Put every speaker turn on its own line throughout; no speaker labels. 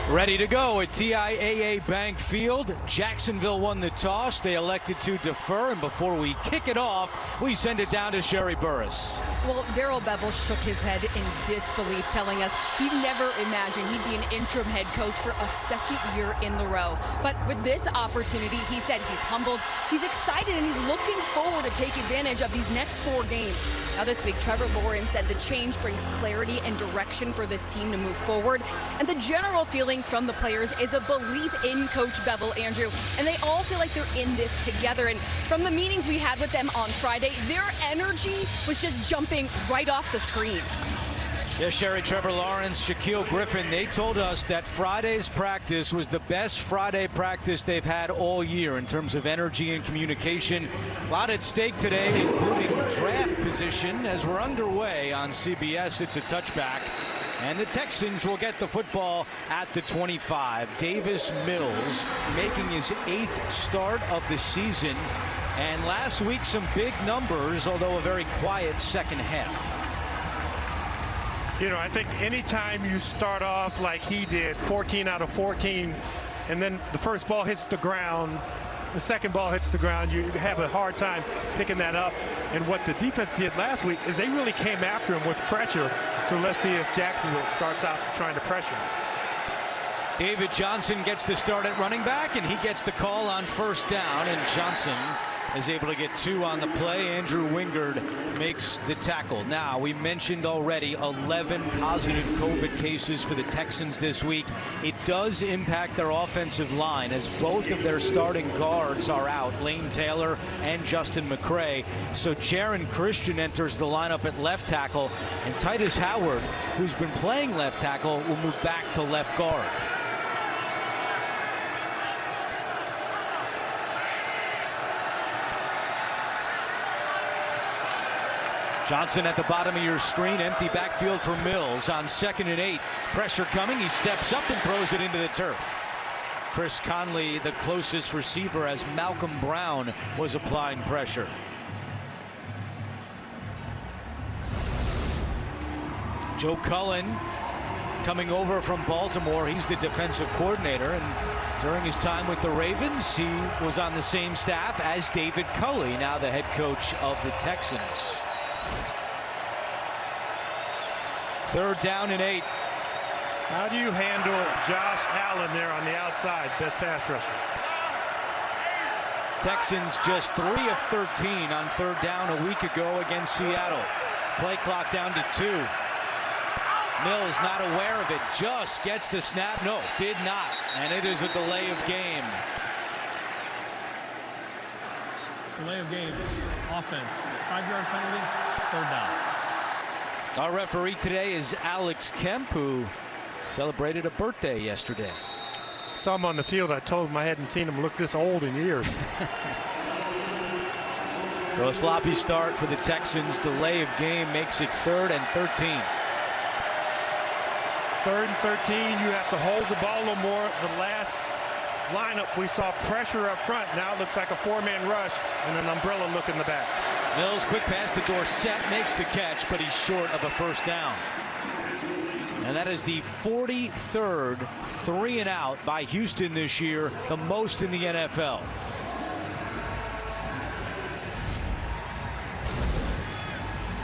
Ready to go at TIAA Bank Field. Jacksonville won the toss. They elected to defer, and before we kick it off, we send it down to Sherry Burris.
Well, Darrell Bevel shook his head in disbelief, telling us he never imagined he'd be an interim head coach for a second year in the row. But with this opportunity, he said he's humbled, he's excited, and he's looking forward to take advantage of these next 4 games. Now this week, Trevor Lawrence said the change brings clarity and direction for this team to move forward. And the general feeling from the players is a belief in Coach Bevel, Andrew. And they all feel like they're in this together. And from the meetings we had with them on Friday, their energy was just jumping right off the screen.
Yeah, Sherry, Trevor Lawrence, Shaquille Griffin, they told us that Friday's practice was the best Friday practice they've had all year in terms of energy and communication. A lot at stake today, including draft position. As we're underway on CBS, it's a touchback. And the Texans will get the football at the 25. Davis Mills making his 8th start of the season. And last week, some big numbers, although a very quiet second half.
You know, I think anytime you start off like he did, 14 out of 14, and then the first ball hits the ground, the second ball hits the ground, you have a hard time picking that up. And what the defense did last week is they really came after him with pressure. So let's see if Jacksonville starts out trying to pressure him.
David Johnson gets the start at running back, and he gets the call on first down, and Johnson is able to get 2 on the play. Andrew Wingard makes the tackle. Now, we mentioned already 11 positive COVID cases for the Texans this week. It does impact their offensive line as both of their starting guards are out, Lane Taylor and Justin McCray. So Jaron Christian enters the lineup at left tackle, and Titus Howard, who's been playing left tackle, will move back to left guard. Johnson at the bottom of your screen, empty backfield for Mills on 2nd and 8. Pressure coming, he steps up and throws it into the turf. Chris Conley, the closest receiver, as Malcolm Brown was applying pressure. Joe Cullen coming over from Baltimore. He's the defensive coordinator, and during his time with the Ravens, he was on the same staff as David Culley, now the head coach of the Texans. 3rd down and 8.
How do you handle Josh Allen there on the outside, best pass rusher?
Texans just 3 of 13 on 3rd down a week ago against Seattle. Play clock down to 2. Mills not aware of it, just gets the snap. No, did not, and it is a delay of game.
Delay of game, offense, 5-yard penalty, 3rd down.
Our referee today is Alex Kemp, who celebrated a birthday yesterday.
Saw him on the field. I told him I hadn't seen him look this old in years.
So a sloppy start for the Texans. Delay of game makes it 3rd and 13.
3rd and 13, you have to hold the ball a little more. The last lineup, we saw pressure up front. Now it looks like a 4-man rush and an umbrella look in the back.
Mills, quick pass to Dorsett, makes the catch, but he's short of a first down. And that is the 43rd 3-and-out by Houston this year, the most in the NFL.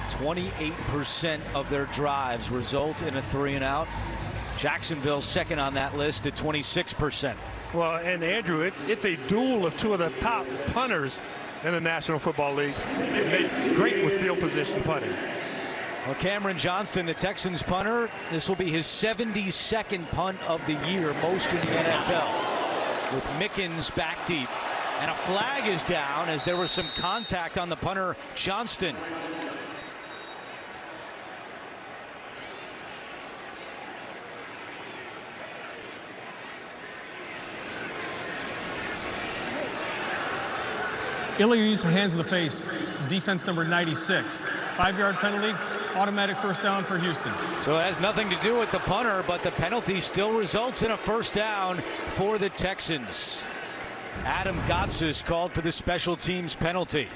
%28% of their drives result in a 3-and-out. Jacksonville second on that list at 26%.
Well, and Andrew, it's a duel of 2 of the top punters in the National Football League. And they're great with field position punting.
Well, Cameron Johnston, the Texans punter, this will be his 72nd punt of the year, most in the NFL, with Mickens back deep. And a flag is down as there was some contact on the punter, Johnston.
Illegal use of hands in the face, defense number 96. 5-yard penalty, automatic first down for Houston.
So it has nothing to do with the punter, but the penalty still results in a first down for the Texans. Adam Gotsis called for the special teams penalty.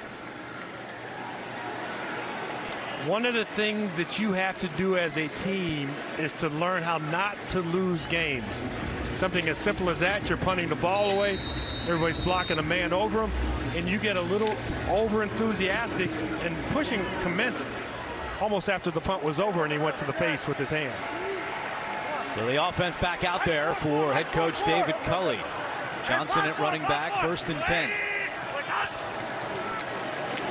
One of the things that you have to do as a team is to learn how not to lose games. Something as simple as that, you're punting the ball away, everybody's blocking a man over them, and you get a little over-enthusiastic, and pushing commenced almost after the punt was over and he went to the face with his hands.
So the offense back out there for head coach David Culley. Johnson at running back, 1st and 10.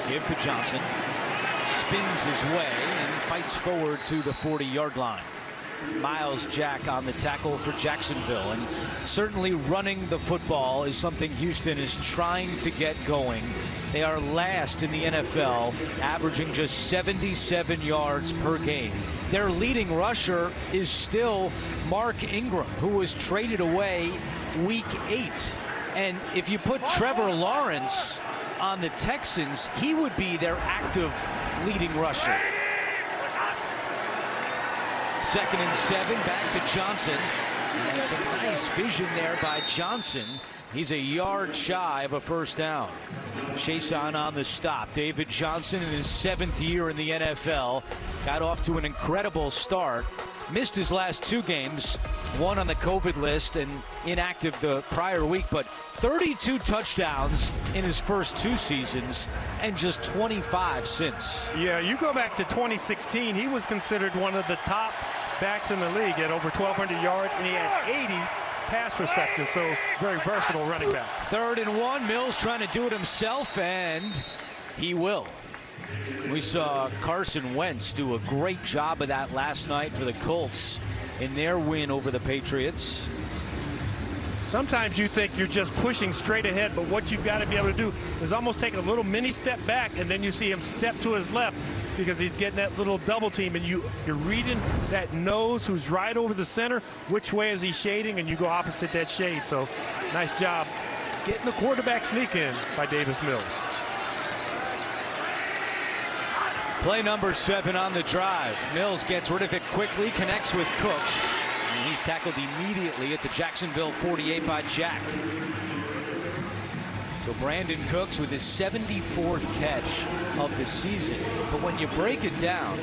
Give to Johnson. Spins his way and fights forward to the 40-yard line. Miles Jack on the tackle for Jacksonville, and certainly running the football is something Houston is trying to get going. They are last in the NFL, averaging just 77 yards per game. Their leading rusher is still Mark Ingram, who was traded away week 8. And if you put Trevor Lawrence on the Texans, he would be their active leading rusher. 2nd and 7, back to Johnson. And some nice vision there by Johnson. He's a yard shy of a 1st down. Chason on the stop. David Johnson in his 7th year in the NFL. Got off to an incredible start. Missed his last 2 games. 1 on the COVID list and inactive the prior week, but 32 touchdowns in his first 2 seasons and just 25 since.
Yeah, you go back to 2016, he was considered one of the top backs in the league at over 1,200 yards, and he had 80 pass receptions, so very versatile running back.
3rd and 1, Mills trying to do it himself, and he will. We saw Carson Wentz do a great job of that last night for the Colts in their win over the Patriots.
Sometimes you think you're just pushing straight ahead, but what you've got to be able to do is almost take a little mini step back, and then you see him step to his left because he's getting that little double team, and you're reading that nose who's right over the center. Which way is he shading? And you go opposite that shade. So nice job getting the quarterback sneak in by Davis Mills.
Play number 7 on the drive. Mills gets rid of it quickly, connects with Cooks, and he's tackled immediately at the Jacksonville 48 by Jack. So Brandon Cooks with his 74th catch of the season. But when you break it down,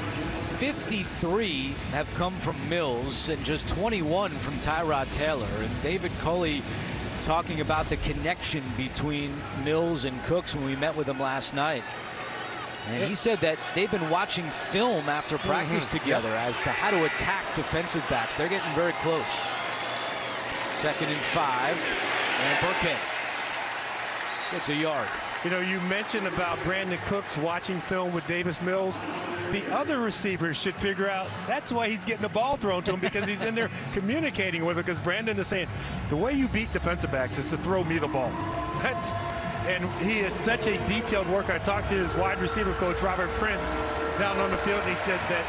53 have come from Mills and just 21 from Tyrod Taylor. And David Culley talking about the connection between Mills and Cooks when we met with him last night. And he said that they've been watching film after practice together as to how to attack defensive backs. They're getting very close. 2nd and 5, and Burkhead gets a yard.
You know, you mentioned about Brandon Cooks watching film with Davis Mills. The other receivers should figure out that's why he's getting the ball thrown to him, because he's in there communicating with him, because Brandon is saying, the way you beat defensive backs is to throw me the ball. And he is such a detailed worker. I talked to his wide receiver coach, Robert Prince, down on the field, and he said that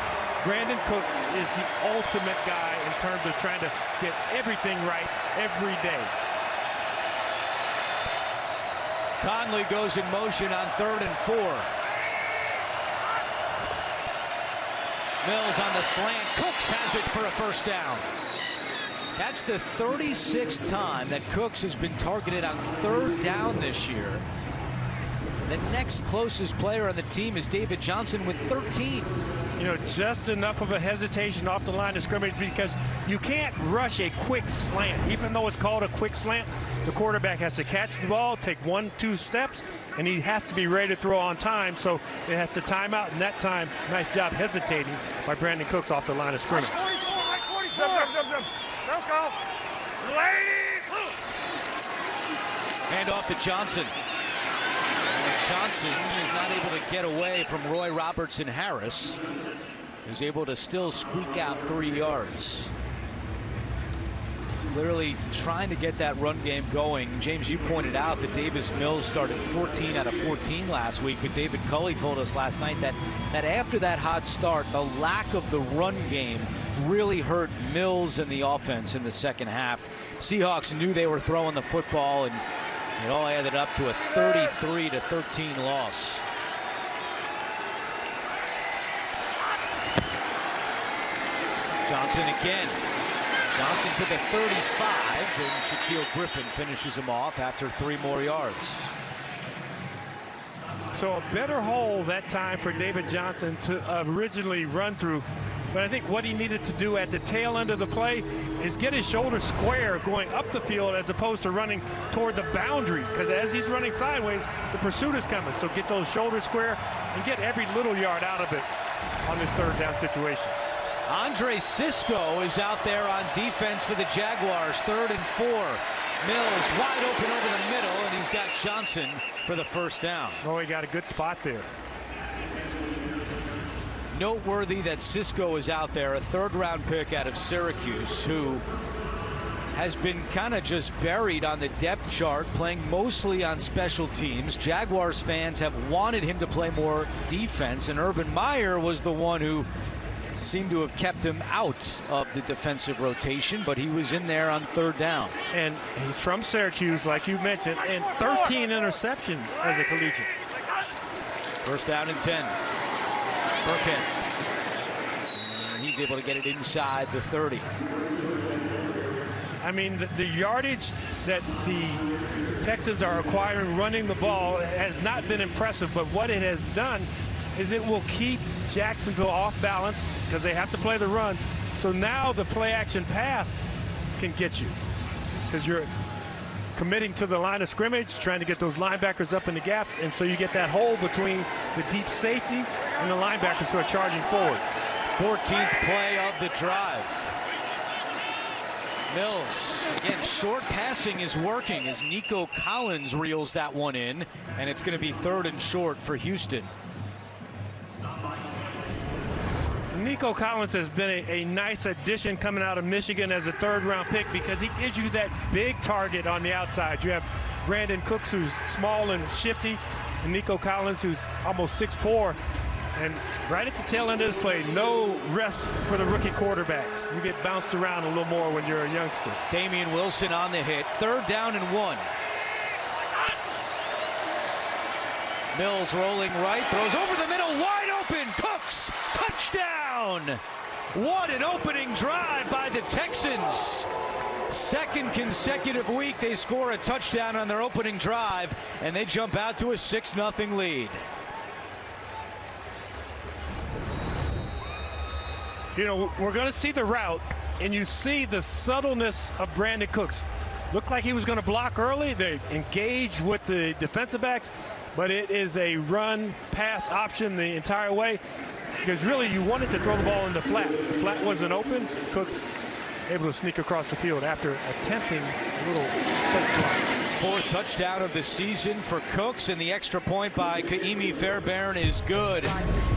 Brandon Cooks is the ultimate guy in terms of trying to get everything right every day.
Conley goes in motion on 3rd and 4. Mills on the slant. Cooks has it for a 1st down. That's the 36th time that Cooks has been targeted on 3rd down this year. The next closest player on the team is David Johnson with 13.
You know, just enough of a hesitation off the line of scrimmage, because you can't rush a quick slant. Even though it's called a quick slant, the quarterback has to catch the ball, take 1-2 steps, and he has to be ready to throw on time. So it has to time out, and that time, nice job hesitating by Brandon Cooks off the line of scrimmage.
Hand off to Johnson. And Johnson is not able to get away from Roy Robertson Harris, who's able to still squeak out 3 yards. Clearly trying to get that run game going. James, you pointed out that Davis Mills started 14 out of 14 last week, but David Culley told us last night that after that hot start, the lack of the run game really hurt Mills and the offense in the 2nd half. Seahawks knew they were throwing the football, and it all added up to a 33-13 loss. Johnson again. Johnson to the 35, and Shaquille Griffin finishes him off after 3 more yards.
So a better hole that time for David Johnson to originally run through. But I think what he needed to do at the tail end of the play is get his shoulder square going up the field as opposed to running toward the boundary, because as he's running sideways, the pursuit is coming. So get those shoulders square and get every little yard out of it on this third down situation.
Andre Cisco is out there on defense for the Jaguars. 3rd and 4. Mills wide open over the middle, and he's got Johnson for the first down.
Oh, he got a good spot there.
Noteworthy that Cisco is out there, a 3rd-round pick out of Syracuse, who has been kind of just buried on the depth chart, playing mostly on special teams. Jaguars fans have wanted him to play more defense, and Urban Meyer was the one who seemed to have kept him out of the defensive rotation, but he was in there on 3rd down.
And he's from Syracuse, like you mentioned, and 13 interceptions as a collegiate.
1st down and 10. Bergman. And he's able to get it inside the 30.
I mean, the yardage that the Texans are acquiring running the ball has not been impressive, but what it has done is it will keep Jacksonville off balance because they have to play the run. So now the play action pass can get you because you're committing to the line of scrimmage, trying to get those linebackers up in the gaps, and so you get that hole between the deep safety and the linebackers who are charging forward.
14th play of the drive. Mills, again, short passing is working as Nico Collins reels that one in, and it's going to be 3rd and short for Houston.
Nico Collins has been a nice addition coming out of Michigan as a 3rd-round pick because he gives you that big target on the outside. You have Brandon Cooks, who's small and shifty, and Nico Collins, who's almost 6'4". And right at the tail end of this play, no rest for the rookie quarterbacks. You get bounced around a little more when you're a youngster.
Damian Wilson on the hit. 3rd down and 1. Mills rolling right, throws over the middle, wide open. Cooks, touchdown! What an opening drive by the Texans. 2nd consecutive week they score a touchdown on their opening drive, and they jump out to a 6-0 lead.
You know, we're going to see the route, and you see the subtleness of Brandon Cooks. Looked like he was going to block early. They engaged with the defensive backs, but it is a run-pass option the entire way because really you wanted to throw the ball in the flat. The flat wasn't open. Cooks able to sneak across the field after attempting a little fake block.
4th touchdown of the season for Cooks, and the extra point by Kaimi Fairbairn is good.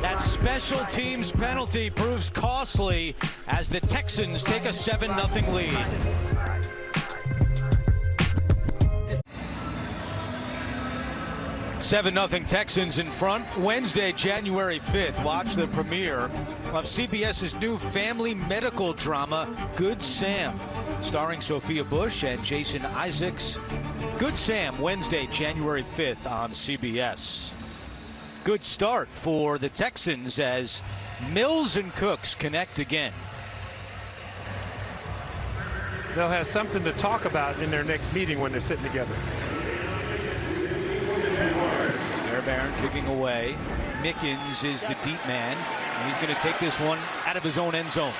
That special teams penalty proves costly as the Texans take a 7-0 lead. $7-0 Texans in front. Wednesday, January 5th. Watch the premiere of CBS's new family medical drama, Good Sam, starring Sophia Bush and Jason Isaacs. Good Sam, Wednesday, January 5th on CBS. Good start for the Texans as Mills and Cooks connect again.
They'll have something to talk about in their next meeting when they're sitting together.
Fairbairn kicking away. Mickens is the deep man, and he's going to take this one out of his own end zone.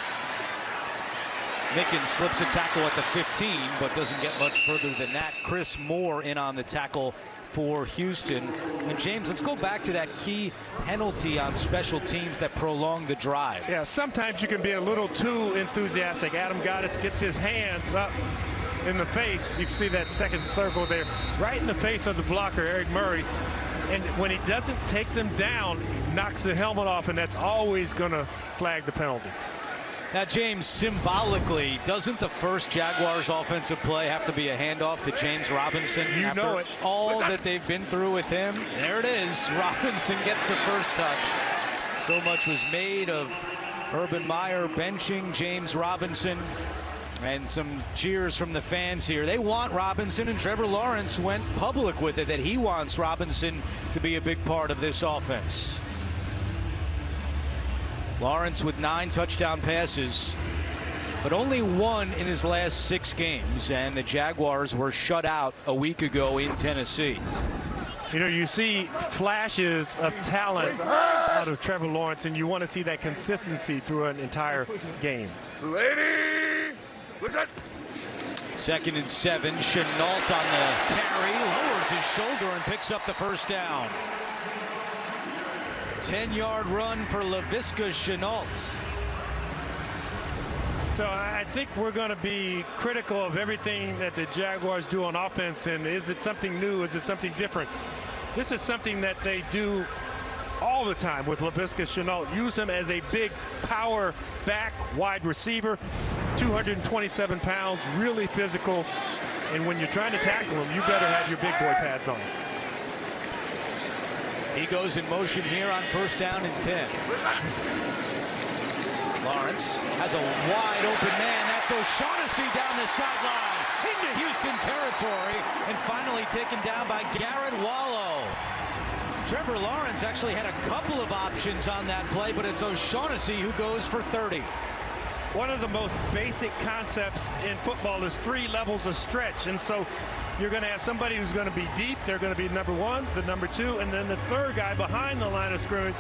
Jenkins slips a tackle at the 15, but doesn't get much further than that. Chris Moore in on the tackle for Houston. And James, let's go back to that key penalty on special teams that prolonged the drive.
Yeah, sometimes you can be a little too enthusiastic. Adam Goddess gets his hands up in the face. You can see that second circle there, right in the face of the blocker, Eric Murray. And when he doesn't take them down, he knocks the helmet off, and that's always going to flag the penalty.
Now, James, symbolically, doesn't the first Jaguars offensive play have to be a handoff to James Robinson?
You
after
know it.
all that they've been through with him? There it is. Robinson gets the first touch. So much was made of Urban Meyer benching James Robinson, and some cheers from the fans here. They want Robinson, and Trevor Lawrence went public with it that he wants Robinson to be a big part of this offense. Lawrence with 9 touchdown passes, but only 1 in his last 6 games, and the Jaguars were shut out a week ago in Tennessee.
You know, you see flashes of talent out of Trevor Lawrence, and you want to see that consistency through an entire game.
Lady, listen.
2nd and 7. Chenault on the carry, lowers his shoulder and picks up the first down. 10-yard run for Laviska Chenault.
So I think we're going to be critical of everything that the Jaguars do on offense. And is it something new? Is it something different? This is something that they do all the time with Laviska Chenault. Use him as a big power back wide receiver. 227 pounds, really physical. And when you're trying to tackle him, you better have your big boy pads on.
He goes in motion here on 1st down and 10. Lawrence has a wide open man. That's O'Shaughnessy down the sideline into Houston territory and finally taken down by Garrett Wallow. Trevor Lawrence actually had a couple of options on that play, but it's O'Shaughnessy who goes for 30.
One of the most basic concepts in football is 3 levels of stretch. And so you're going to have somebody who's going to be deep. They're going to be number 1, the number 2, and then the 3rd guy behind the line of scrimmage.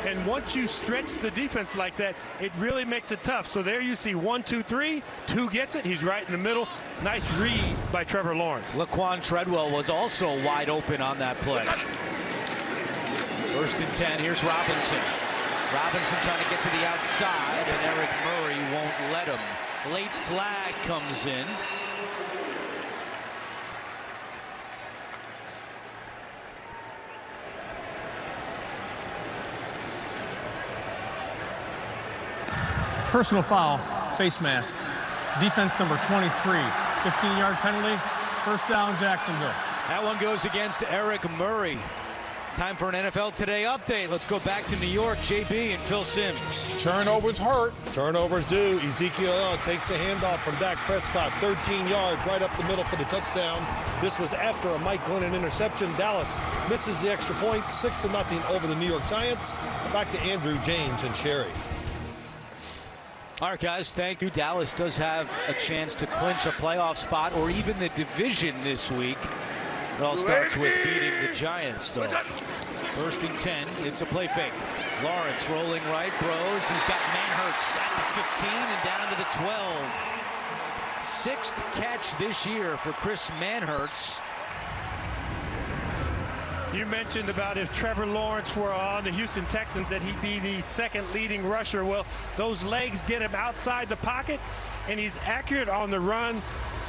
And once you stretch the defense like that, it really makes it tough. So there you see 1, 2, 3. 2 gets it. He's right in the middle. Nice read by Trevor Lawrence.
Laquan Treadwell was also wide open on that play. 1st and 10. Here's Robinson. Robinson trying to get to the outside, and Eric Murray won't let him. Late flag comes in.
Personal foul, face mask. Defense number 23, 15-yard penalty, 1st down, Jacksonville.
That one goes against Eric Murray. Time for an NFL Today update. Let's go back to New York. JB and Phil Simms.
Turnovers hurt. Turnovers do. Ezekiel takes the handoff from Dak Prescott. 13 yards right up the middle for the touchdown. This was after a Mike Glennon interception. Dallas misses the extra point. 6-0 over the New York Giants. Back to Andrew, James, and Sherry.
All right, guys, thank you. Dallas does have a chance to clinch a playoff spot or even the division this week. It all starts with beating the Giants, though. 1st and 10. It's a play fake. Lawrence rolling right, throws. He's got Manhurts at the 15 and down to the 12. 6th catch this year for Chris Manhurts.
You mentioned about if Trevor Lawrence were on the Houston Texans that he'd be the 2nd leading rusher. Well, those legs get him outside the pocket, and he's accurate on the run.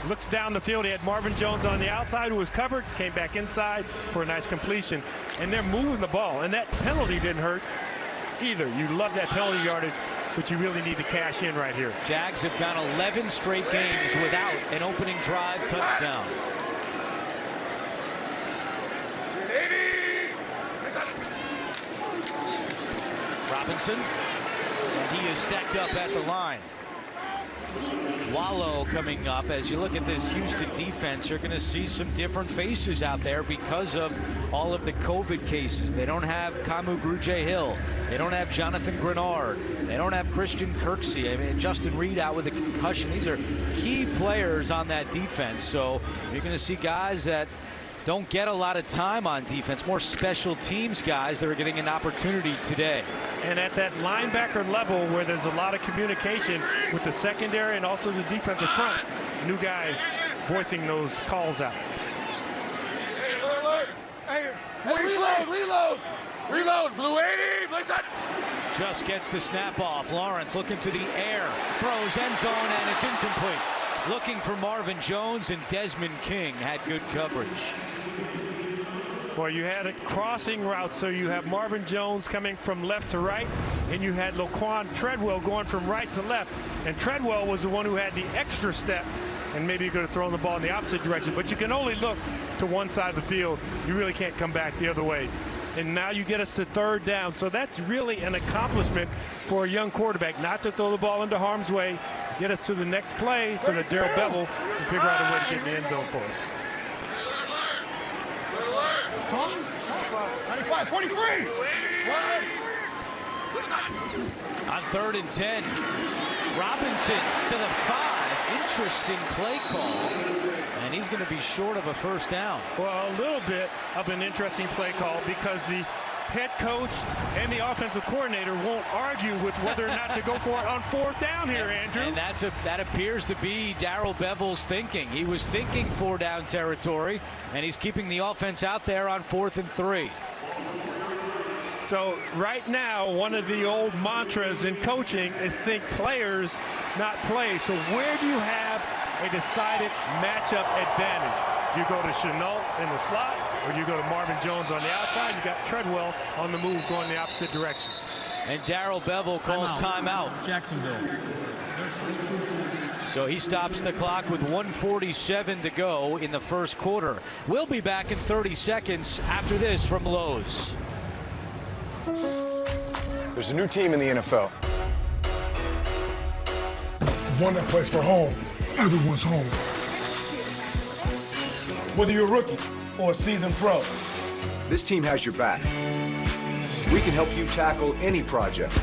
Looks down the field. He had Marvin Jones on the outside who was covered, came back inside for a nice completion. And they're moving the ball, and that penalty didn't hurt either. You love that penalty yardage, but you really need to cash in right here.
Jags have gone 11 straight games without an opening drive touchdown. Robinson, and he is stacked up at the line. Wallow coming up. As you look at this Houston defense, you're going to see some different faces out there because of all of the COVID cases. They don't have Kamu Grugier-Hill. They don't have Jonathan Grenard. They don't have Christian Kirksey. I mean, Justin Reed out with a concussion. These are key players on that defense. So you're going to see guys that don't get a lot of time on defense, more special teams guys that are getting an opportunity today.
And at that linebacker level where there's a lot of communication with the secondary and also the defensive front, new guys voicing those calls out.
Hey, reload, Blue 80, listen.
Just gets the snap off. Lawrence looking to the air, throws end zone, and it's incomplete. Looking for Marvin Jones, and Desmond King had good coverage.
Well, you had a crossing route, so you have Marvin Jones coming from left to right, and you had Laquan Treadwell going from right to left. And Treadwell was the one who had the extra step, and maybe you could have thrown the ball in the opposite direction. But you can only look to one side of the field. You really can't come back the other way. And now you get us to 3rd down. So that's really an accomplishment for a young quarterback, not to throw the ball into harm's way, get us to the next play so that Darrell Bevel can figure out a way to get in the end zone for us.
95, 43.
On 3rd and 10, Robinson to the 5, in interesting play call, and he's going to be short of a first down.
Well, a little bit of an interesting play call because the head coach and the offensive coordinator won't argue with whether or not to go for it on fourth down here, Andrew.
And that appears to be Darrell Bevell's thinking. He was thinking 4-down territory, and he's keeping the offense out there on 4th and 3.
So right now, one of the old mantras in coaching is think players, not play. So where do you have a decided matchup advantage? You go to Chenault in the slot, or you go to Marvin Jones on the outside. You got Treadwell on the move going the opposite direction.
And Darrell Bevell calls timeout.
Jacksonville.
So he stops the clock with 1:47 to go in the first quarter. We'll be back in 30 seconds after this from Lowe's.
There's a new team in the NFL.
One that plays for home. Everyone's home. Whether you're a rookie or a seasoned pro.
This team has your back. We can help you tackle any project.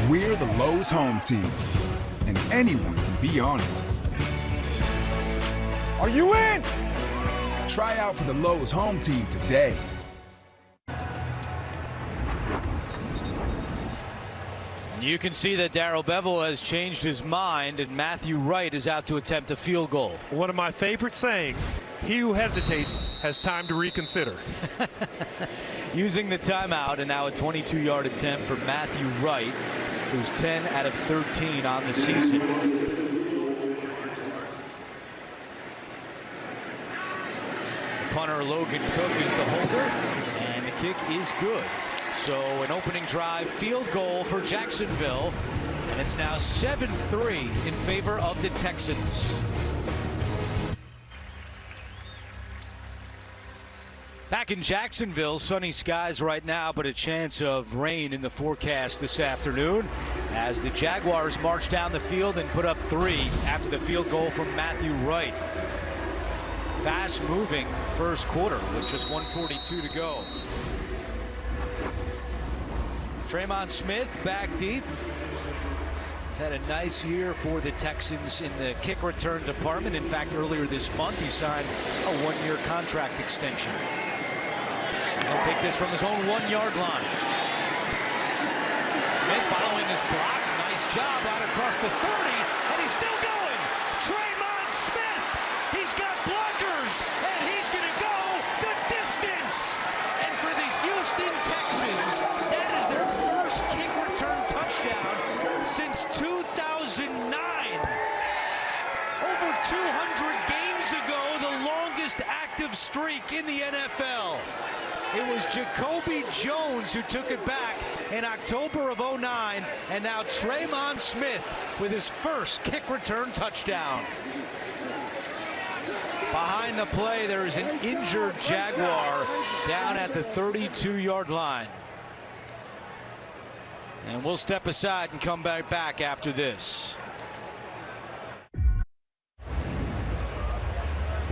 We're the Lowe's home team, and anyone can be on it.
Are you in?
Try out for the Lowe's home team today.
You can see that Darrell Bevell has changed his mind, and Matthew Wright is out to attempt a field goal.
One of my favorite sayings, he who hesitates has time to reconsider.
Using the timeout, and now a 22-yard attempt for Matthew Wright, who's 10 out of 13 on the season. Punter Logan Cook is the holder, and the kick is good. So an opening drive field goal for Jacksonville, and it's now 7-3 in favor of the Texans. Back in Jacksonville, sunny skies right now, but a chance of rain in the forecast this afternoon as the Jaguars march down the field and put up 3 after the field goal from Matthew Wright. Fast moving first quarter with just 1:42 to go. Tremon Smith back deep. He's had a nice year for the Texans in the kick return department. In fact, earlier this month, he signed a 1-year contract extension. He'll take this from his own 1-yard line. Smith following his blocks. Nice job out across the 30, and he's still going. Tremon Smith, he's got blockers, and he's going to go the distance. And for the Houston Texans, that is their first kick return touchdown since 2009. Over 200 games ago, the longest active streak in the NFL. It was Jacoby Jones who took it back in October of '09, and now Tremon Smith with his first kick return touchdown. Behind the play, there is an injured Jaguar down at the 32-yard line. And we'll step aside and come back after this.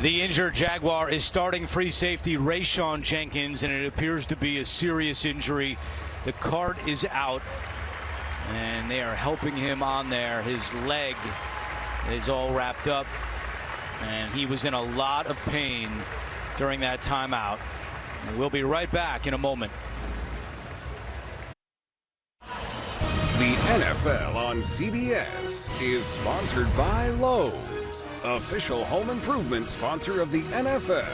The injured Jaguar is starting free safety Rayshawn Jenkins, and it appears to be a serious injury. The cart is out, and they are helping him on there. His leg is all wrapped up, and he was in a lot of pain during that timeout. And we'll be right back in a moment.
The NFL on CBS is sponsored by Lowe's, official home improvement sponsor of the NFL,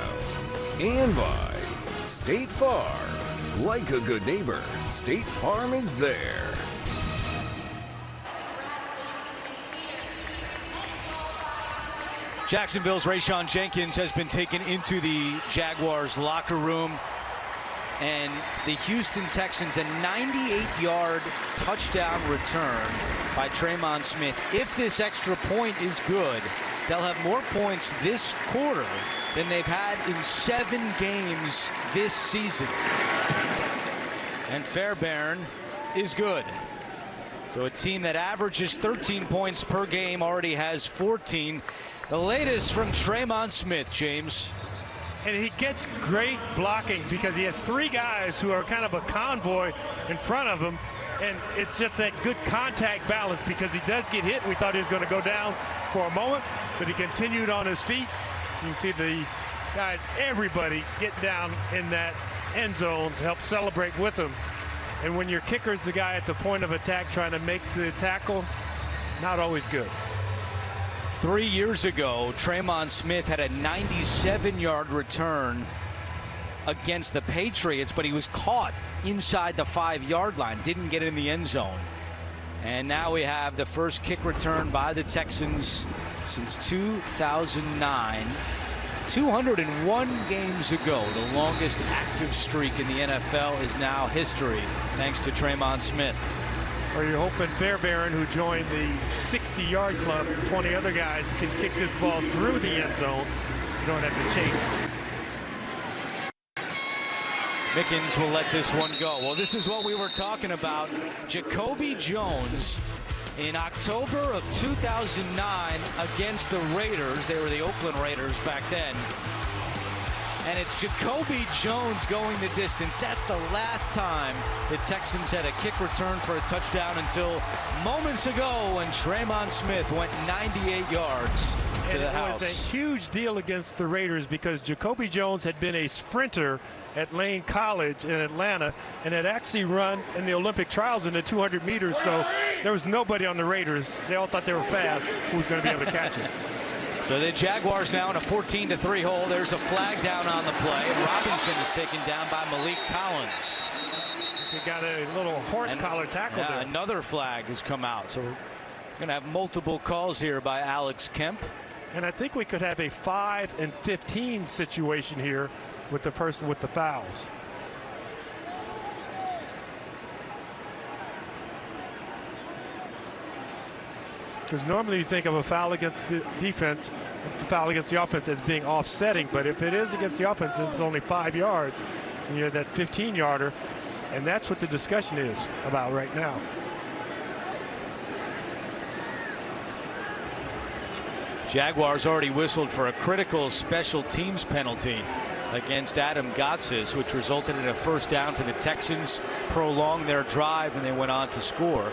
and by State Farm. Like a good neighbor, State Farm is there.
Jacksonville's Rayshawn Jenkins has been taken into the Jaguars locker room, and the Houston Texans, a 98-yard touchdown return by Tremon Smith. If this extra point is good, they'll have more points this quarter than they've had in 7 games this season. And Fairbairn is good. So a team that averages 13 points per game already has 14. The latest from Tremon Smith, James.
And he gets great blocking because he has 3 guys who are kind of a convoy in front of him. And it's just that good contact balance because he does get hit. We thought he was going to go down for a moment, but he continued on his feet. You can see the guys, everybody get down in that end zone to help celebrate with him. And when your kicker's the guy at the point of attack trying to make the tackle, not always good.
3 years ago, Tremon Smith had a 97-yard return against the Patriots, but he was caught inside the 5-yard line, didn't get in the end zone. And now we have the first kick return by the Texans since 2009. 201 games ago, the longest active streak in the NFL is now history, thanks to Tremon Smith.
Or you're hoping Fairbairn, who joined the 60-yard club, 20 other guys, can kick this ball through the end zone. You don't have to chase.
Jenkins will let this one go. Well, this is what we were talking about. Jacoby Jones in October of 2009 against the Raiders. They were the Oakland Raiders back then. And it's Jacoby Jones going the distance. That's the last time the Texans had a kick return for a touchdown until moments ago when Tremon Smith went 98 yards to the house.
It was a huge deal against the Raiders because Jacoby Jones had been a sprinter at Lane College in Atlanta and had actually run in the Olympic trials in the 200 meters. So there was nobody on the Raiders. They all thought they were fast. Who was going to be able to catch it?
So the Jaguars now in a 14-3 hole. There's a flag down on the play. Robinson is taken down by Malik Collins.
He got a little horse collar tackle there.
Another flag has come out. So we're going to have multiple calls here by Alex Kemp.
And I think we could have a 5 and 15 situation here with the person with the fouls. Because normally you think of a foul against the defense, a foul against the offense as being offsetting, but if it is against the offense, it's only 5 yards, and you're that 15-yarder, and that's what the discussion is about right now.
Jaguars already whistled for a critical special teams penalty against Adam Gotsis, which resulted in a first down for the Texans, prolonged their drive, and they went on to score.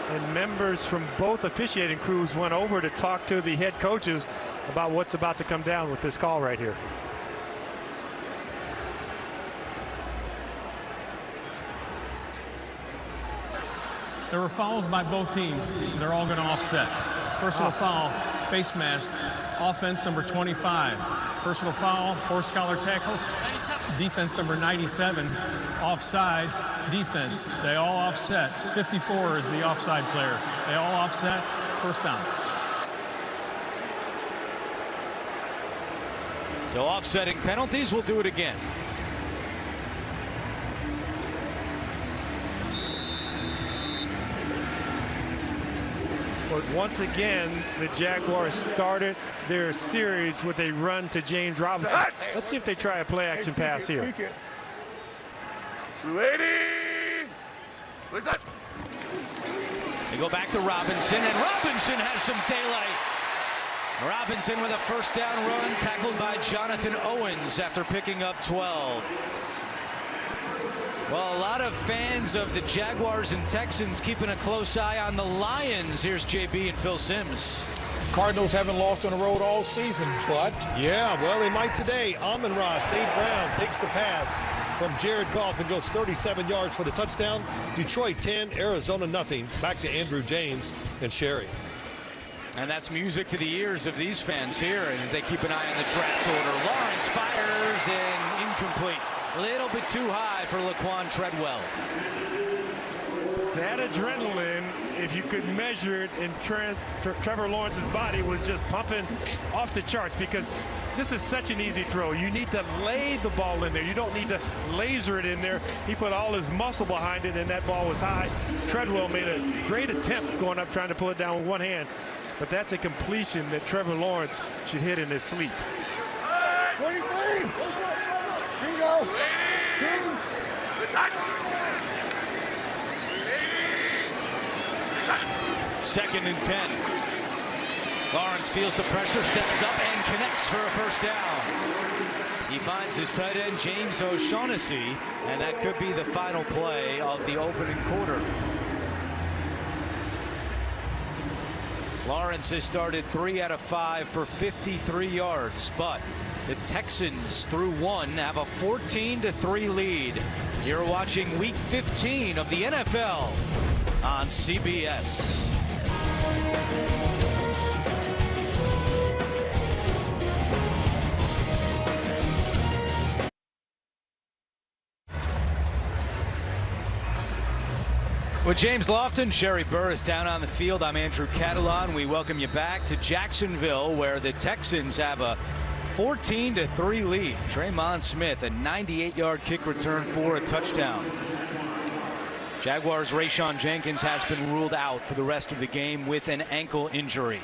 And members from both officiating crews went over to talk to the head coaches about what's about to come down with this call right here.
There were fouls by both teams. They're all going to offset. Personal foul, face mask, offense number 25. Personal foul, horse collar tackle, defense number 97, offside, defense. They all offset. 54 is the offside player. They all offset, first down.
So offsetting penalties, we'll do it again.
But once again, the Jaguars started their series with a run to James Robinson. Let's see if they try a play action pass here.
Ready? Listen.
They go back to Robinson, and Robinson has some daylight. Robinson with a first down run, tackled by Jonathan Owens after picking up 12. Well, a lot of fans of the Jaguars and Texans keeping a close eye on the Lions. Here's JB and Phil Simms.
Cardinals haven't lost on the road all season, but yeah, well, they might today. Amon-Ra St. Brown takes the pass from Jared Goff and goes 37 yards for the touchdown. Detroit 10, Arizona nothing. Back to Andrew James and Sherry.
And that's music to the ears of these fans here as they keep an eye on the draft order. Lawrence fires and incomplete. A little bit too high for Laquan Treadwell.
That adrenaline, if you could measure it in Trevor Lawrence's body, was just pumping off the charts because this is such an easy throw. You need to lay the ball in there. You don't need to laser it in there. He put all his muscle behind it, and that ball was high. Treadwell made a great attempt going up trying to pull it down with one hand, but that's a completion that Trevor Lawrence should hit in his sleep.
23. Here you go.
Second and 10. Lawrence feels the pressure, steps up, and connects for a first down. He finds his tight end, James O'Shaughnessy, and that could be the final play of the opening quarter. Lawrence has started 3 out of 5 for 53 yards, but the Texans, through 1, have a 14-3 lead. You're watching Week 15 of the NFL on CBS. With James Lofton, Sherry Burr is down on the field. I'm Andrew Catalan. We welcome you back to Jacksonville, where the Texans have a 14-3 lead. Draymond Smith, a 98-yard kick return for a touchdown. Jaguars' Rayshon Jenkins has been ruled out for the rest of the game with an ankle injury.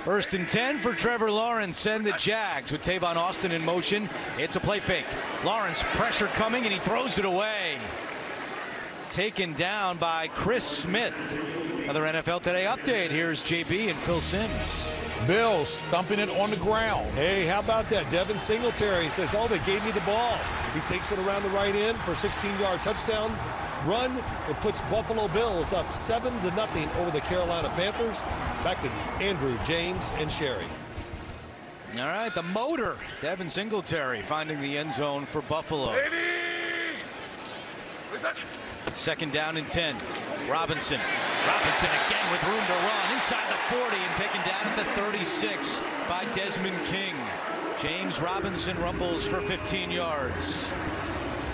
1st and 10 for Trevor Lawrence and the Jags with Tavon Austin in motion. It's a play fake. Lawrence, pressure coming, and he throws it away. Taken down by Chris Smith. Another NFL Today update. Here's JB and Phil Simms.
Bills thumping it on the ground. Hey, how about that? Devin Singletary says, oh, they gave me the ball. He takes it around the right end for a 16-yard touchdown run. It puts Buffalo Bills up 7-0 over the Carolina Panthers. Back to Andrew, James, and Sherry.
All right, the motor. Devin Singletary finding the end zone for Buffalo. Second down and 10. Robinson again with room to run inside the 40 and taken down at the 36 by Desmond King. James Robinson rumbles for 15 yards.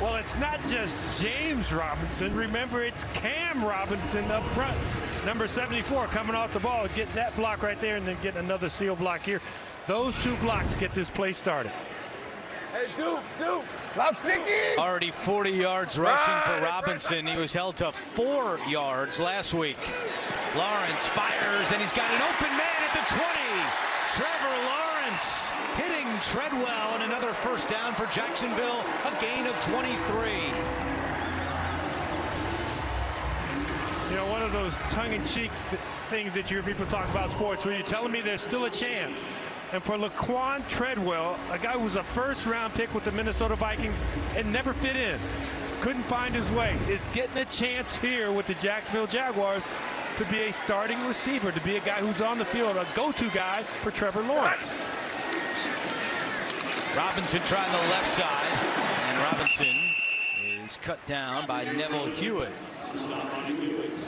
Well, it's not just James Robinson. Remember, it's Cam Robinson up front. Number 74 coming off the ball, getting that block right there and then getting another seal block here. Those 2 blocks get this play started.
Hey, Duke. Loud sticky.
Already 40 yards rushing for Robinson. He was held to 4 yards last week. Lawrence fires, and he's got an open man at the 20. Trevor Lawrence hitting Treadwell, and another first down for Jacksonville, a gain of 23.
You know, one of those tongue-in-cheek things that you hear people talk about sports, where you're telling me there's still a chance. And for Laquan Treadwell, a guy who was a first-round pick with the Minnesota Vikings and never fit in, couldn't find his way, is getting a chance here with the Jacksonville Jaguars to be a starting receiver, to be a guy who's on the field, a go-to guy for Trevor Lawrence.
Robinson trying the left side, and Robinson is cut down by Neville Hewitt.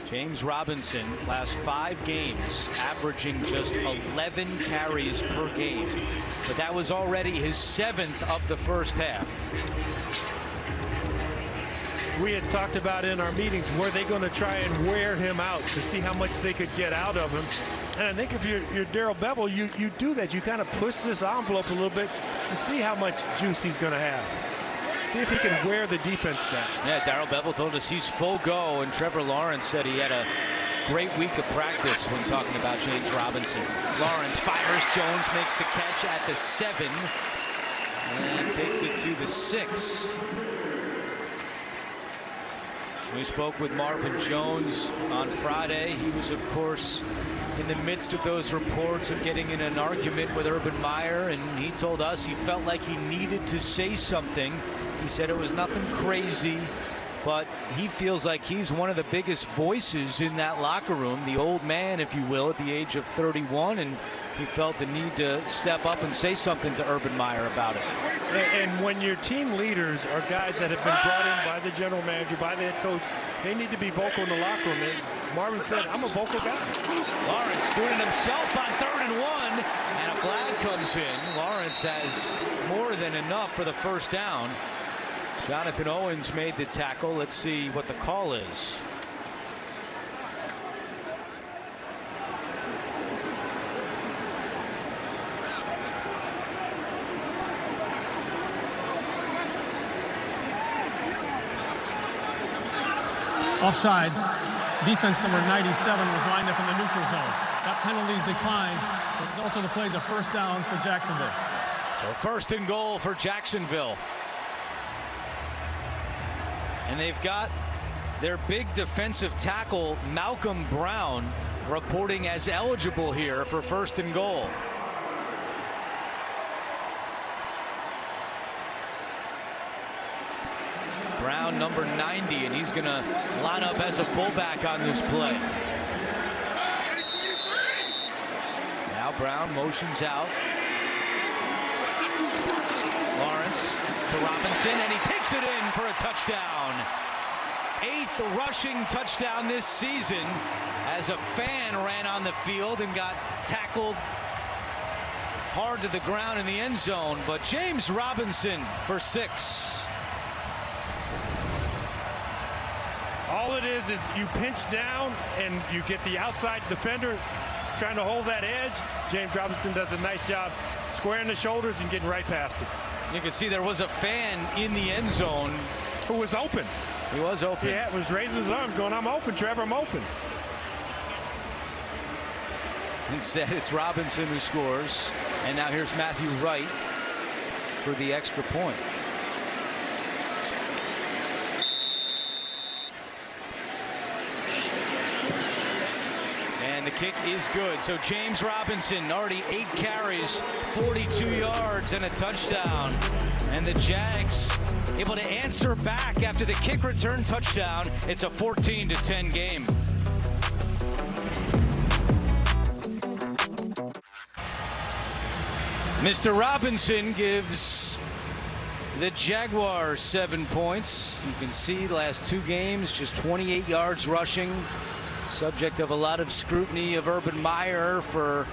James Robinson, last 5 games, averaging just 11 carries per game. But that was already his 7th of the first half.
We had talked about in our meetings, were they going to try and wear him out to see how much they could get out of him? And I think if you're Darrell Bevell, you do that. You kind of push this envelope a little bit and see how much juice he's going to have. See if he can wear the defense down. Yeah,
Darrell Bevell told us he's full go, and Trevor Lawrence said he had a great week of practice when talking about James Robinson. Lawrence fires, Jones makes the catch at the 7 and takes it to the 6. We spoke with Marvin Jones on Friday. He was, of course, in the midst of those reports of getting in an argument with Urban Meyer, and he told us he felt like he needed to say something. He said it was nothing crazy, but he feels like he's one of the biggest voices in that locker room, the old man, if you will, at the age of 31, and he felt the need to step up and say something to Urban Meyer about it.
And when your team leaders are guys that have been brought in by the general manager, by the head coach, they need to be vocal in the locker room. And Marvin said, I'm a vocal guy.
Lawrence doing it himself on 3rd and 1, and a flag comes in. Lawrence has more than enough for the first down. Jonathan Owens made the tackle. Let's see what the call is.
Offside. Defense number 97 was lined up in the neutral zone. That penalty's declined. The result of the play is a first down for Jacksonville.
So 1st and goal for Jacksonville. And they've got their big defensive tackle, Malcolm Brown, reporting as eligible here for 1st and goal. Brown, number 90, and he's going to line up as a fullback on this play. Now Brown motions out. Lawrence to Robinson, and he takes it in for a touchdown. 8th rushing touchdown this season as a fan ran on the field and got tackled hard to the ground in the end zone. But James Robinson for 6.
All it is you pinch down and you get the outside defender trying to hold that edge. James Robinson does a nice job squaring the shoulders and getting right past it.
You can see there was a fan in the end zone
who was open.
He was open.
Yeah, was raising his arms going, I'm open, Trevor, I'm open.
Instead, it's Robinson who scores. And now here's Matthew Wright for the extra point. And the kick is good. So James Robinson, already 8 carries, 42 yards and a touchdown. And the Jags able to answer back after the kick return touchdown. It's a 14-10 game. Mr. Robinson gives the Jaguars 7 points. You can see the last 2 games, just 28 yards rushing. Subject of a lot of scrutiny of Urban Meyer, for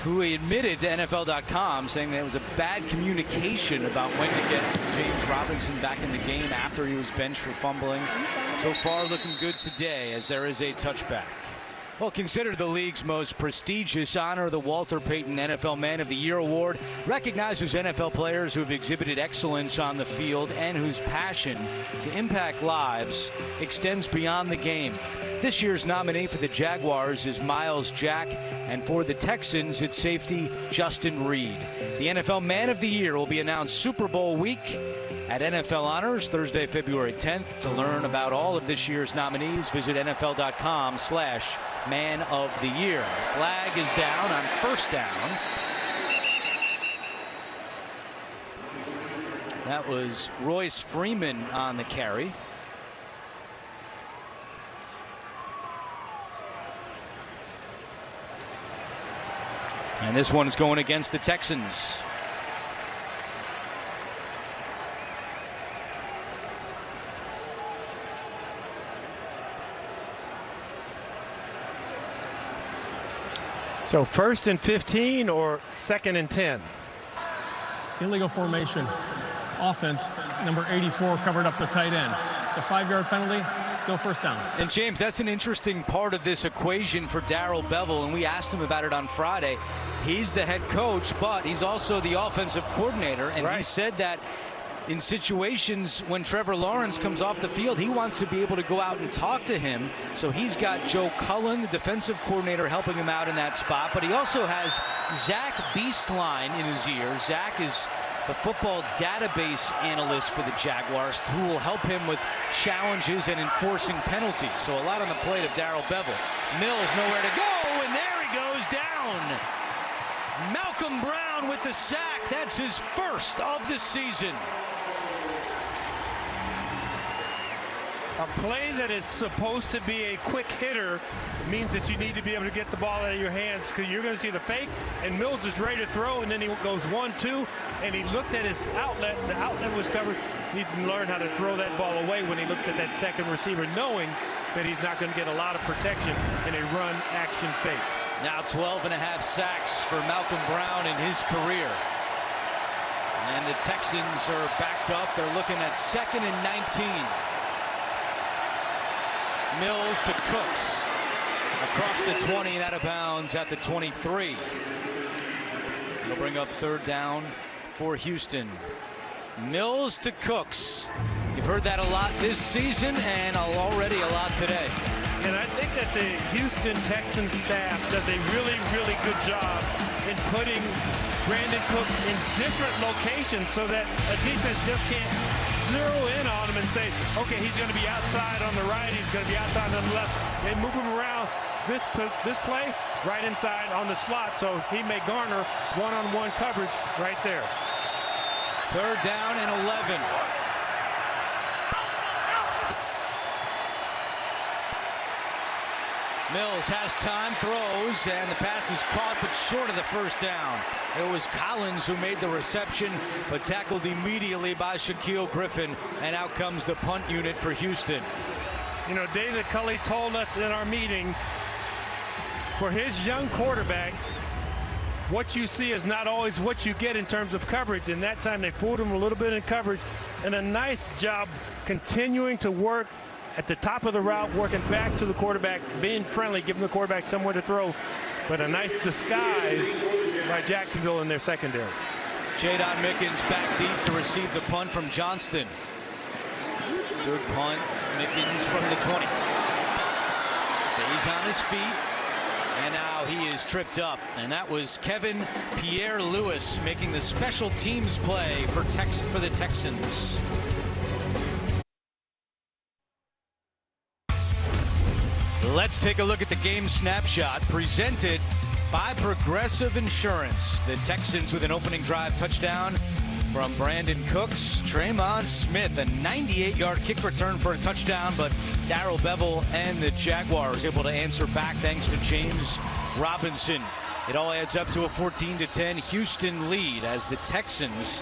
who he admitted to NFL.com, saying that it was a bad communication about when to get James Robinson back in the game after he was benched for fumbling. So far looking good today as there is a touchback. Well, considered the league's most prestigious honor, the Walter Payton NFL Man of the Year Award recognizes NFL players who have exhibited excellence on the field and whose passion to impact lives extends beyond the game. This year's nominee for the Jaguars is Miles Jack, and for the Texans, it's safety Justin Reed. The NFL Man of the Year will be announced Super Bowl week at NFL Honors Thursday, February 10th. To learn about all of this year's nominees, visit NFL.com/Man of the Year. Flag is down on 1st down. That was Royce Freeman on the carry. And this one's going against the Texans.
So 1st and 15 or 2nd and 10?
Illegal formation. Offense, number 84 covered up the tight end. It's a 5-yard penalty, still 1st down.
And James, that's an interesting part of this equation for Darrell Bevell, and we asked him about it on Friday. He's the head coach, but he's also the offensive coordinator, and he said that in situations when Trevor Lawrence comes off the field, he wants to be able to go out and talk to him. So he's got Joe Cullen, the defensive coordinator, helping him out in that spot, but he also has Zach Beastline in his ear. Zach is the football database analyst for the Jaguars, who will help him with challenges and enforcing penalties. So a lot on the plate of Darrell Bevell. Mills nowhere to go, and there he goes down. Malcolm Brown with the sack. That's his 1st of the season.
A play that is supposed to be a quick hitter means that you need to be able to get the ball out of your hands, because you're going to see the fake, and Mills is ready to throw, and then he goes 1-2, and he looked at his outlet, and the outlet was covered. He needs to learn how to throw that ball away when he looks at that second receiver, knowing that he's not going to get a lot of protection in a run action fake.
Now 12.5 sacks for Malcolm Brown in his career. And the Texans are backed up. They're looking at 2nd and 19. Mills to Cooks. Across the 20 and out of bounds at the 23. They'll bring up 3rd down for Houston. Mills to Cooks. You've heard that a lot this season and already a lot today.
And I think that the Houston Texans staff does a really, really good job in putting Brandon Cook in different locations so that a defense just can't zero in on him and say, okay, he's going to be outside on the right, he's going to be outside on the left. They move him around this play right inside on the slot, so he may garner one-on-one coverage right there.
3rd down and 11. Mills has time, throws, and the pass is caught but short of the 1st down. It was Collins who made the reception, but tackled immediately by Shaquille Griffin, and out comes the punt unit for Houston.
You know, David Culley told us in our meeting, for his young quarterback, what you see is not always what you get in terms of coverage, and that time they pulled him a little bit in coverage, and a nice job continuing to work at the top of the route, working back to the quarterback, being friendly, giving the quarterback somewhere to throw, but a nice disguise by Jacksonville in their secondary.
Jadon Mickens back deep to receive the punt from Johnston. Good punt, Mickens from the 20. Stays on his feet, and now he is tripped up, and that was Kevin Pierre-Louis making the special teams play for the Texans. Let's take a look at the game snapshot presented by Progressive Insurance. The Texans with an opening drive touchdown from Brandon Cooks. Tremon Smith, a 98-yard kick return for a touchdown, but Darrell Bevell and the Jaguars able to answer back thanks to James Robinson. It all adds up to a 14-10 Houston lead as the Texans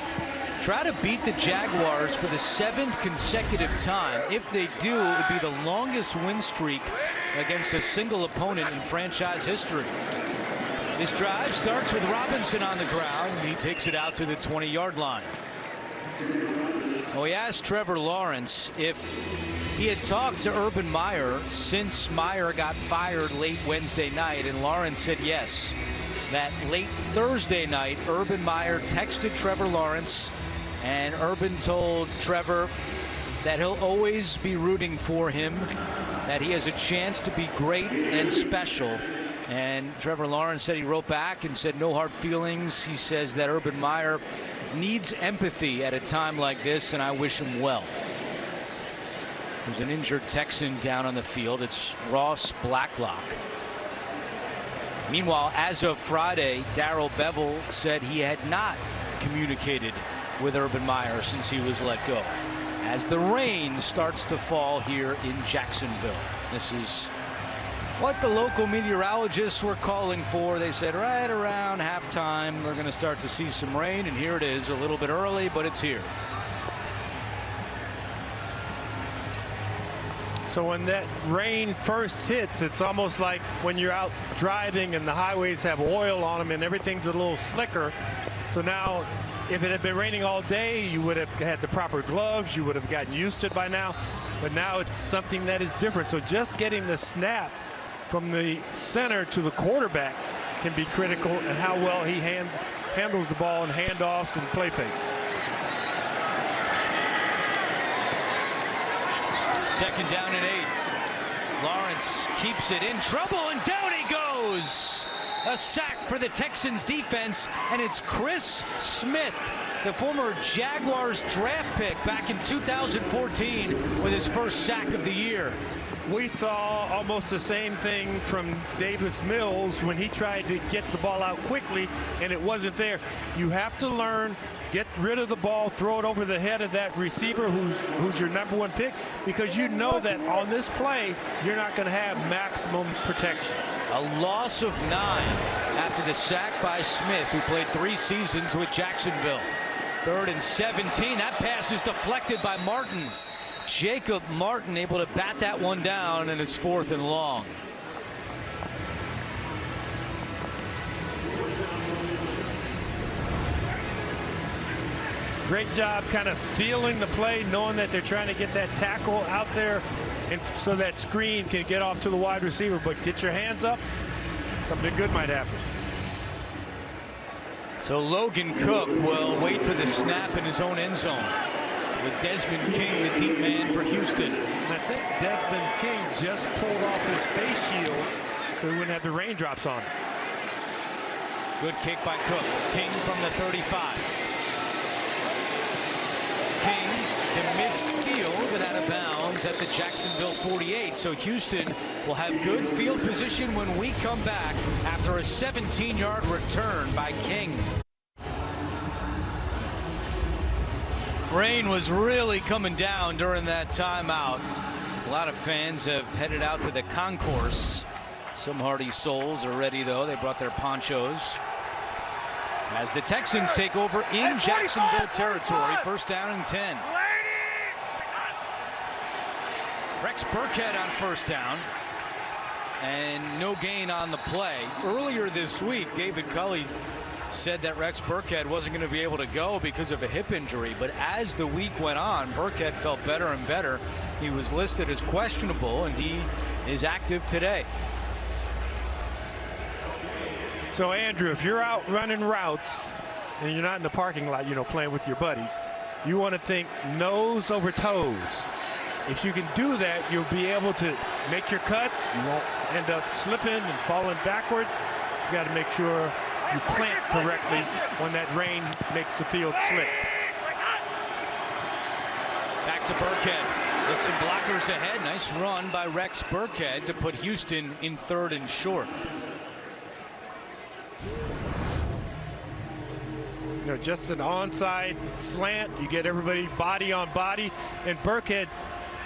try to beat the Jaguars for the 7th consecutive time. If they do, it would be the longest win streak against a single opponent in franchise history. This drive starts with Robinson on the ground. He takes it out to the 20-yard line. Well, we asked Trevor Lawrence if he had talked to Urban Meyer since Meyer got fired late Wednesday night, and Lawrence said yes. That late Thursday night, Urban Meyer texted Trevor Lawrence, and Urban told Trevor that he'll always be rooting for him, that he has a chance to be great and special. And Trevor Lawrence said he wrote back and said no hard feelings. He says that Urban Meyer needs empathy at a time like this, and I wish him well. There's an injured Texan down on the field. It's Ross Blacklock. Meanwhile, as of Friday, Darrell Bevell said he had not communicated with Urban Meyer since he was let go. As the rain starts to fall here in Jacksonville. This is what the local meteorologists were calling for. They said right around halftime we're going to start to see some rain, and here it is, a little bit early, but it's here.
So when that rain first hits, it's almost like when you're out driving and the highways have oil on them and everything's a little slicker. So now, if it had been raining all day, you would have had the proper gloves, you would have gotten used to it by now, but now it's something that is different. So just getting the snap from the center to the quarterback can be critical, and how well he handles the ball in handoffs and play fakes.
2nd down and 8. Lawrence keeps it in trouble, and down he goes. A sack for the Texans defense, and it's Chris Smith, the former Jaguars draft pick back in 2014, with his first sack of the year.
We saw almost the same thing from Davis Mills when he tried to get the ball out quickly and it wasn't there. You have to learn, get rid of the ball, throw it over the head of that receiver who's your #1 pick, because you know that on this play you're not going to have maximum protection.
A loss of 9 after the sack by Smith, who played 3 seasons with Jacksonville. 3rd and 17. That pass is deflected by Martin. Jacob Martin able to bat that one down, and it's 4th and long.
Great job kind of feeling the play, knowing that they're trying to get that tackle out there, and so that screen can get off to the wide receiver. But get your hands up, something good might happen.
So Logan Cook will wait for the snap in his own end zone, with Desmond King, the deep man for Houston.
And I think Desmond King just pulled off his face shield so he wouldn't have the raindrops on.
Good kick by Cook. King from the 35. King to midfield, but out of bounds at the Jacksonville 48. So Houston will have good field position when we come back after a 17-yard return by King. Rain was really coming down during that timeout. A lot of fans have headed out to the concourse. Some hardy souls are ready, though. They brought their ponchos. As the Texans take over in Jacksonville territory, first down and 10. Rex Burkhead on first down. And no gain on the play. Earlier this week, David Culley said that Rex Burkhead wasn't going to be able to go because of a hip injury. But as the week went on, Burkhead felt better and better. He was listed as questionable, and he is active today.
So, Andrew, if you're out running routes and you're not in the parking lot, playing with your buddies, you want to think nose over toes. If you can do that, you'll be able to make your cuts. You won't end up slipping and falling backwards. You got to make sure you plant correctly when that rain makes the field slick.
Back to Burkhead. With some blockers ahead. Nice run by Rex Burkhead to put Houston in 3rd and short.
Just an onside slant. You get everybody body on body. And Burkhead,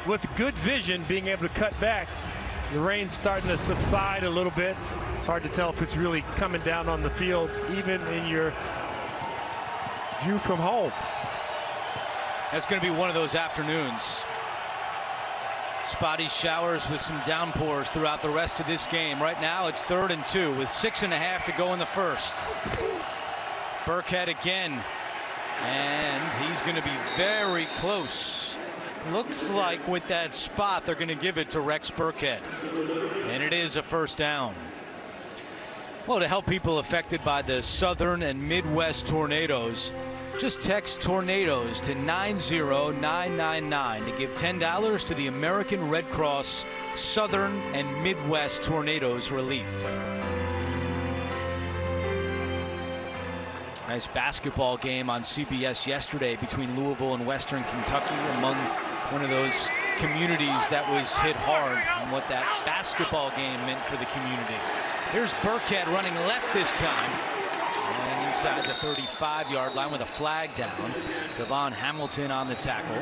with good vision, being able to cut back. The rain's starting to subside a little bit. It's hard to tell if it's really coming down on the field, even in your view from home.
That's going to be one of those afternoons. Spotty showers with some downpours throughout the rest of this game. Right now it's 3rd and 2 with 6.5 to go in the first. Burkhead again, and he's going to be very close. Looks like with that spot they're going to give it to Rex Burkhead, and it is a first down. Well, to help people affected by the southern and Midwest tornadoes, just text tornadoes to 90999 to give $10 to the American Red Cross Southern and Midwest Tornadoes Relief. Nice basketball game on CBS yesterday between Louisville and Western Kentucky, among one of those communities that was hit hard, and what that basketball game meant for the community. Here's Burkhead running left this time, and inside the 35-yard line with a flag down. Devon Hamilton on the tackle.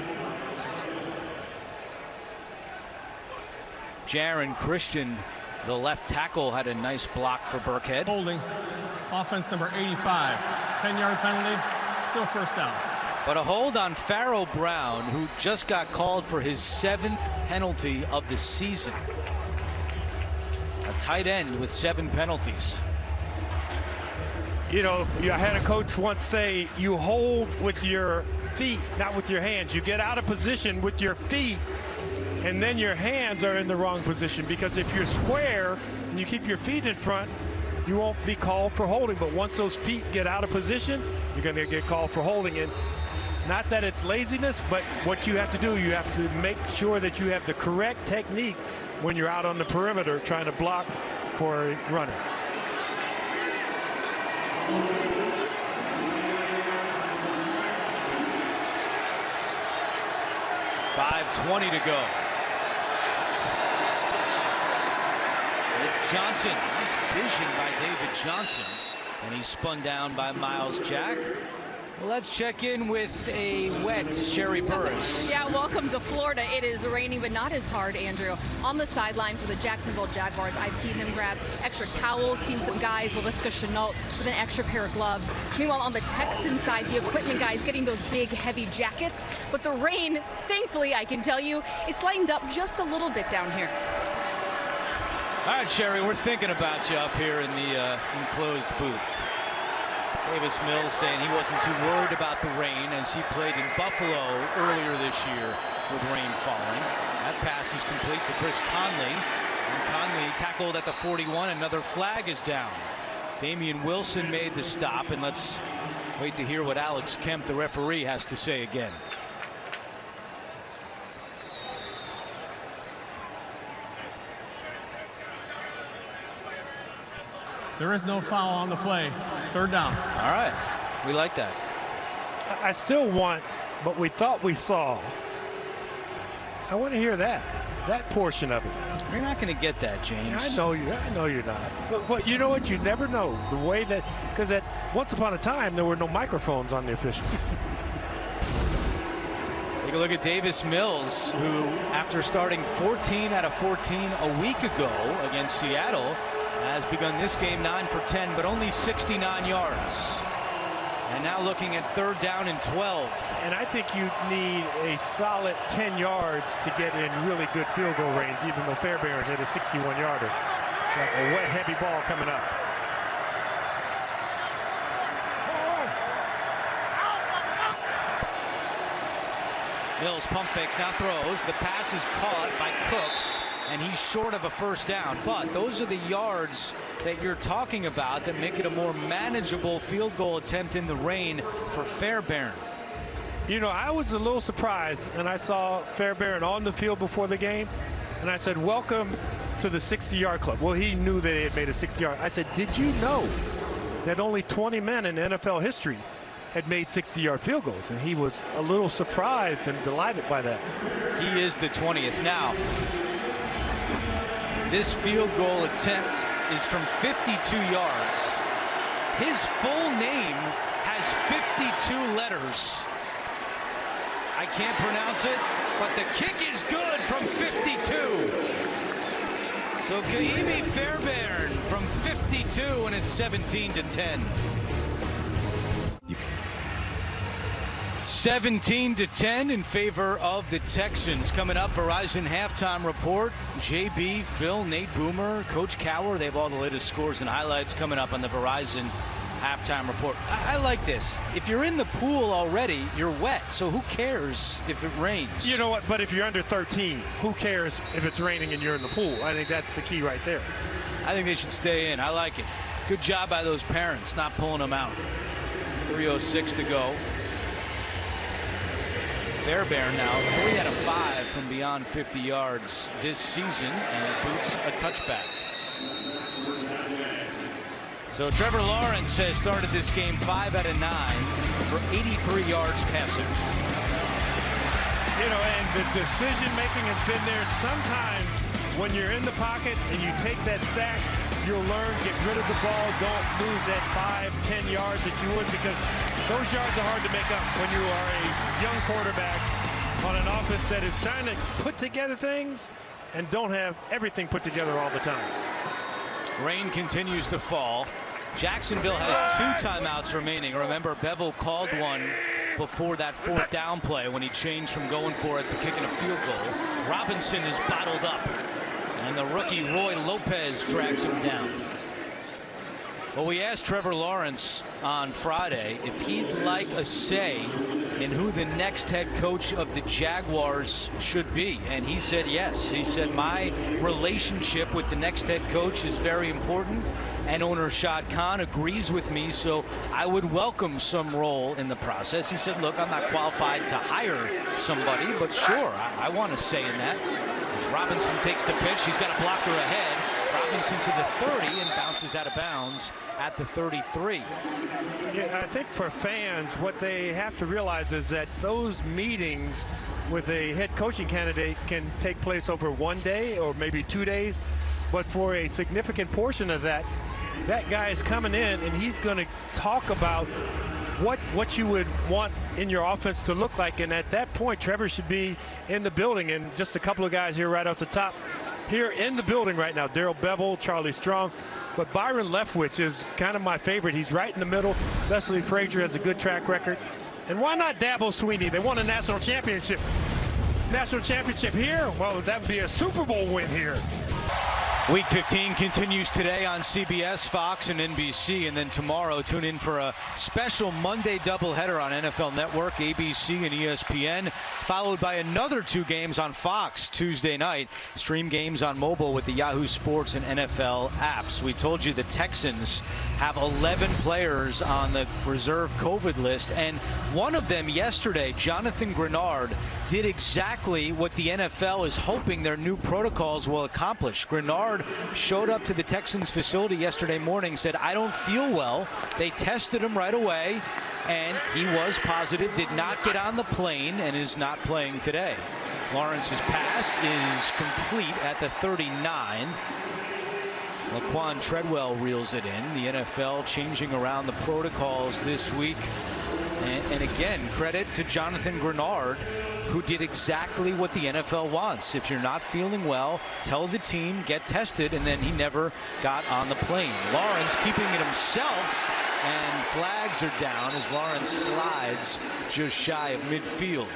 Jaron Christian, the left tackle, had a nice block for Burkhead.
Holding. Offense number 85. 10-yard penalty. Still first down.
But a hold on Pharaoh Brown, who just got called for his 7th penalty of the season. A tight end with 7 penalties.
I had a coach once say, you hold with your feet, not with your hands. You get out of position with your feet, and then your hands are in the wrong position, because if you're square and you keep your feet in front, you won't be called for holding. But once those feet get out of position, you're going to get called for holding. And not that it's laziness, but what you have to do, you have to make sure that you have the correct technique when you're out on the perimeter trying to block for a runner.
.5:20 to go. It's Johnson. Nice vision by David Johnson, and he's spun down by Miles Jack. Well, let's check in with a wet Sherry Burris.
Yeah, welcome to Florida. It is raining, but not as hard, Andrew. On the sideline for the Jacksonville Jaguars, I've seen them grab extra towels, seen some guys, Laviska Shenault, with an extra pair of gloves. Meanwhile, on the Texan side, the equipment guys getting those big, heavy jackets. But the rain, thankfully, I can tell you, it's lightened up just a little bit down here.
All right, Sherry, we're thinking about you up here in the enclosed booth. Davis Mills saying he wasn't too worried about the rain as he played in Buffalo earlier this year with rain falling. That pass is complete to Chris Conley. And Conley tackled at the 41. Another flag is down. Damian Wilson made the stop, and let's wait to hear what Alex Kemp, the referee, has to say again.
There is no foul on the play. 3rd down.
All right. We like that.
I still want, but we thought we saw I want to hear that portion of it.
You're not going to get that, James.
I know you're not. But you know what? You never know the way that, because once upon a time there were no microphones on the officials.
Take a look at Davis Mills, who, after starting 14 out of 14 a week ago against Seattle, has begun this game 9 for 10, but only 69 yards. And now looking at 3rd down and 12.
And I think you need a solid 10 yards to get in really good field goal range, even though Fairbairn hit a 61-yarder. A wet, heavy ball coming up.
Mills pump fakes, now throws. The pass is caught by Cooks, and he's short of a 1st down. But those are the yards that you're talking about that make it a more manageable field goal attempt in the rain for Fairbairn.
You know, I was a little surprised, and I saw Fairbairn on the field before the game, and I said, welcome to the 60-yard club. Well, he knew that he had made a 60-yard. I said, did you know that only 20 men in NFL history had made 60-yard field goals? And he was a little surprised and delighted by that.
He is the 20th. Now, this field goal attempt is from 52 yards. His full name has 52 letters. I can't pronounce it, but the kick is good from 52. So Kaimi Fairbairn from 52, and it's 17-10. 17-10 in favor of the Texans. Coming up, Verizon halftime report. JB, Phil, Nate Boomer, Coach Cower. They have all the latest scores and highlights coming up on the Verizon halftime report. I like this. If you're in the pool already, you're wet, so who cares if it rains?
You know what? But if you're under 13, who cares if it's raining and you're in the pool? I think that's the key right there.
I think they should stay in. I like it. Good job by those parents not pulling them out. 3:06 to go. Fairbairn now 3 out of 5 from beyond 50 yards this season, and boots a touchback. So Trevor Lawrence has started this game 5 out of 9 for 83 yards passing.
You know, and the decision making has been there. Sometimes when you're in the pocket and you take that sack, you'll learn, get rid of the ball, don't lose that 5-10 yards that you would, because those yards are hard to make up when you are a young quarterback on an offense that is trying to put together things and don't have everything put together all the time.
Rain continues to fall. Jacksonville has 2 timeouts remaining. Remember, Bevel called one before that 4th down play when he changed from going for it to kicking a field goal. Robinson is bottled up, and the rookie Roy Lopez drags him down. Well, we asked Trevor Lawrence on Friday if he'd like a say in who the next head coach of the Jaguars should be, and he said yes. He said, my relationship with the next head coach is very important, and owner Shad Khan agrees with me, so I would welcome some role in the process. He said, look, I'm not qualified to hire somebody, but sure, I want to say in that. As Robinson takes the pitch, he's got a blocker ahead. Robinson to the 30 and bounces out of bounds at the 33.
Yeah, I think for fans, what they have to realize is that those meetings with a head coaching candidate can take place over 1 day or maybe 2 days. But for a significant portion of that, that guy is coming in and he's going to talk about what you would want in your offense to look like. And at that point, Trevor should be in the building. And just a couple of guys here right off the top here in the building right now. Darrell Bevel, Charlie Strong. But Byron Leftwich is kind of my favorite. He's right in the middle. Leslie Frazier has a good track record. And why not Dabo Swinney? They won a national championship. National championship here? Well, that would be a Super Bowl win here.
Week 15 continues today on CBS, Fox, and NBC, and then tomorrow tune in for a special Monday doubleheader on NFL Network, ABC, and ESPN, followed by another 2 games on Fox Tuesday night. Stream games on mobile with the Yahoo Sports and NFL apps. We told you the Texans have 11 players on the reserve COVID list, and one of them yesterday, Jonathan Grenard, did exactly what the NFL is hoping their new protocols will accomplish. Grenard showed up to the Texans facility yesterday morning, said, I don't feel well. They tested him right away, and he was positive, did not get on the plane, and is not playing today. Lawrence's pass is complete at the 39. Laquan Treadwell reels it in. The NFL changing around the protocols this week. And again, credit to Jonathan Grenard, who did exactly what the NFL wants. If you're not feeling well, tell the team, get tested, and then he never got on the plane. Lawrence keeping it himself, and flags are down as Lawrence slides just shy of midfield.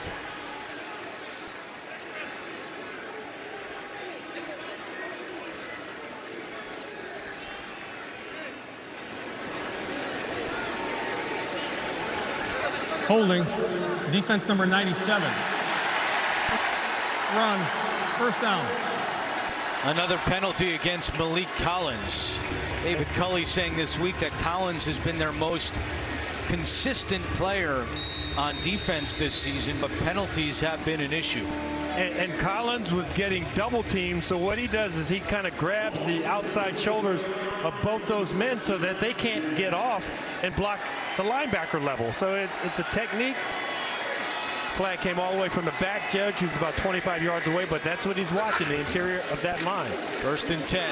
Holding, defense number 97. Run, first down.
Another penalty against Malik Collins. David Culley saying this week that Collins has been their most consistent player on defense this season, but penalties have been an issue.
And Collins was getting double teamed, so what he does is he kind of grabs the outside shoulders of both those men so that they can't get off and block the linebacker level. So it's a technique. Flag came all the way from the back judge, who's about 25 yards away, but that's what he's watching, the interior of that line.
1st and 10.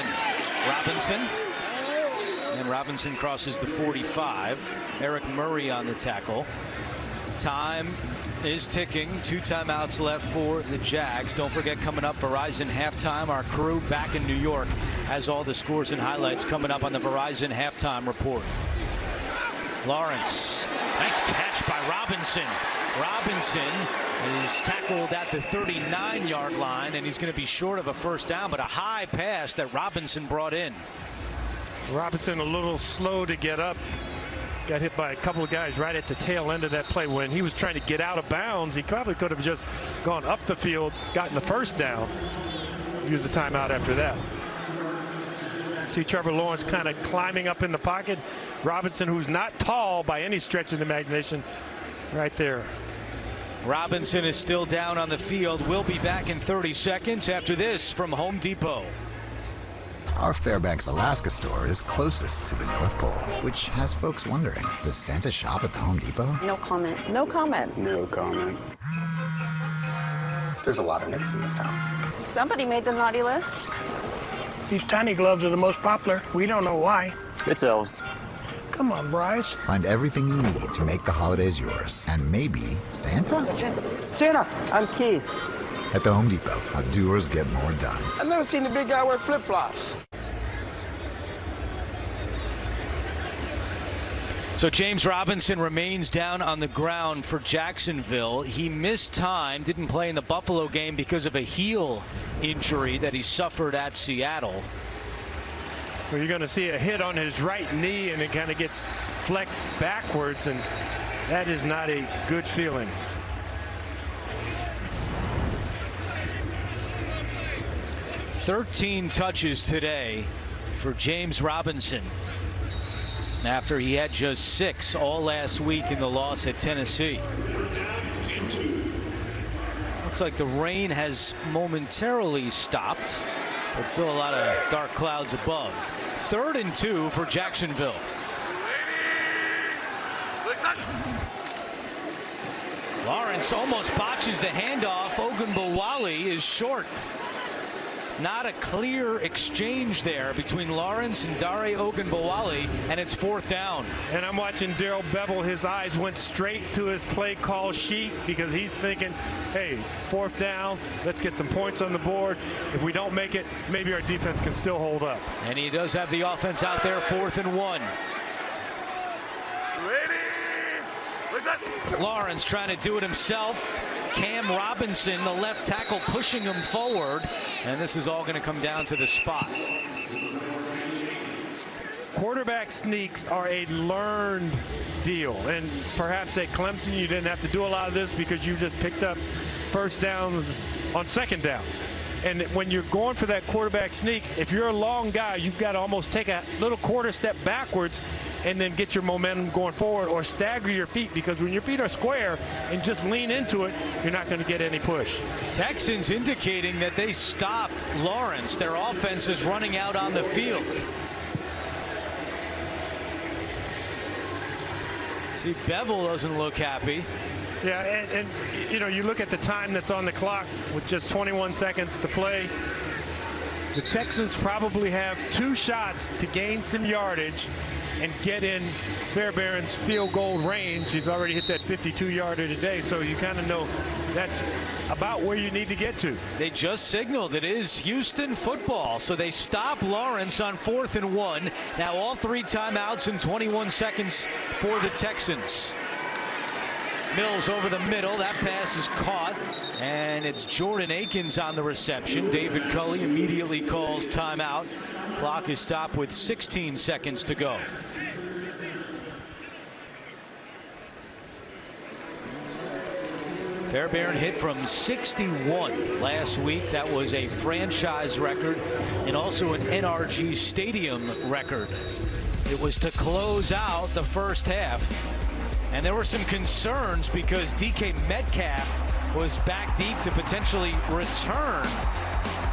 Robinson. And Robinson crosses the 45. Eric Murray on the tackle. Time is ticking. 2 timeouts left for the Jags. Don't forget, coming up, Verizon halftime. Our crew back in New York has all the scores and highlights coming up on the Verizon halftime report. Lawrence, nice catch by Robinson. Robinson is tackled at the 39-yard line, and he's going to be short of a first down, but a high pass that Robinson brought in.
Robinson a little slow to get up. Got hit by a couple of guys right at the tail end of that play. When he was trying to get out of bounds, he probably could have just gone up the field, gotten the first down, used the timeout after that. See Trevor Lawrence kind of climbing up in the pocket. Robinson, who's not tall by any stretch of the imagination, right there.
Robinson is still down on the field. We'll be back in 30 seconds after this from Home Depot.
Our Fairbanks, Alaska store is closest to the North Pole, which has folks wondering, does Santa shop at the Home Depot?
No comment. No comment.
No comment. There's a lot of nicks in this town.
Somebody made the naughty list.
These tiny gloves are the most popular. We don't know why.
It's elves.
Come on, Bryce.
Find everything you need to make the holidays yours. And maybe Santa?
Santa, I'm Keith.
At the Home Depot, how doers get more done.
I've never seen a big guy wear flip-flops.
So James Robinson remains down on the ground for Jacksonville. He missed time, didn't play in the Buffalo game because of a heel injury that he suffered at Seattle.
Well, you're going to see a hit on his right knee, and it kind of gets flexed backwards, and that is not a good feeling.
"13 touches today for James Robinson, after he had just 6 all last week in the loss at Tennessee. Looks like the rain has momentarily stopped, but still a lot of dark clouds above. 3rd and 2 for Jacksonville. Lawrence almost botches the handoff. Ogunbowale is short. Not a clear exchange there between Lawrence and Dare Ogunbowale, and it's 4th down.
And I'm watching Darrell Bevel. His eyes went straight to his play call sheet because he's thinking, hey, 4th down, let's get some points on the board. If we don't make it, maybe our defense can still hold up.
And he does have the offense out there, 4th and 1. Lawrence trying to do it himself. Cam Robinson, the left tackle, pushing him forward. And this is all going to come down to the spot.
Quarterback sneaks are a learned deal. And perhaps at Clemson, you didn't have to do a lot of this because you just picked up first downs on 2nd down. And when you're going for that quarterback sneak, if you're a long guy, you've got to almost take a little quarter step backwards and then get your momentum going forward, or stagger your feet, because when your feet are square and just lean into it, you're not going to get any push.
Texans indicating that they stopped Lawrence. Their offense is running out on the field. See, Bevel doesn't look happy.
Yeah, and you know, you look at the time that's on the clock with just 21 seconds to play. The Texans probably have 2 shots to gain some yardage and get in Fairbairn's field goal range. He's already hit that 52-yarder today, so you kind of know that's about where you need to get to.
They just signaled it is Houston football, so they stop Lawrence on 4th and 1. Now all 3 timeouts in 21 seconds for the Texans. Mills over the middle. That pass is caught, and it's Jordan Akins on the reception. David Culley immediately calls timeout. Clock is stopped with 16 seconds to go. Fairbairn hit from 61 last week. That was a franchise record and also an NRG Stadium record. It was to close out the first half. And there were some concerns because DK Metcalf was back deep to potentially return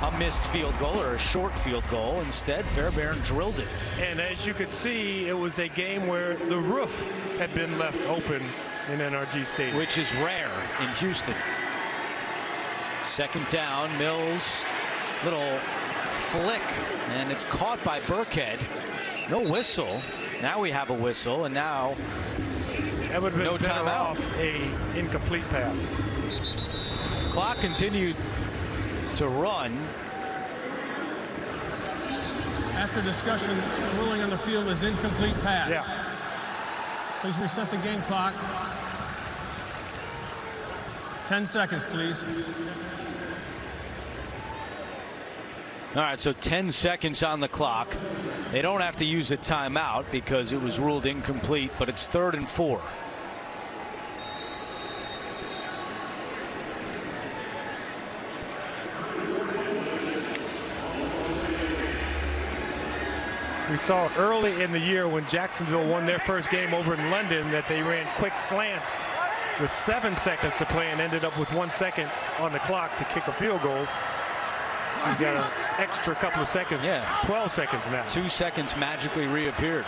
a missed field goal or a short field goal. Instead, Fairbairn drilled it.
And as you could see, it was a game where the roof had been left open in NRG Stadium,
which is rare in Houston. 2nd down, Mills, little flick, and it's caught by Burkhead. No whistle. Now we have a whistle, and now
that would have been
no
better
timeout.
off a incomplete pass.
Clock continued to run.
After discussion, the ruling on the field is incomplete pass.
Yeah.
Please reset the game clock. 10 seconds, please.
All right, so 10 seconds on the clock. They don't have to use a timeout because it was ruled incomplete, but it's 3rd and 4.
We saw early in the year when Jacksonville won their first game over in London that they ran quick slants with 7 seconds to play and ended up with 1 second on the clock to kick a field goal. So you got an extra couple of seconds.
Yeah.
12 seconds now.
2 seconds magically reappeared.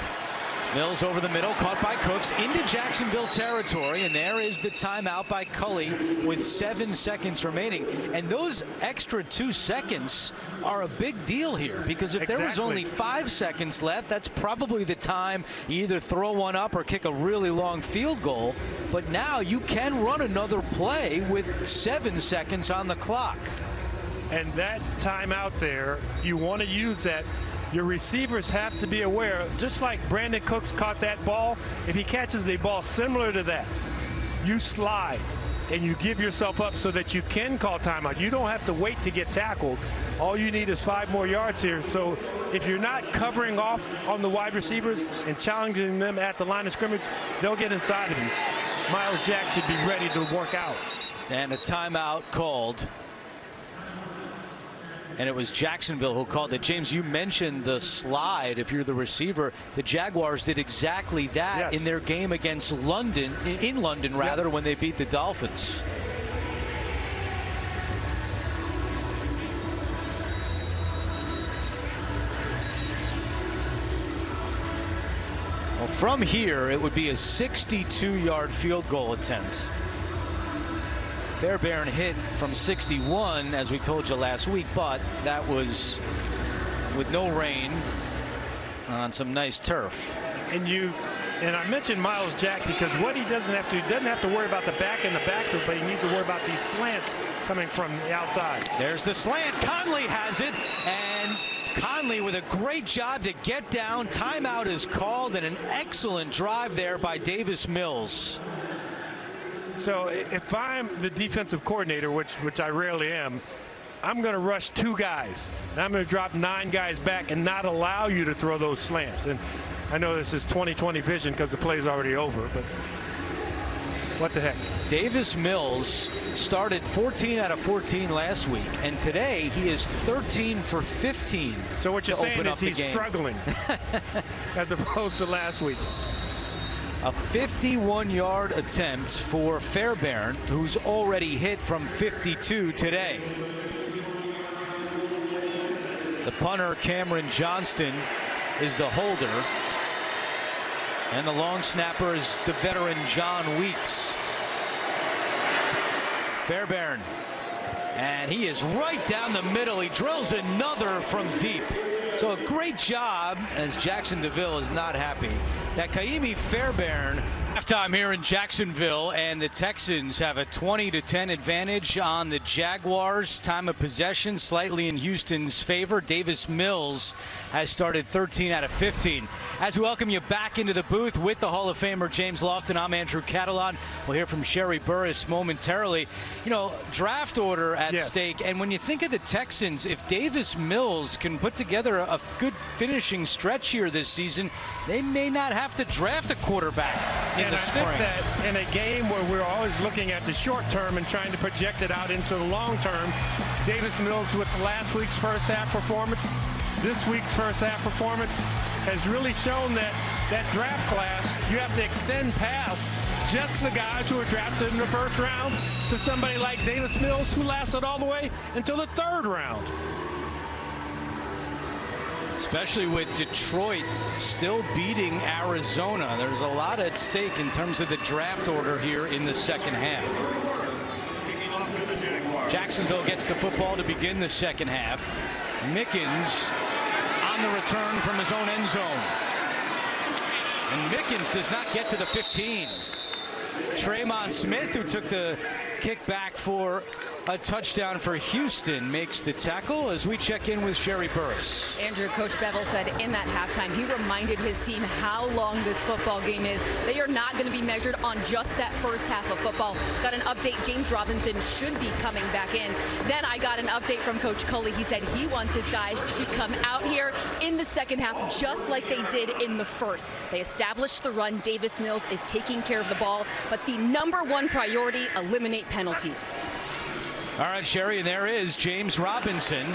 Mills over the middle, caught by Cooks into Jacksonville territory, and there is the timeout by Culley with 7 seconds remaining. And those extra 2 seconds are a big deal here, because if there was only 5 seconds left, that's probably the time you either throw one up or kick a really long field goal. But now you can run another play with 7 seconds on the clock.
And that timeout there, you want to use that. Your receivers have to be aware, just like Brandon Cooks caught that ball, if he catches a ball similar to that, you slide and you give yourself up so that you can call timeout. You don't have to wait to get tackled. All you need is 5 more yards here. So if you're not covering off on the wide receivers and challenging them at the line of scrimmage, they'll get inside of you. Miles Jack should be ready to work out.
And a timeout called. And it was Jacksonville who called it. James, you mentioned the slide. If you're the receiver, the Jaguars did exactly that in their game against London, in London rather, when they beat the Dolphins. Well, from here, it would be a 62-yard field goal attempt. Fairbairn hit from 61, as we told you last week, but that was with no rain on some nice turf.
And I mentioned Miles Jack because what he doesn't have to worry about the back and the backfield, but he needs to worry about these slants coming from the outside.
There's the slant. Conley has it, and Conley with a great job to get down. Timeout is called, and an excellent drive there by Davis Mills.
So if I'm the defensive coordinator, which I rarely am, I'm going to rush 2 guys. And I'm going to drop 9 guys back and not allow you to throw those slants. And I know this is 20/20 vision because the play's already over, but what the heck.
Davis Mills started 14 out of 14 last week, and today he is 13 for 15.
So what you're saying is he's struggling as opposed to last week.
A 51-yard attempt for Fairbairn, who's already hit from 52 today. The punter, Cameron Johnston, is the holder. And the long snapper is the veteran John Weeks. Fairbairn. And he is right down the middle. He drills another from deep. So a great job, as Jacksonville is not happy, that Kaimi Fairbairn. Halftime here in Jacksonville, and the Texans have a 20-10 advantage on the Jaguars. Time of possession slightly in Houston's favor. Davis Mills has started 13 out of 15. As we welcome you back into the booth with the Hall of Famer James Lofton, I'm Andrew Catalon. We'll hear from Sherry Burris momentarily. You know, draft order at stake, and when you think of the Texans, if Davis Mills can put together a good finishing stretch here this season, they may not have to draft a quarterback in the spring.
I think that in a game where we're always looking at the short term and trying to project it out into the long term, Davis Mills with last week's first half performance, this week's first half performance, has really shown that that draft class, you have to extend past just the guys who were drafted in the first round to somebody like Davis Mills, who lasted all the way until the third round.
Especially with Detroit still beating Arizona. There's a lot at stake in terms of the draft order here in the second half. Jacksonville gets the football to begin the second half. Mickens on the return from his own end zone. And Mickens does not get to the 15. Tremon Smith, who took the kick back for a touchdown for Houston, makes the tackle as we check in with Sherry Burris.
Andrew, Coach Bevel said in that halftime, he reminded his team how long this football game is. They are not going to be measured on just that first half of football. Got an update, James Robinson should be coming back in. Then I got an update from Coach Culley. He said he wants his guys to come out here in the second half just like they did in the first. They established the run. Davis Mills is taking care of the ball, but the number one priority, eliminate penalties.
All right, Sherry, and there is James Robinson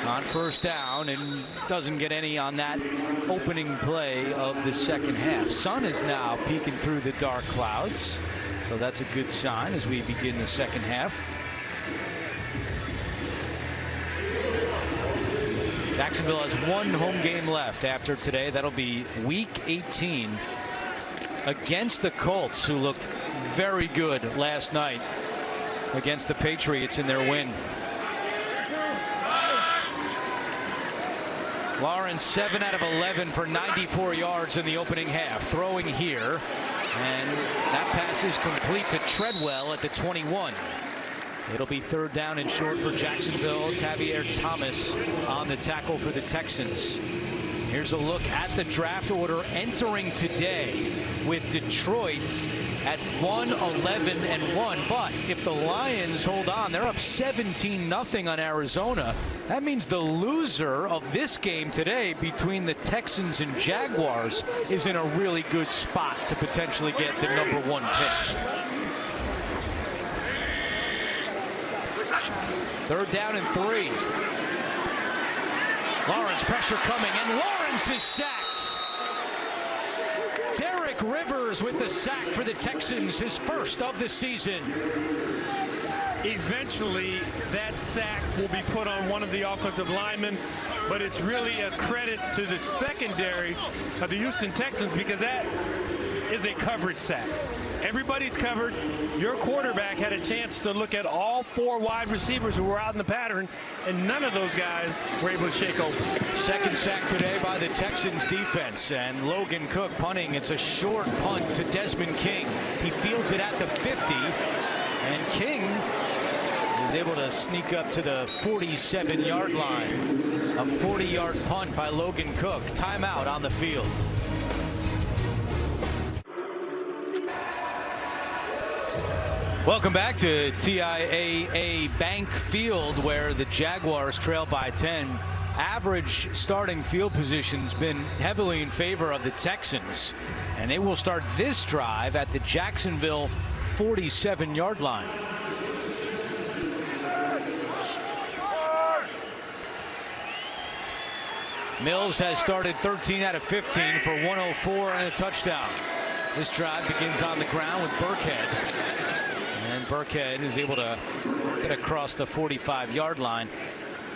on first down and doesn't get any on that opening play of the second half. Sun is now peeking through the dark clouds, so that's a good sign as we begin the second half. Jacksonville has one home game left after today. That'll be week 18 against the Colts, who looked very good last night against the Patriots in their win. Lawrence 7 out of 11 for 94 yards in the opening half. Throwing here, and that pass is complete to Treadwell at the 21. It'll be third down and short for Jacksonville. Tavier Thomas on the tackle for the Texans. Here's a look at the draft order entering today, with Detroit at 1-11-1. But if the Lions hold on, they're up 17-0 on Arizona. That means the loser of this game today between the Texans and Jaguars is in a really good spot to potentially get the number one pick. Third down and 3. Lawrence, pressure coming, and Lawrence is sacked. Derek Rivers with the sack for the Texans, his first of the season.
Eventually, that sack will be put on one of the offensive linemen, but it's really a credit to the secondary of the Houston Texans, because that is a coverage sack. Everybody's covered. Your quarterback had a chance to look at all 4 wide receivers who were out in the pattern, and none of those guys were able to shake open.
Second sack today by the Texans defense, and Logan Cook punting. It's a short punt to Desmond King. He fields it at the 50, and King is able to sneak up to the 47-yard line. A 40-yard punt by Logan Cook. Timeout on the field. Welcome back to TIAA Bank Field, where the Jaguars trail by 10. Average starting field position's been heavily in favor of the Texans, and they will start this drive at the Jacksonville 47-yard line. Mills has started 13 out of 15 for 104 and a touchdown. This drive begins on the ground with Burkhead. And Burkhead is able to get across the 45-yard line.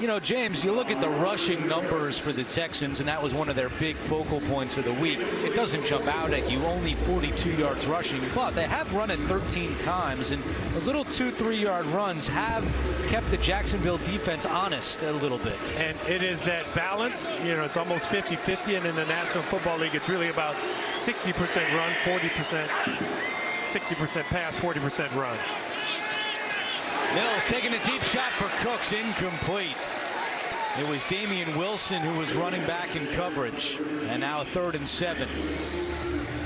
you know, James, you look at the rushing numbers for the Texans, and that was one of their big focal points of the week. It doesn't jump out at you, only 42 yards rushing, but they have run it 13 times, and those little 2-3 yard runs have kept the Jacksonville defense honest a little bit.
And it is that balance. You know, it's almost 50-50, and in the National Football League, it's really about 60% run, 40%, 60% pass, 40% run.
Mills taking a deep shot for Cooks, incomplete. It was Damian Wilson who was running back in coverage, and now 3rd and 7.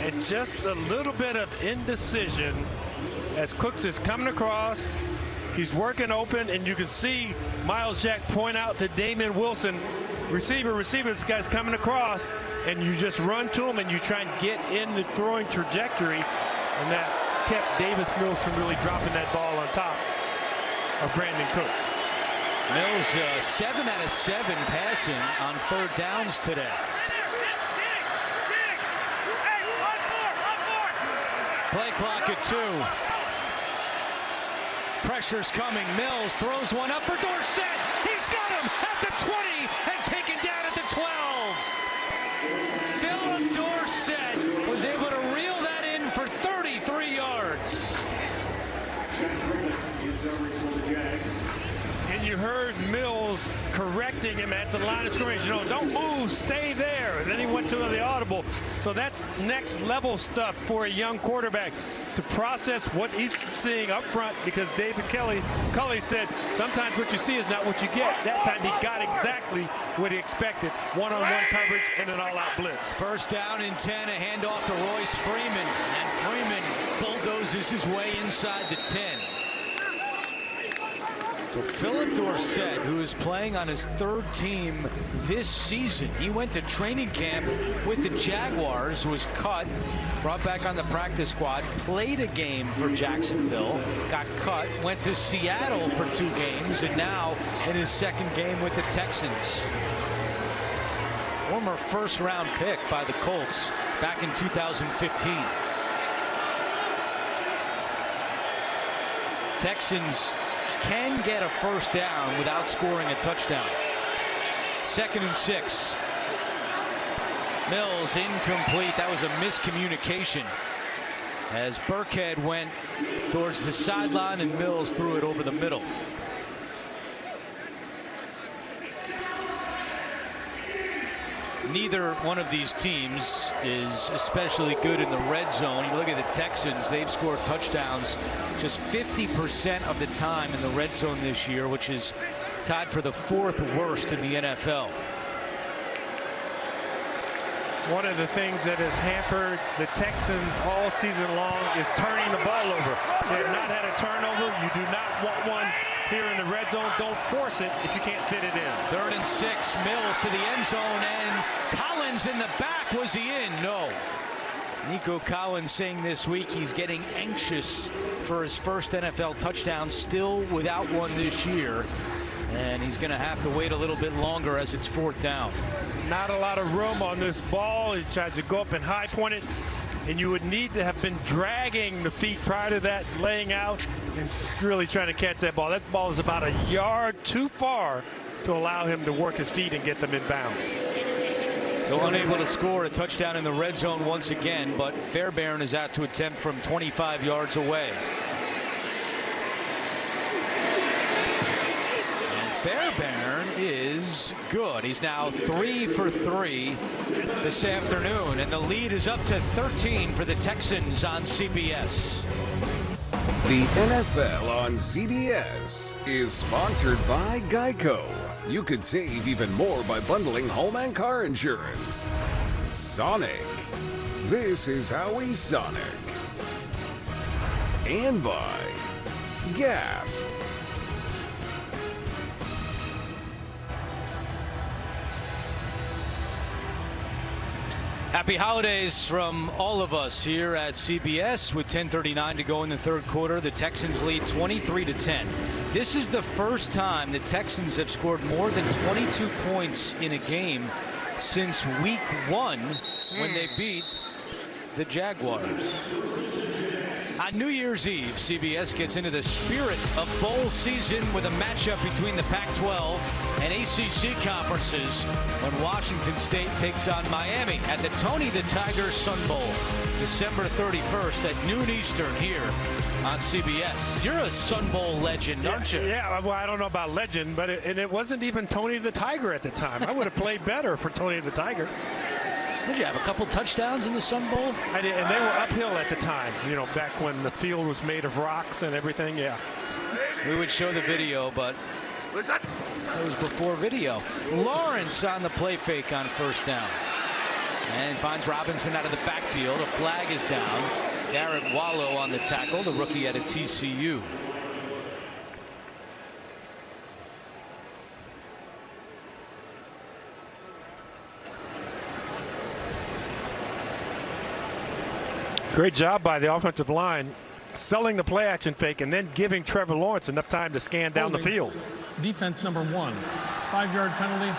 And just a little bit of indecision as Cooks is coming across. He's working open, and you can see Miles Jack point out to Damian Wilson, receiver, this guy's coming across, and you just run to him and you try and get in the throwing trajectory, and that kept Davis Mills from really dropping that ball on top of Brandon Cooks.
Mills 7 out of 7 passing on 3rd downs today. Play clock at 2. Pressure's coming. Mills throws one up for Dorsett. He's got him at the 20 and taken down at the 12. Philip Dorsett was able to reel that in for 33 yards.
And you heard Mills correcting him at the line of scrimmage. You know, don't move, stay there. And then he went to the audible. So that's next level stuff for a young quarterback to process what he's seeing up front, because David Culley said sometimes what you see is not what you get. That time he got exactly what he expected. One-on-one coverage and an all-out blitz.
1st down and 10, a handoff to Royce Freeman, and Freeman bulldozes his way inside the 10. So Philip Dorsett, who is playing on his 3rd team this season, he went to training camp with the Jaguars, was cut, brought back on the practice squad, played a game for Jacksonville, got cut, went to Seattle for 2 games, and now in his 2nd game with the Texans. Former 1st-round pick by the Colts back in 2015. Texans can get a 1st down without scoring a touchdown. 2nd and 6. Mills incomplete. That was a miscommunication as Burkhead went towards the sideline and Mills threw it over the middle. Neither one of these teams is especially good in the red zone. You look at the Texans, they've scored touchdowns just 50% of the time in the red zone this year, which is tied for the 4th worst in the NFL.
One of the things that has hampered the Texans all season long is turning the ball over. They have not had a turnover. You do not want one here in the red zone. Don't force it if you can't fit it in.
3rd and 6. Mills to the end zone, and Collins in the back. Was he in? No. Nico Collins saying this week he's getting anxious for his 1st NFL touchdown, still without one this year, and he's going to have to wait a little bit longer as it's 4th down.
Not a lot of room on this ball. He tries to go up and high point it, and you would need to have been dragging the feet prior to that, laying out and really trying to catch that ball. That ball is about a yard too far to allow him to work his feet and get them in bounds.
So unable to score a touchdown in the red zone once again, but Fairbairn is out to attempt from 25 yards away. And Fairbairn is good. He's now 3 for 3 this afternoon, and the lead is up to 13 for the Texans on CBS.
The NFL on CBS is sponsored by Geico. You could save even more by bundling home and car insurance. Sonic. This is how we Sonic. And by Gap.
Happy holidays from all of us here at CBS with 10:39 to go in the 3rd quarter. The Texans lead 23-10. This is the first time the Texans have scored more than 22 points in a game since week 1 when they beat the Jaguars. On New Year's Eve, CBS gets into the spirit of bowl season with a matchup between the Pac-12 and ACC conferences when Washington State takes on Miami at the Tony the Tiger Sun Bowl, December 31st at noon Eastern here on CBS. You're a Sun Bowl legend, aren't you?
Yeah, well, I don't know about legend, but it wasn't even Tony the Tiger at the time. I would have played better for Tony the Tiger.
Did you have a couple touchdowns in the Sun Bowl?
I did, and they were uphill at the time, you know, back when the field was made of rocks and everything, yeah.
We would show the video, but that was before video. Lawrence on the play fake on first down. And finds Robinson out of the backfield. A flag is down. Garrett Wallow on the tackle, the rookie out of TCU.
Great job by the offensive line, selling the play action fake and then giving Trevor Lawrence enough time to scan down the field.
Defense number 1, 5-yard penalty,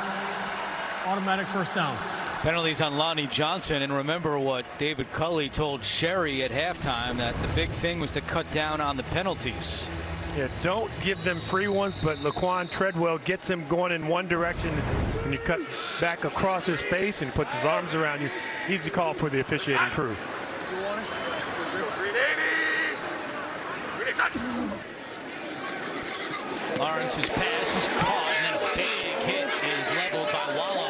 automatic first down.
Penalties on Lonnie Johnson, and remember what David Culley told Sherry at halftime, that the big thing was to cut down on the penalties.
Yeah, don't give them free ones, but Laquan Treadwell gets him going in one direction, and you cut back across his face and puts his arms around you. Easy call for the officiating crew.
Lawrence's pass is caught, and a big hit is leveled by Wallow.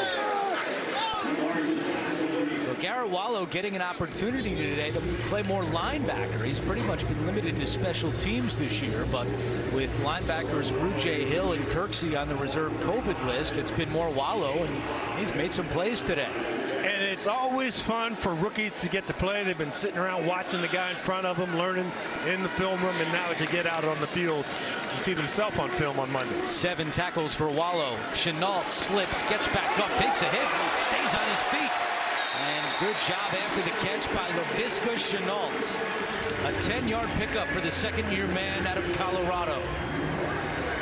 So Garrett Wallow getting an opportunity today to play more linebacker. He's pretty much been limited to special teams this year, but with linebackers Grugier, Hill, and Kirksey on the reserve COVID list, it's been more Wallow, and he's made some plays today.
And it's always fun for rookies to get to play. They've been sitting around watching the guy in front of them, learning in the film room, and now to get out on the field and see themselves on film on Monday.
7 tackles for Wallow. Chenault slips, gets back up, takes a hit, stays on his feet. And good job after the catch by Laviska Chenault. A 10-yard pickup for the second-year man out of Colorado.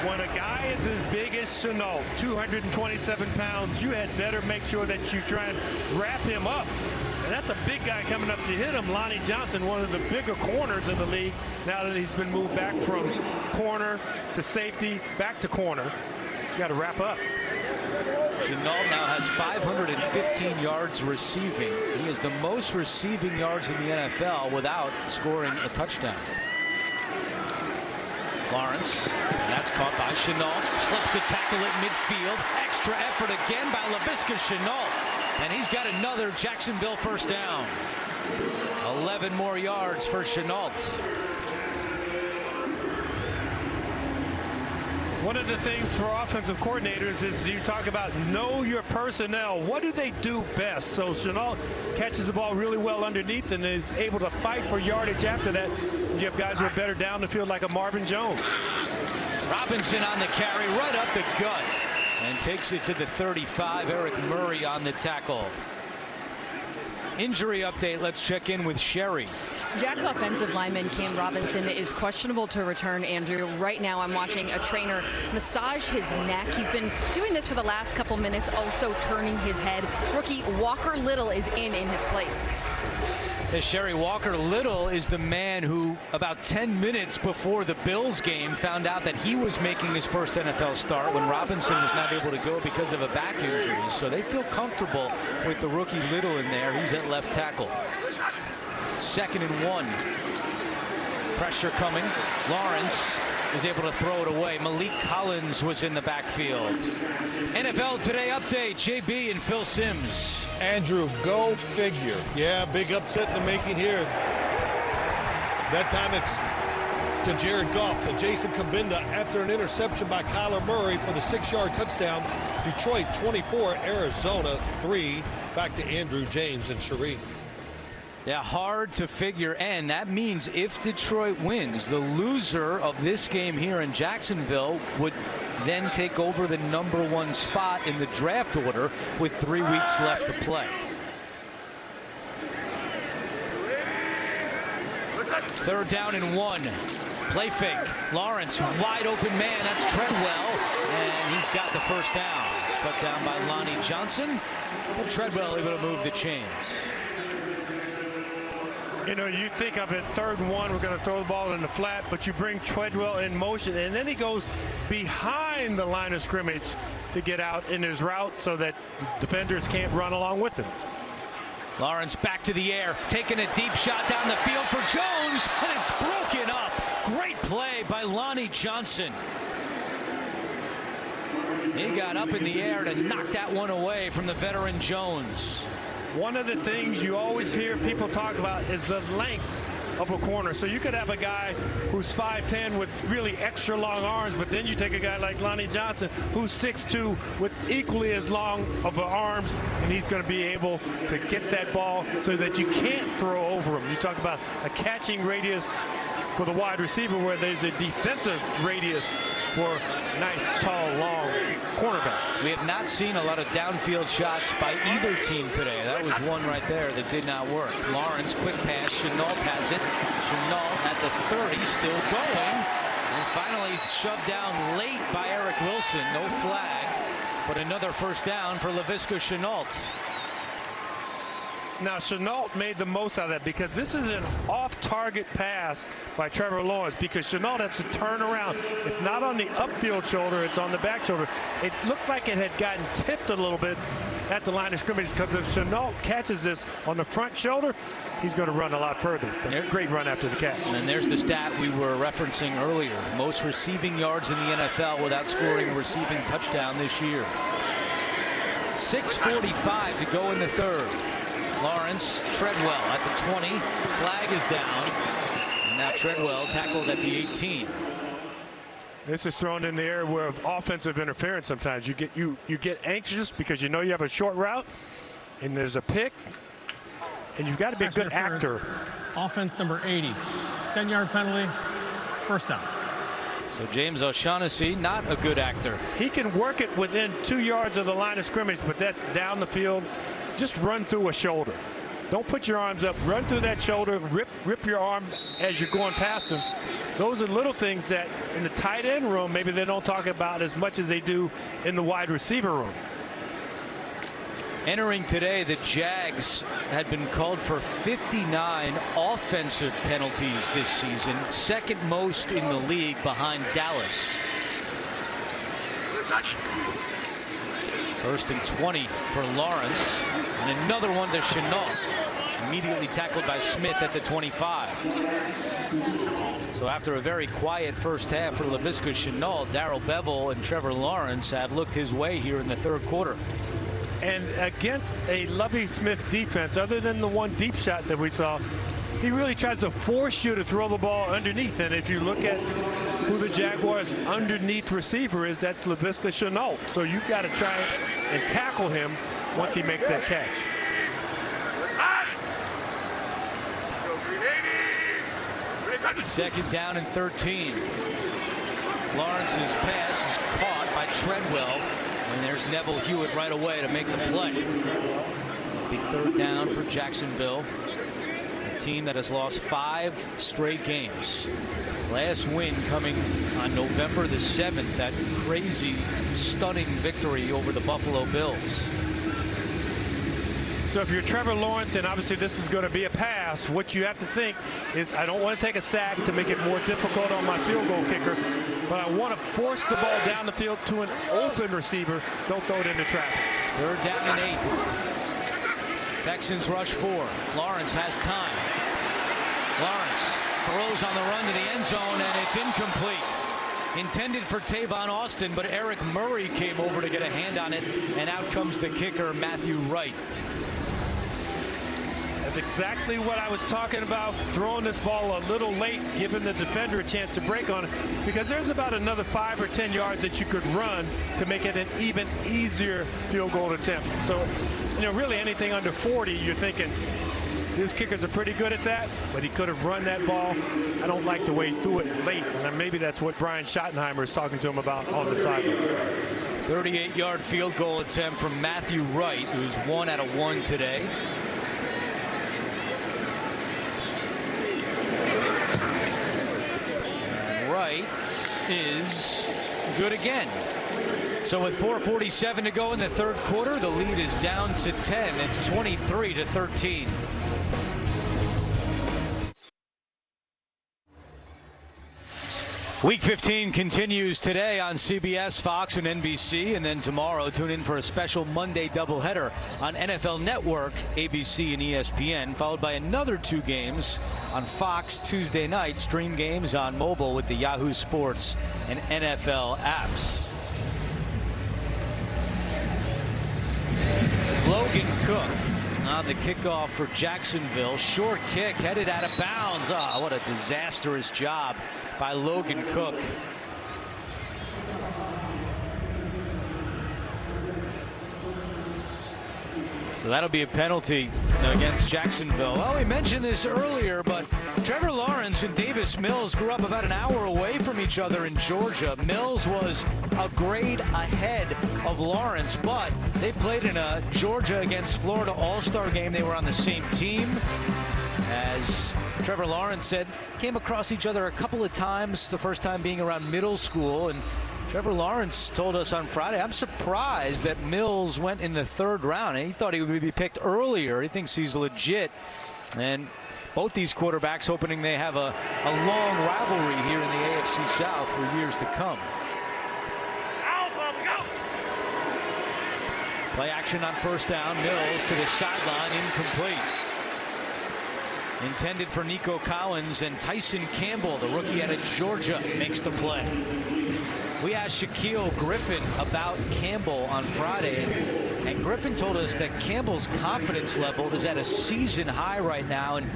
When a guy is as big as Chenault, 227 pounds, you had better make sure that you try and wrap him up. And that's a big guy coming up to hit him. Lonnie Johnson, one of the bigger corners in the league, now that he's been moved back from corner to safety, back to corner. He's got to wrap up.
Chenault now has 515 yards receiving. He has the most receiving yards in the NFL without scoring a touchdown. Lawrence, that's caught by Chenault, slips a tackle at midfield, extra effort again by Laviska Chenault, and he's got another Jacksonville first down. 11 more yards for Chenault.
One of the things for offensive coordinators is you talk about know your personnel. What do they do best? So Chenault catches the ball really well underneath and is able to fight for yardage after that. You have guys who are better down the field like a Marvin Jones.
Robinson on the carry, right up the gut, and takes it to the 35. Eric Murray on the tackle. Injury update, let's check in with Sherry.
Jack's offensive lineman Cam Robinson is questionable to return, Andrew. Right now I'm watching a trainer massage his neck. He's been doing this for the last couple minutes, also turning his head. Rookie Walker Little is in his place.
Sherry, Walker Little is the man who about 10 minutes before the Bills game found out that he was making his first NFL start when Robinson was not able to go because of a back injury. So they feel comfortable with the rookie Little in there. He's at left tackle. 2nd and 1. Pressure coming. Lawrence is able to throw it away. Malik Collins was in the backfield. NFL Today update, JB and Phil Simms.
Andrew, go figure. Yeah, big upset in the making here. That time it's to Jared Goff, to Jason Kabinda after an interception by Kyler Murray for the 6-yard touchdown. Detroit 24, Arizona 3. Back to Andrew, James, and Sheree.
Yeah, hard to figure, and that means if Detroit wins, the loser of this game here in Jacksonville would then take over the #1 spot in the draft order with 3 weeks left to play. 3rd down and 1. Play fake. Lawrence, wide open man. That's Treadwell, and he's got the first down. Cut down by Lonnie Johnson, but Treadwell able to move the chains.
You know, you think of it, 3rd and 1, we're going to throw the ball in the flat, but you bring Treadwell in motion, and then he goes behind the line of scrimmage to get out in his route so that the defenders can't run along with him.
Lawrence back to the air, taking a deep shot down the field for Jones, and it's broken up. Great play by Lonnie Johnson. He got up in the air to knock that one away from the veteran Jones.
One of the things you always hear people talk about is the length of a corner. So you could have a guy who's 5'10" with really extra long arms, but then you take a guy like Lonnie Johnson who's 6'2" with equally as long of arms, and he's going to be able to get that ball so that you can't throw over him. You talk about a catching radius for the wide receiver where there's a defensive radius for nice, tall, long cornerbacks.
We have not seen a lot of downfield shots by either team today. That was one right there that did not work. Lawrence, quick pass. Chenault has it. Chenault at the 30, still going. And finally shoved down late by Eric Wilson. No flag, but another first down for Laviska Chenault.
Now, Chenault made the most out of that because this is an off-target pass by Trevor Lawrence because Chenault has to turn around. It's not on the upfield shoulder, it's on the back shoulder. It looked like it had gotten tipped a little bit at the line of scrimmage because if Chenault catches this on the front shoulder, he's going to run a lot further. But great run after the catch.
And there's the stat we were referencing earlier. Most receiving yards in the NFL without scoring a receiving touchdown this year. 6:45 to go in the 3rd. Lawrence, Treadwell at the 20. Flag is down. And now Treadwell tackled at the 18.
This is thrown in the air where offensive interference sometimes. You get anxious because you know you have a short route and there's a pick. And you've got to be a good actor.
Offense number 80. 10-yard penalty. First down.
So James O'Shaughnessy, not a good actor.
He can work it within 2 yards of the line of scrimmage, but that's down the field. Just run through a shoulder. Don't put your arms up. Run through that shoulder. Rip your arm as you're going past them. Those are little things that in the tight end room maybe they don't talk about as much as they do in the wide receiver room.
Entering today, the Jags had been called for 59 offensive penalties this season, second most in the league behind Dallas. 1st and 20 for Lawrence, and another one to Chenault. Immediately tackled by Smith at the 25. So after a very quiet first half for Laviska Chenault, Darrell Bevel and Trevor Lawrence have looked his way here in the 3rd quarter.
And against a Lovie Smith defense, other than the one deep shot that we saw, he really tries to force you to throw the ball underneath. And if you look at who the Jaguars' underneath receiver is, that's Laviska Chenault. So you've got to try and tackle him once he makes that catch.
Second down and 13. Lawrence's pass is caught by Treadwell, and there's Neville Hewitt right away to make the play. It'll be 3rd down for Jacksonville, a team that has lost 5 straight games. Last win coming on November the 7th, that crazy, stunning victory over the Buffalo Bills.
So if you're Trevor Lawrence, and obviously this is going to be a pass, what you have to think is I don't want to take a sack to make it more difficult on my field goal kicker, but I want to force the ball down the field to an open receiver. Don't throw it into traffic.
3rd down and 8. Texans rush 4. Lawrence has time. Lawrence throws on the run to the end zone, and it's incomplete. Intended for Tavon Austin, but Eric Murray came over to get a hand on it, and out comes the kicker, Matthew Wright.
That's exactly what I was talking about, throwing this ball a little late, giving the defender a chance to break on it, because there's about another 5 or 10 yards that you could run to make it an even easier field goal attempt. So, you know, really anything under 40, you're thinking, these kickers are pretty good at that, but he could have run that ball. I don't like the way he threw it late, and maybe that's what Brian Schottenheimer is talking to him about on the sideline.
38-yard field goal attempt from Matthew Wright, who's 1 out of 1 today. Wright is good again. So with 4:47 to go in the 3rd quarter, the lead is down to 10. It's 23-13. Week 15 continues today on CBS, Fox, and NBC, and then tomorrow tune in for a special Monday doubleheader on NFL Network, ABC, and ESPN, followed by another 2 games on Fox Tuesday night. Stream games on mobile with the Yahoo Sports and NFL apps. Logan Cook on the kickoff for Jacksonville. Short kick headed out of bounds. What a disastrous job by Logan Cook. So that'll be a penalty against Jacksonville. Well, we mentioned this earlier, but Trevor Lawrence and Davis Mills grew up about an hour away from each other in Georgia. Mills was a grade ahead of Lawrence, but they played in a Georgia against Florida All-Star game. They were on the same team. As Trevor Lawrence said, came across each other a couple of times, the first time being around middle school. And Trevor Lawrence told us on Friday, I'm surprised that Mills went in the 3rd round. And he thought he would be picked earlier. He thinks he's legit. And both these quarterbacks hoping they have a long rivalry here in the AFC South for years to come. Play action on 1st down. Mills to the sideline, incomplete. Intended for Nico Collins, and Tyson Campbell, the rookie out of Georgia, makes the play. We asked Shaquille Griffin about Campbell on Friday, and Griffin told us that Campbell's confidence level is at a season high right now. And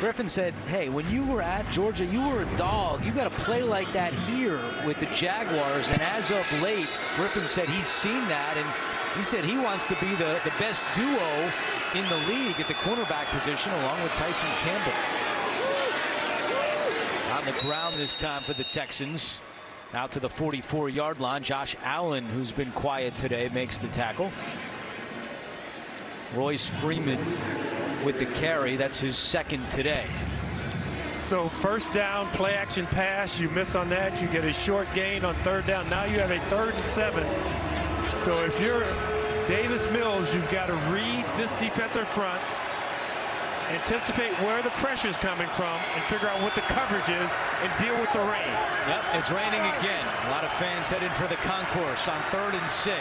Griffin said, hey, when you were at Georgia, you were a dog. You got to play like that here with the Jaguars. And as of late, Griffin said he's seen that, and he said he wants to be the best duo in the league at the cornerback position, along with Tyson Campbell. On the ground this time for the Texans. Out to the 44-yard line. Josh Allen, who's been quiet today, makes the tackle. Royce Freeman with the carry. That's his 2nd today.
So 1st down, play action pass. You miss on that, you get a short gain on 3rd down. Now you have a 3rd and 7. So if you're Davis Mills, you've got to read this defensive front, anticipate where the pressure is coming from, and figure out what the coverage is and deal with the rain.
Yep, it's raining again. A lot of fans headed for the concourse on 3rd and 6.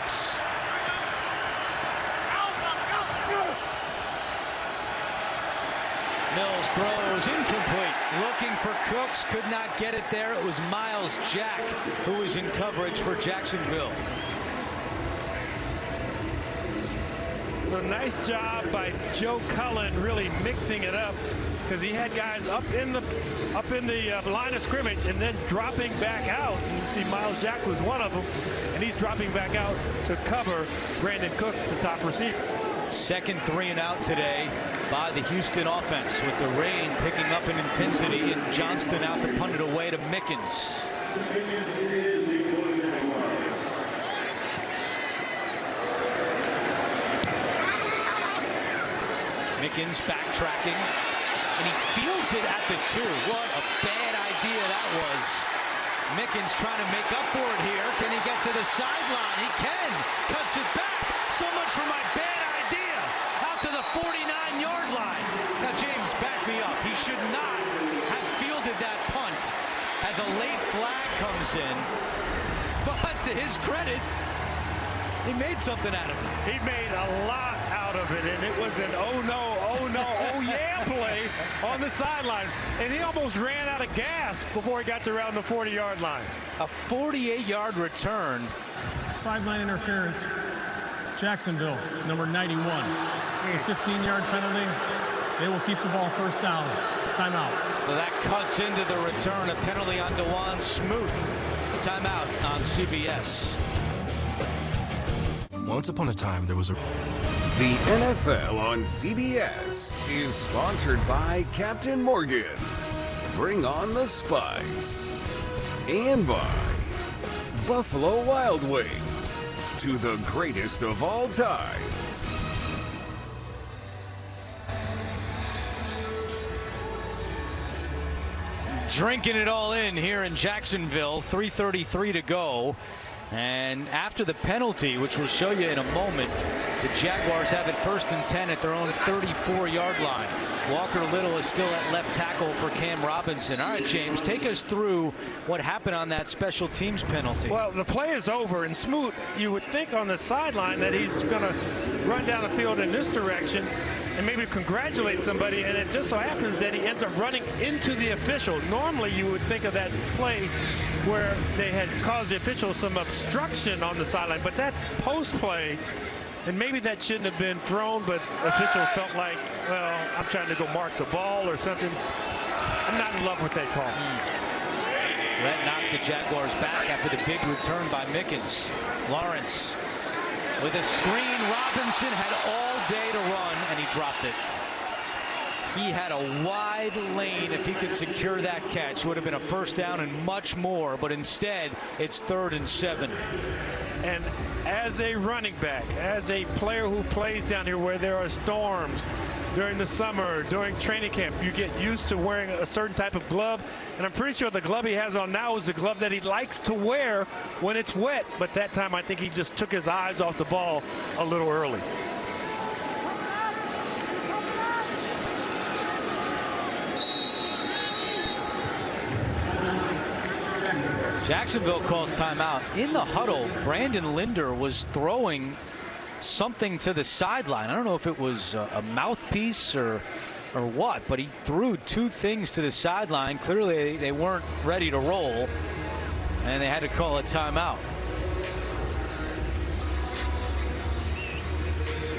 Mills throws incomplete. Looking for Cooks, could not get it there. It was Miles Jack who was in coverage for Jacksonville.
So nice job by Joe Cullen, really mixing it up, because he had guys up in the line of scrimmage and then dropping back out. And you see Miles Jack was one of them, and he's dropping back out to cover Brandon Cooks, the top receiver.
2nd 3 and out today by the Houston offense, with the rain picking up in intensity, and Johnston out to punt it away to Mickens. Mickens backtracking, and he fields it at the 2. What a bad idea that was. Mickens trying to make up for it here. Can he get to the sideline? He can. Cuts it back. So much for my bad idea. Out to the 49-yard line. Now, James, back me up. He should not have fielded that punt as a late flag comes in. But to his credit, he made something out of it.
He made a lot out of it, and it was an oh no, oh yeah play on the sideline. And he almost ran out of gas before he got to around the 40-yard line.
A 48-yard return.
Sideline interference. Jacksonville, number 91. It's a 15-yard penalty. They will keep the ball 1st down. Timeout.
So that cuts into the return. A penalty on DeJuan Smoot. Timeout on CBS.
Once upon a time, there was a...
The NFL on CBS is sponsored by Captain Morgan. Bring on the spice. And by Buffalo Wild Wings. To the greatest of all times.
Drinking it all in here in Jacksonville. 3:33 to go. And after the penalty, which we'll show you in a moment, The Jaguars have it 1st and 10 at their own 34-yard line. Walker Little is still at left tackle for Cam Robinson. All right, James, take us through what happened on that special teams penalty.
Well, the play is over, and Smoot, you would think on the sideline that he's going to run down the field in this direction and maybe congratulate somebody, and it just so happens that he ends up running into the official. Normally, you would think of that play where they had caused the official some obstruction on the sideline, but that's post-play. And maybe that shouldn't have been thrown, but official felt like, well, I'm trying to go mark the ball or something. I'm not in love with that call.
That knocked the Jaguars back after the big return by Mickens. Lawrence with a screen. Robinson had all day to run, and he dropped it. He had a wide lane. If he could secure that catch, would have been a 1st down and much more, but instead it's 3rd and 7.
And as a running back, as a player who plays down here where there are storms during the summer, during training camp, you get used to wearing a certain type of glove. And I'm pretty sure the glove he has on now is the glove that he likes to wear when it's wet. But that time, I think he just took his eyes off the ball a little early.
Jacksonville calls timeout. In the huddle, Brandon Linder was throwing something to the sideline. I don't know if it was a mouthpiece or what, but he threw 2 things to the sideline. Clearly they weren't ready to roll, and they had to call a timeout.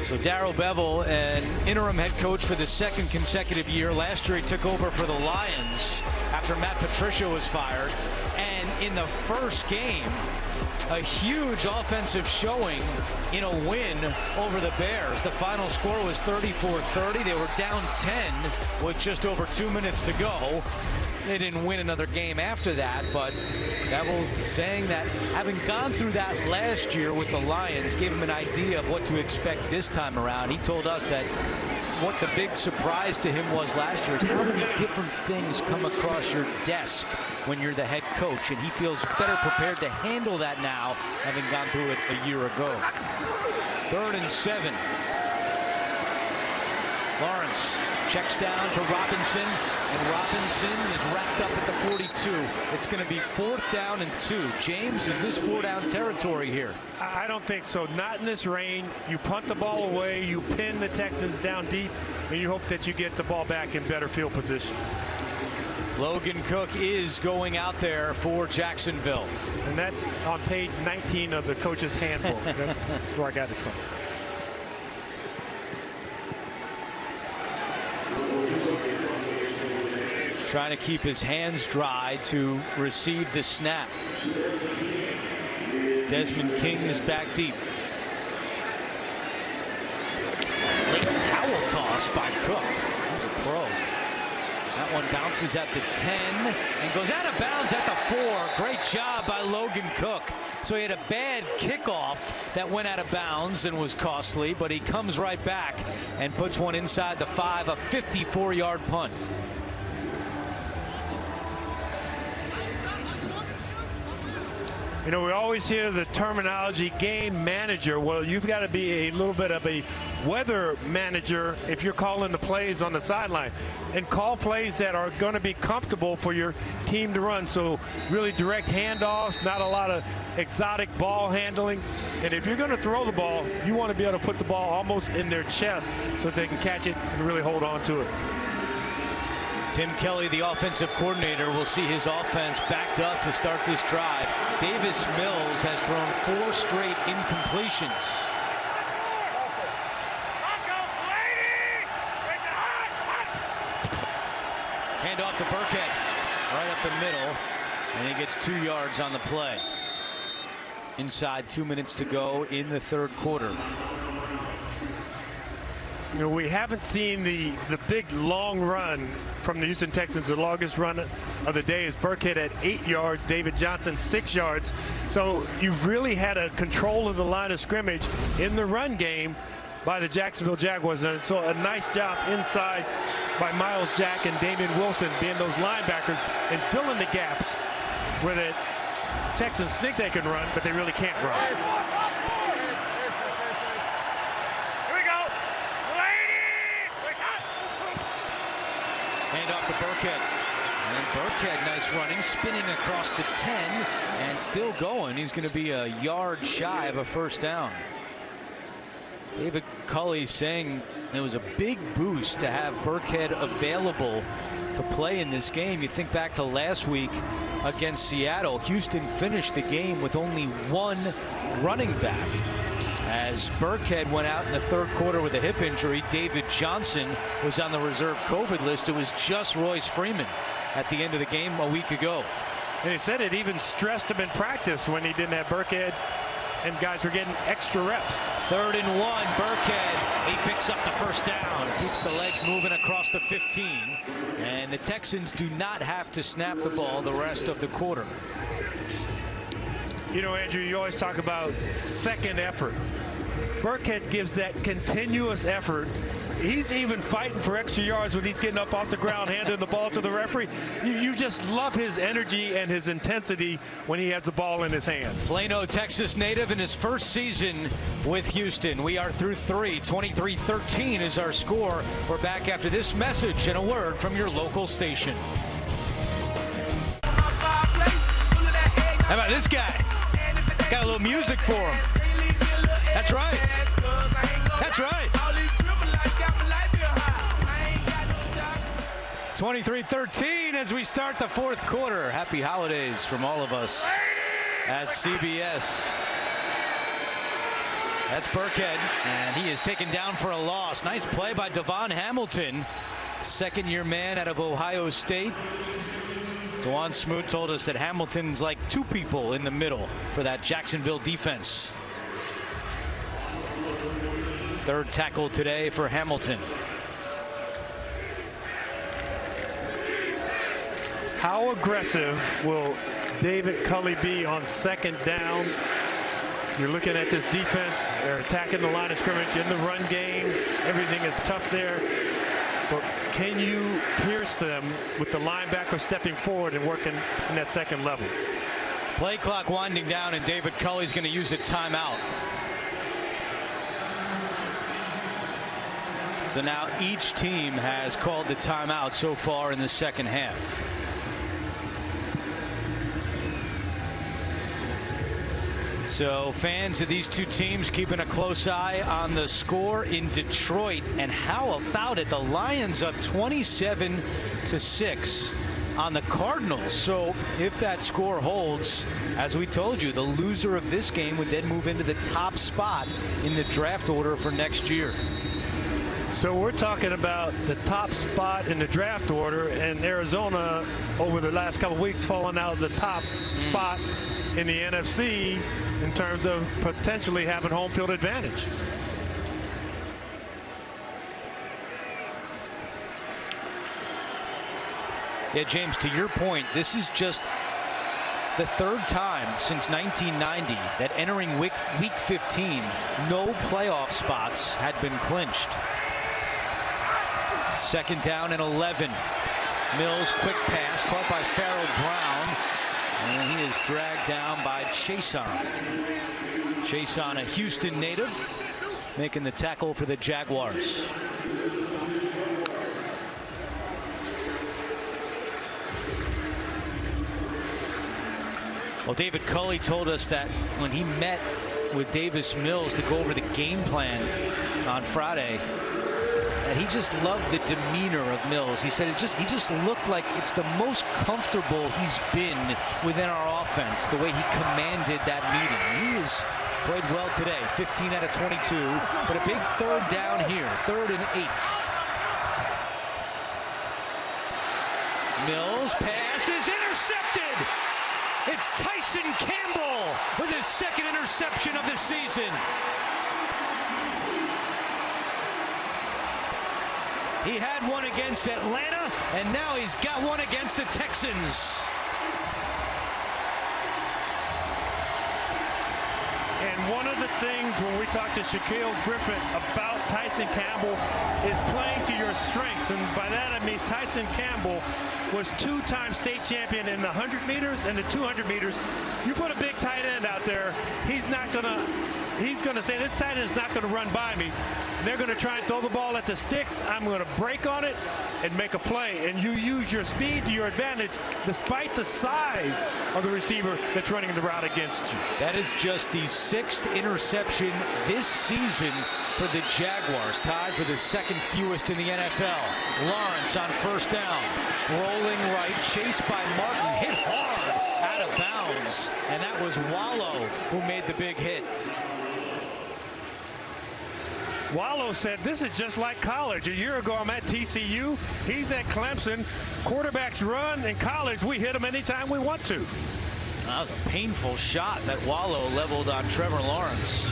So Darrell Bevell, an interim head coach for the 2nd consecutive year. Last year he took over for the Lions after Matt Patricia was fired. And in the first game, a huge offensive showing in a win over the Bears. The final score was 34-30. They were down 10 with just over 2 minutes to go. They didn't win another game after that, but Bevell saying that having gone through that last year with the Lions gave him an idea of what to expect this time around. He told us that what the big surprise to him was last year is how many different things come across your desk when you're the head coach, and he feels better prepared to handle that now, having gone through it a year ago. 3rd and 7. Lawrence checks down to Robinson, and Robinson is wrapped up at the 42. It's going to be 4th down and 2. James, is this 4-down territory here?
I don't think so. Not in this rain. You punt the ball away, you pin the Texans down deep, and you hope that you get the ball back in better field position.
Logan Cook is going out there for Jacksonville.
And that's on page 19 of the coach's handbook. That's where I got it from.
Trying to keep his hands dry to receive the snap. Desmond King is back deep. Late towel toss by Cook. He's a pro. That one bounces at the 10 and goes out of bounds at the 4. Great job by Logan Cook. So he had a bad kickoff that went out of bounds and was costly, but he comes right back and puts one inside the 5, a 54-yard punt.
You know, we always hear the terminology game manager. Well, you've got to be a little bit of a weather manager if you're calling the plays on the sideline, and call plays that are going to be comfortable for your team to run. So really direct handoffs, not a lot of exotic ball handling. And if you're going to throw the ball, you want to be able to put the ball almost in their chest so that they can catch it and really hold on to it.
Tim Kelly, the offensive coordinator, will see his offense backed up to start this drive. Davis Mills has thrown 4 straight incompletions. Hand off to Burkhead, right up the middle, and he gets 2 yards on the play. Inside 2 minutes to go in the 3rd quarter.
You know, we haven't seen the big long run from the Houston Texans. The longest run of the day is Burkhead at 8 yards, David Johnson 6 yards. So you've really had a control of the line of scrimmage in the run game by the Jacksonville Jaguars. And so a nice job inside by Miles Jack and Damian Wilson being those linebackers and filling the gaps where the Texans think they can run, but they really can't run.
Hand off to Burkhead. And Burkhead, nice running, spinning across the 10 and still going. He's going to be a yard shy of a first down. David Culley saying it was a big boost to have Burkhead available to play in this game. You think back to last week against Seattle. Houston finished the game with only one running back. As Burkhead went out in the third quarter with a hip injury, David Johnson was on the reserve COVID list. It was just Royce Freeman at the end of the game a week ago.
And he said it even stressed him in practice when he didn't have Burkhead and guys were getting extra reps.
3rd and 1, Burkhead, he picks up the first down, keeps the legs moving across the 15, and the Texans do not have to snap the ball the rest of the quarter.
You know, Andrew, you always talk about second effort. Burkhead gives that continuous effort. He's even fighting for extra yards when he's getting up off the ground, handing the ball to the referee. You just love his energy and his intensity when he has the ball in his hands.
Plano, Texas native in his first season with Houston. We are through 3. 23-13 is our score. We're back after this message and a word from your local station. How about this guy? Got a little music for him. That's right. That's right. 23-13 as we start the fourth quarter. Happy holidays from all of us at CBS. That's Burkhead, and he is taken down for a loss. Nice play by Devon Hamilton, second-year man out of Ohio State. Dewan Smoot told us that Hamilton's like two people in the middle for that Jacksonville defense. Third tackle today for Hamilton.
How aggressive will David Culley be on second down? You're looking at this defense. They're attacking the line of scrimmage in the run game. Everything is tough there. But can you pierce them with the linebacker stepping forward and working in that second level?
Play clock winding down, and David Culley's going to use a timeout. So now each team has called the timeout so far in the second half. So fans of these two teams keeping a close eye on the score in Detroit. And how about it? The Lions up 27-6 on the Cardinals. So if that score holds, as we told you, the loser of this game would then move into the top spot in the draft order for next year.
So we're talking about the top spot in the draft order, and Arizona over the last couple of weeks falling out of the top spot in the NFC in terms of potentially having home field advantage.
Yeah, James, to your point, this is just the third time since 1990 that entering week 15, no playoff spots had been clinched. Second down and 11. Mills, quick pass, caught by Farrell Brown. And he is dragged down by Chason. Chason, a Houston native, making the tackle for the Jaguars. Well, David Culley told us that when he met with Davis Mills to go over the game plan on Friday, that he just loved the demeanor of Mills. He said he just looked like it's the most comfortable he's been within our offense, the way he commanded that meeting. He has played well today, 15 out of 22, but a big third down here, 3rd and 8. Mills, pass is intercepted. It's Tyson Campbell with his second interception of the season. He had one against Atlanta, and now he's got one against the Texans.
And one of the things when we talked to Shaquille Griffin about Tyson Campbell is playing to your strengths. And by that I mean Tyson Campbell was 2-time state champion in the 100 meters and the 200 meters. You put a big tight end out there, he's going to say, this tight end is not going to run by me. they're going to try and throw the ball at the sticks. I'm going to break on it and make a play. And you use your speed to your advantage despite the size of the receiver that's running the route against you.
That is just the 6th interception this season for the Jaguars, tied for the 2nd fewest in the NFL. Lawrence on first down, rolling right, chased by Martin, hit hard out of bounds, and that was Wallow who made the big hit.
Wallow said, this is just like college. A year ago, I'm at TCU. He's at Clemson. Quarterbacks run. In college, we hit them anytime we want to.
That was a painful shot that Wallow leveled on Trevor Lawrence.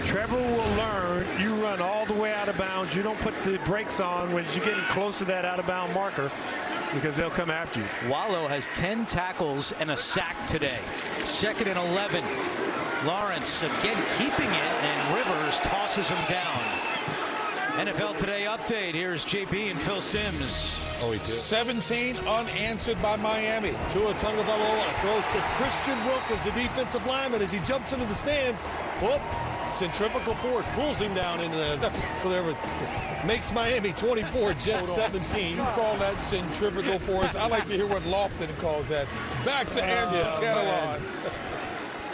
Trevor will learn you run all the way out of bounds. You don't put the brakes on when you're getting close to that out-of-bound marker because they'll come after you.
Wallow has 10 tackles and a sack today. 2nd and 11. Lawrence again keeping it, and Rivers tosses him down. NFL Today update. Here's JB and Phil Simms.
Oh, he did.
17 unanswered by Miami.
Tua Tagovailoa throws to Christian Wilkins, the defensive lineman, as he jumps into the stands. Whoop. Centrifugal force pulls him down into the whatever. Makes Miami 24, Jets 17.
You call that centrifugal force? I like to hear what Lofton calls that. Back to Andrew Catalan.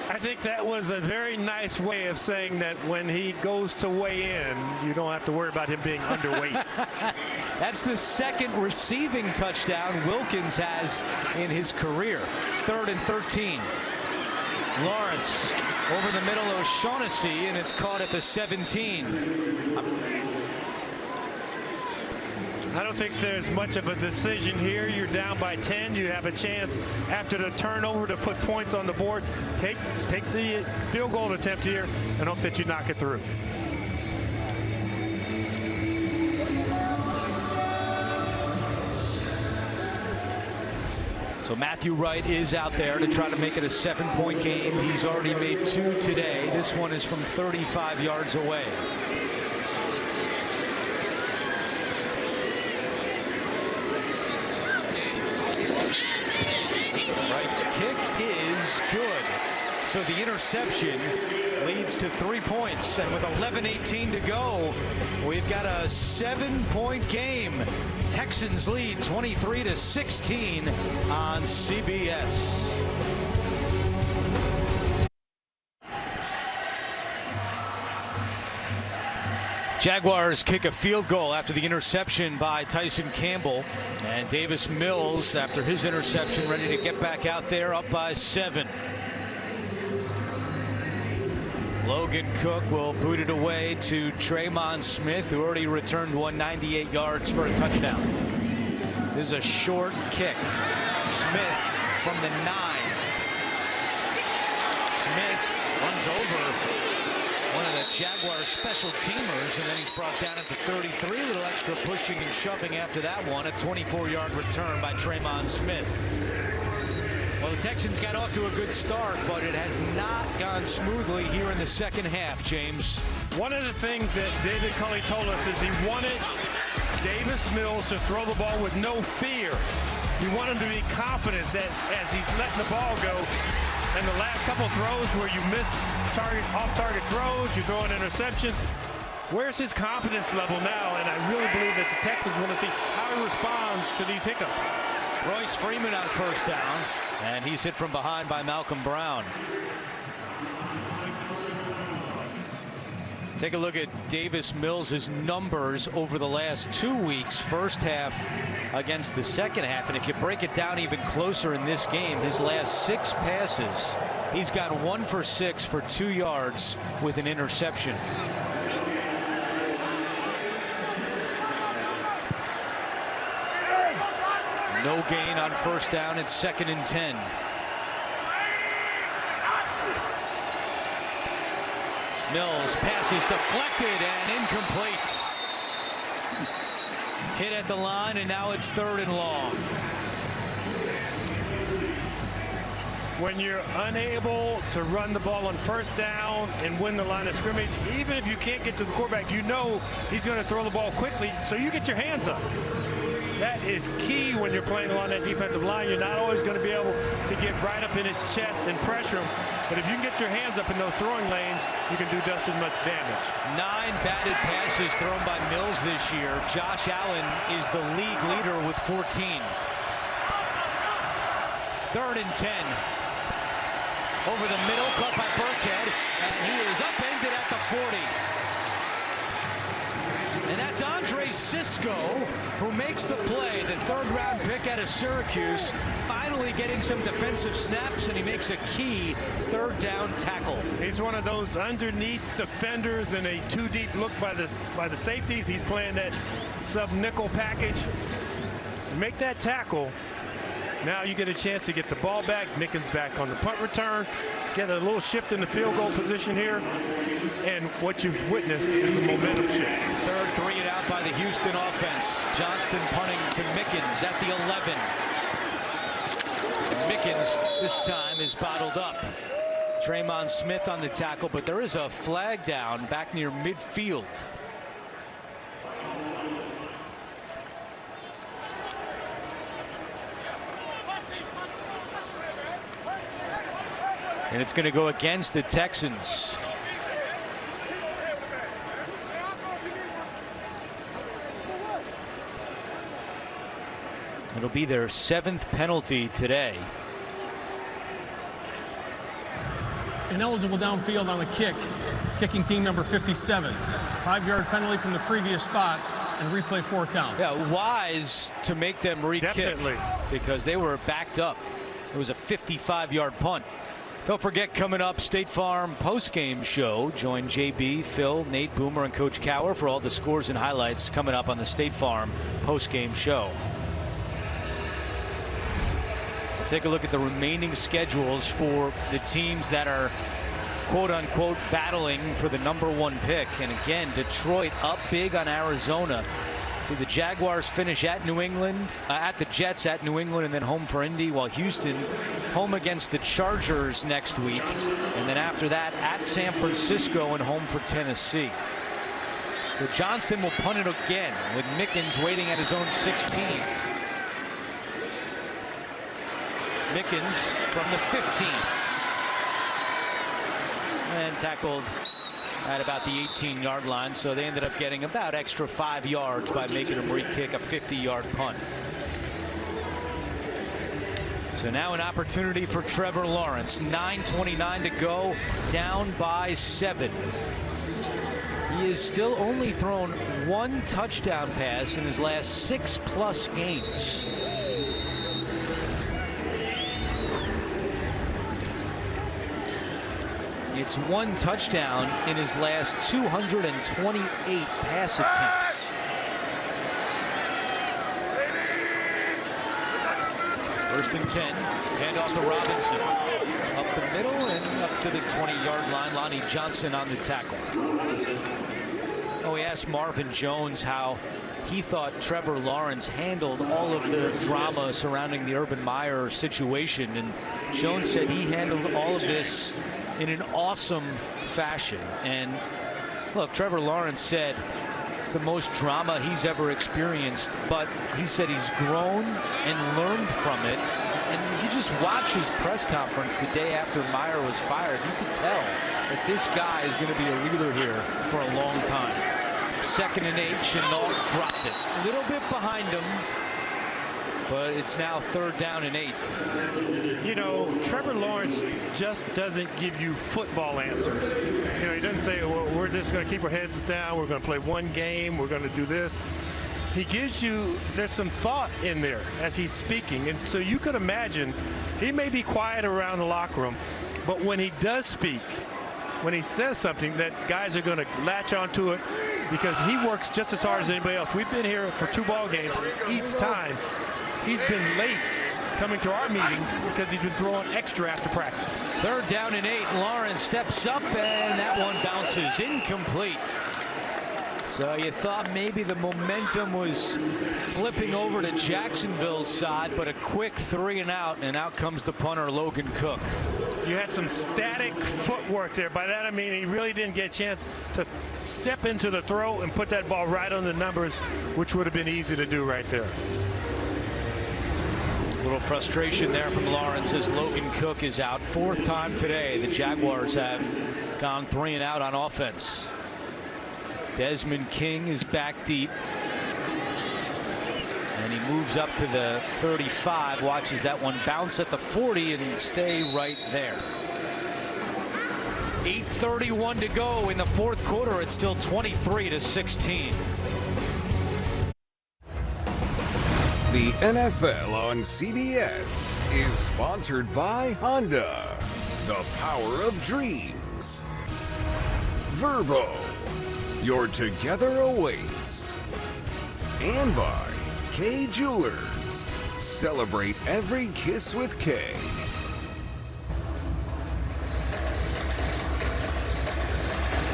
I think that was a very nice way of saying that when he goes to weigh in, you don't have to worry about him being underweight.
That's the 2nd receiving touchdown Wilkins has in his career. 3rd and 13. Lawrence over the middle of O'Shaughnessy, and it's caught at the 17.
I don't think there's much of a decision here. You're down by 10. You have a chance after the turnover to put points on the board. Take the field goal attempt here and hope that you knock it through.
So Matthew Wright is out there to try to make it a 7-point game. He's already made 2 today. This one is from 35 yards away. Wright's kick is good. So the interception leads to 3 points. And with 11:18 to go, we've got a 7-point game. Texans lead 23-16 on CBS. Jaguars kick a field goal after the interception by Tyson Campbell, and Davis Mills, after his interception, ready to get back out there, up by 7. Logan Cook will boot it away to Tremon Smith, who already returned 198 yards for a touchdown. This is a short kick. Smith from the 9. Smith runs over one of the Jaguars special teamers, and then he's brought down at the 33. A little extra pushing and shoving after that one. A 24-yard return by Tremon Smith. Well, the Texans got off to a good start, but it has not gone smoothly here in the second half, James.
One of the things that David Culley told us is he wanted Davis Mills to throw the ball with no fear. He wanted him to be confident that as he's letting the ball go, and the last couple throws where you miss off-target throws, you throw an interception, where's his confidence level now? And I really believe that the Texans want to see how he responds to these hiccups.
Royce Freeman on first down, and he's hit from behind by Malcolm Brown. Take a look at Davis Mills' numbers over the last 2 weeks, first half against the second half. And if you break it down even closer in this game, his last 6 passes, he's got 1 for 6 for 2 yards with an interception. No gain on first down. It's 2nd and 10. Mills passes deflected and incomplete. Hit at the line, and now it's 3rd and long.
When you're unable to run the ball on first down and win the line of scrimmage, even if you can't get to the quarterback, you know he's going to throw the ball quickly, so you get your hands up. That is key when you're playing along that defensive line. You're not always going to be able to get right up in his chest and pressure him. But if you can get your hands up in those throwing lanes, you can do just as much damage.
9 batted passes thrown by Mills this year. Josh Allen is the league leader with 14. 3rd and 10. Over the middle, caught by Burkhead, and he is upended at the 40. And that's Andre Cisco who makes the play, the 3rd-round pick out of Syracuse, finally getting some defensive snaps, and he makes a key 3rd down tackle.
He's one of those underneath defenders in a 2-deep look by the safeties. He's playing that sub-nickel package. To make that tackle, now you get a chance to get the ball back. Jenkins back on the punt return. Get a little shift in the field goal position here. And what you've witnessed is the momentum shift.
3rd 3 and out by the Houston offense. Johnston punting to Jenkins at the 11. Jenkins this time is bottled up. Tremon Smith on the tackle, but there is a flag down back near midfield. And it's going to go against the Texans. It'll be their 7th penalty today.
Ineligible downfield on the kick. Kicking team number 57. 5-yard penalty from the previous spot and replay 4th down.
Yeah, wise to make them re-kick.
Definitely.
Because they were backed up. It was a 55-yard punt. Don't forget, coming up, State Farm post-game show. Join JB, Phil, Nate Boomer, and Coach Cower for all the scores and highlights coming up on the State Farm post-game show. We'll take a look at the remaining schedules for the teams that are quote-unquote battling for the #1 pick. And again, Detroit up big on Arizona. See, the Jaguars finish at New England, at the Jets, at New England, and then home for Indy, while Houston home against the Chargers next week. And then after that, at San Francisco and home for Tennessee. So Johnston will punt it again with Jenkins waiting at his own 16. Jenkins from the 15. And tackled at about the 18-yard line, so they ended up getting about extra 5 yards by making him re-kick a 50-yard punt. So now an opportunity for Trevor Lawrence. 9:29 to go, down by 7. He has still only thrown 1 touchdown pass in his last 6+ games. It's 1 touchdown in his last 228 pass attempts. First and 10. Hand off to Robinson. Up the middle and up to the 20-yard line. Lonnie Johnson on the tackle. Oh, we asked Marvin Jones how he thought Trevor Lawrence handled all of the drama surrounding the Urban Meyer situation. And Jones said he handled all of this in an awesome fashion. And look, Trevor Lawrence said it's the most drama he's ever experienced, but he said he's grown and learned from it. And you just watch his press conference the day after Meyer was fired, you could tell that this guy is going to be a leader here for a long time. 2nd and 8, Chenault dropped it. A little bit behind him, but it's now 3rd down and 8.
You know, Trevor Lawrence just doesn't give you football answers. You know, he doesn't say, well, we're just going to keep our heads down. We're going to play 1 game. We're going to do this. He gives you, there's some thought in there as he's speaking. And so you could imagine he may be quiet around the locker room, but when he does speak, when he says something, that guys are going to latch onto it because he works just as hard as anybody else. We've been here for 2 ball games. Each time he's been late coming to our meetings because he's been throwing extra after practice.
3rd down and 8. Lawrence steps up, and that one bounces incomplete. So you thought maybe the momentum was flipping over to Jacksonville's side, but a quick 3 and out, and out comes the punter, Logan Cook.
You had some static footwork there. By that I mean he really didn't get a chance to step into the throw and put that ball right on the numbers, which would have been easy to do right there.
A little frustration there from Lawrence as Logan Cook is out. 4th time today the Jaguars have gone 3 and out on offense. Desmond King is back deep. And he moves up to the 35, watches that one bounce at the 40 and stay right there. 8:31 to go in the 4th quarter. It's still 23-16.
The NFL on CBS is sponsored by Honda, the power of dreams. Verbo, your together awaits. And by K Jewelers, celebrate every kiss with K.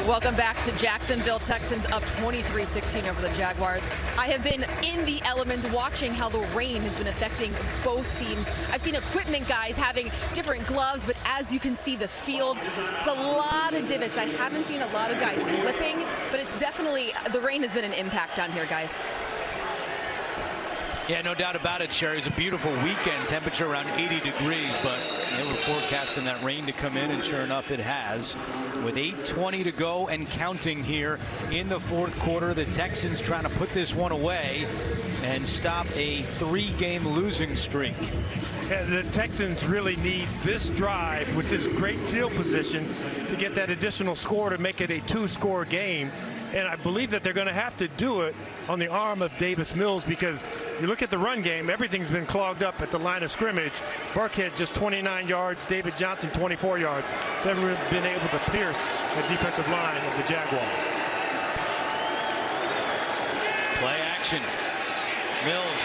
Welcome back to Jacksonville Texans up 23-16 over the Jaguars. I have been in the elements watching how the rain has been affecting both teams. I've seen equipment guys having different gloves, but as you can see the field, it's a lot of divots. I haven't seen a lot of guys slipping, but it's definitely, the rain has been an impact on here, guys.
Yeah, no doubt about it, Sherry. It's a beautiful weekend, temperature around 80 degrees, but they were forecasting that rain to come in, and sure enough it has. With 8:20 to go and counting here in the 4th quarter, the Texans trying to put this one away and stop a 3-game losing streak.
Yeah, the Texans really need this drive with this great field position to get that additional score to make it a 2-score game. And I believe that they're going to have to do it on the arm of Davis Mills, because you look at the run game, everything's been clogged up at the line of scrimmage. Burkhead just 29 yards, David Johnson 24 yards. So they've been able to pierce the defensive line of the Jaguars.
Play action. Mills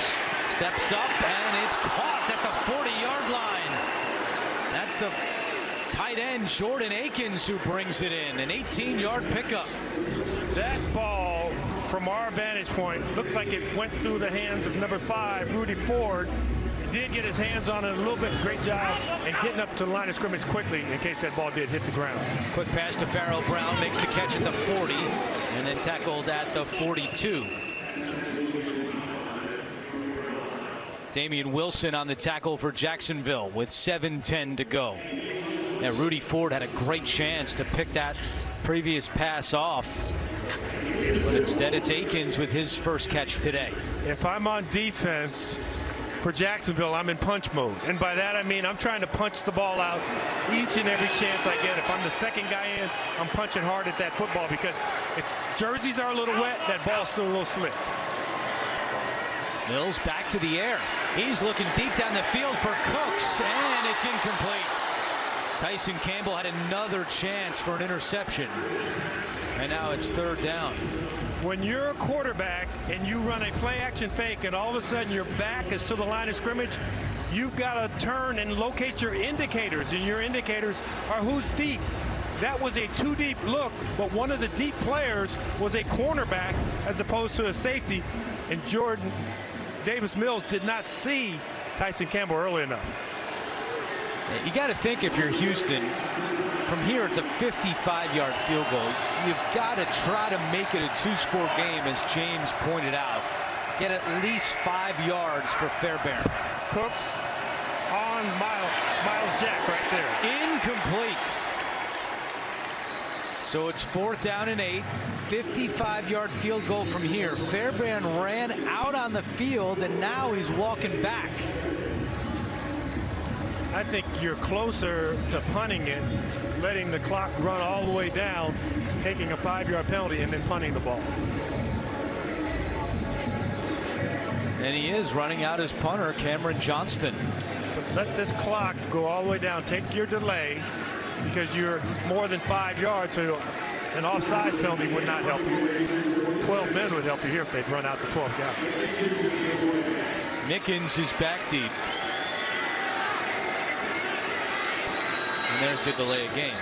steps up and it's caught at the 40-yard line. That's the tight end Jordan Akins who brings it in. An 18-yard pickup.
That ball, from our vantage point, looked like it went through the hands of number 5, Rudy Ford. He did get his hands on it a little bit. Great job and getting up to the line of scrimmage quickly in case that ball did hit the ground.
Quick pass to Farrell Brown, makes the catch at the 40 and then tackled at the 42. Damian Wilson on the tackle for Jacksonville with 7:10 to go. Now Rudy Ford had a great chance to pick that previous pass off, but instead it's Akins with his first catch today.
If I'm on defense for Jacksonville, I'm in punch mode, and by that I mean I'm trying to punch the ball out each and every chance I get. If I'm the second guy in, I'm punching hard at that football because its jerseys are a little wet, that ball's still a little slick.
Mills back to the air. He's looking deep down the field for Cooks, and it's incomplete. Tyson Campbell had another chance for an interception, and now it's 3rd down.
When you're a quarterback and you run a play action fake and all of a sudden your back is to the line of scrimmage, you've got to turn and locate your indicators, and your indicators are who's deep. That was a too deep look, but one of the deep players was a cornerback as opposed to a safety, and Jordan Davis Mills did not see Tyson Campbell early enough.
You got to think, if you're Houston, from here it's a 55-yard field goal. You've got to try to make it a 2-score game, as James pointed out. Get at least 5 yards for Fairbairn.
Cooks on Miles Jack right there.
Incomplete. So it's 4th down and 8. 55-yard field goal from here. Fairbairn ran out on the field, and now he's walking back.
I think you're closer to punting it, letting the clock run all the way down, taking a 5-yard penalty, and then punting the ball.
And he is running out his punter, Cameron Johnston.
But let this clock go all the way down. Take your delay, because you're more than 5 yards, so an offside penalty would not help you. 12 men would help you here if they'd run out the 12th guy.
Mickens is back deep. And there's the delay of game.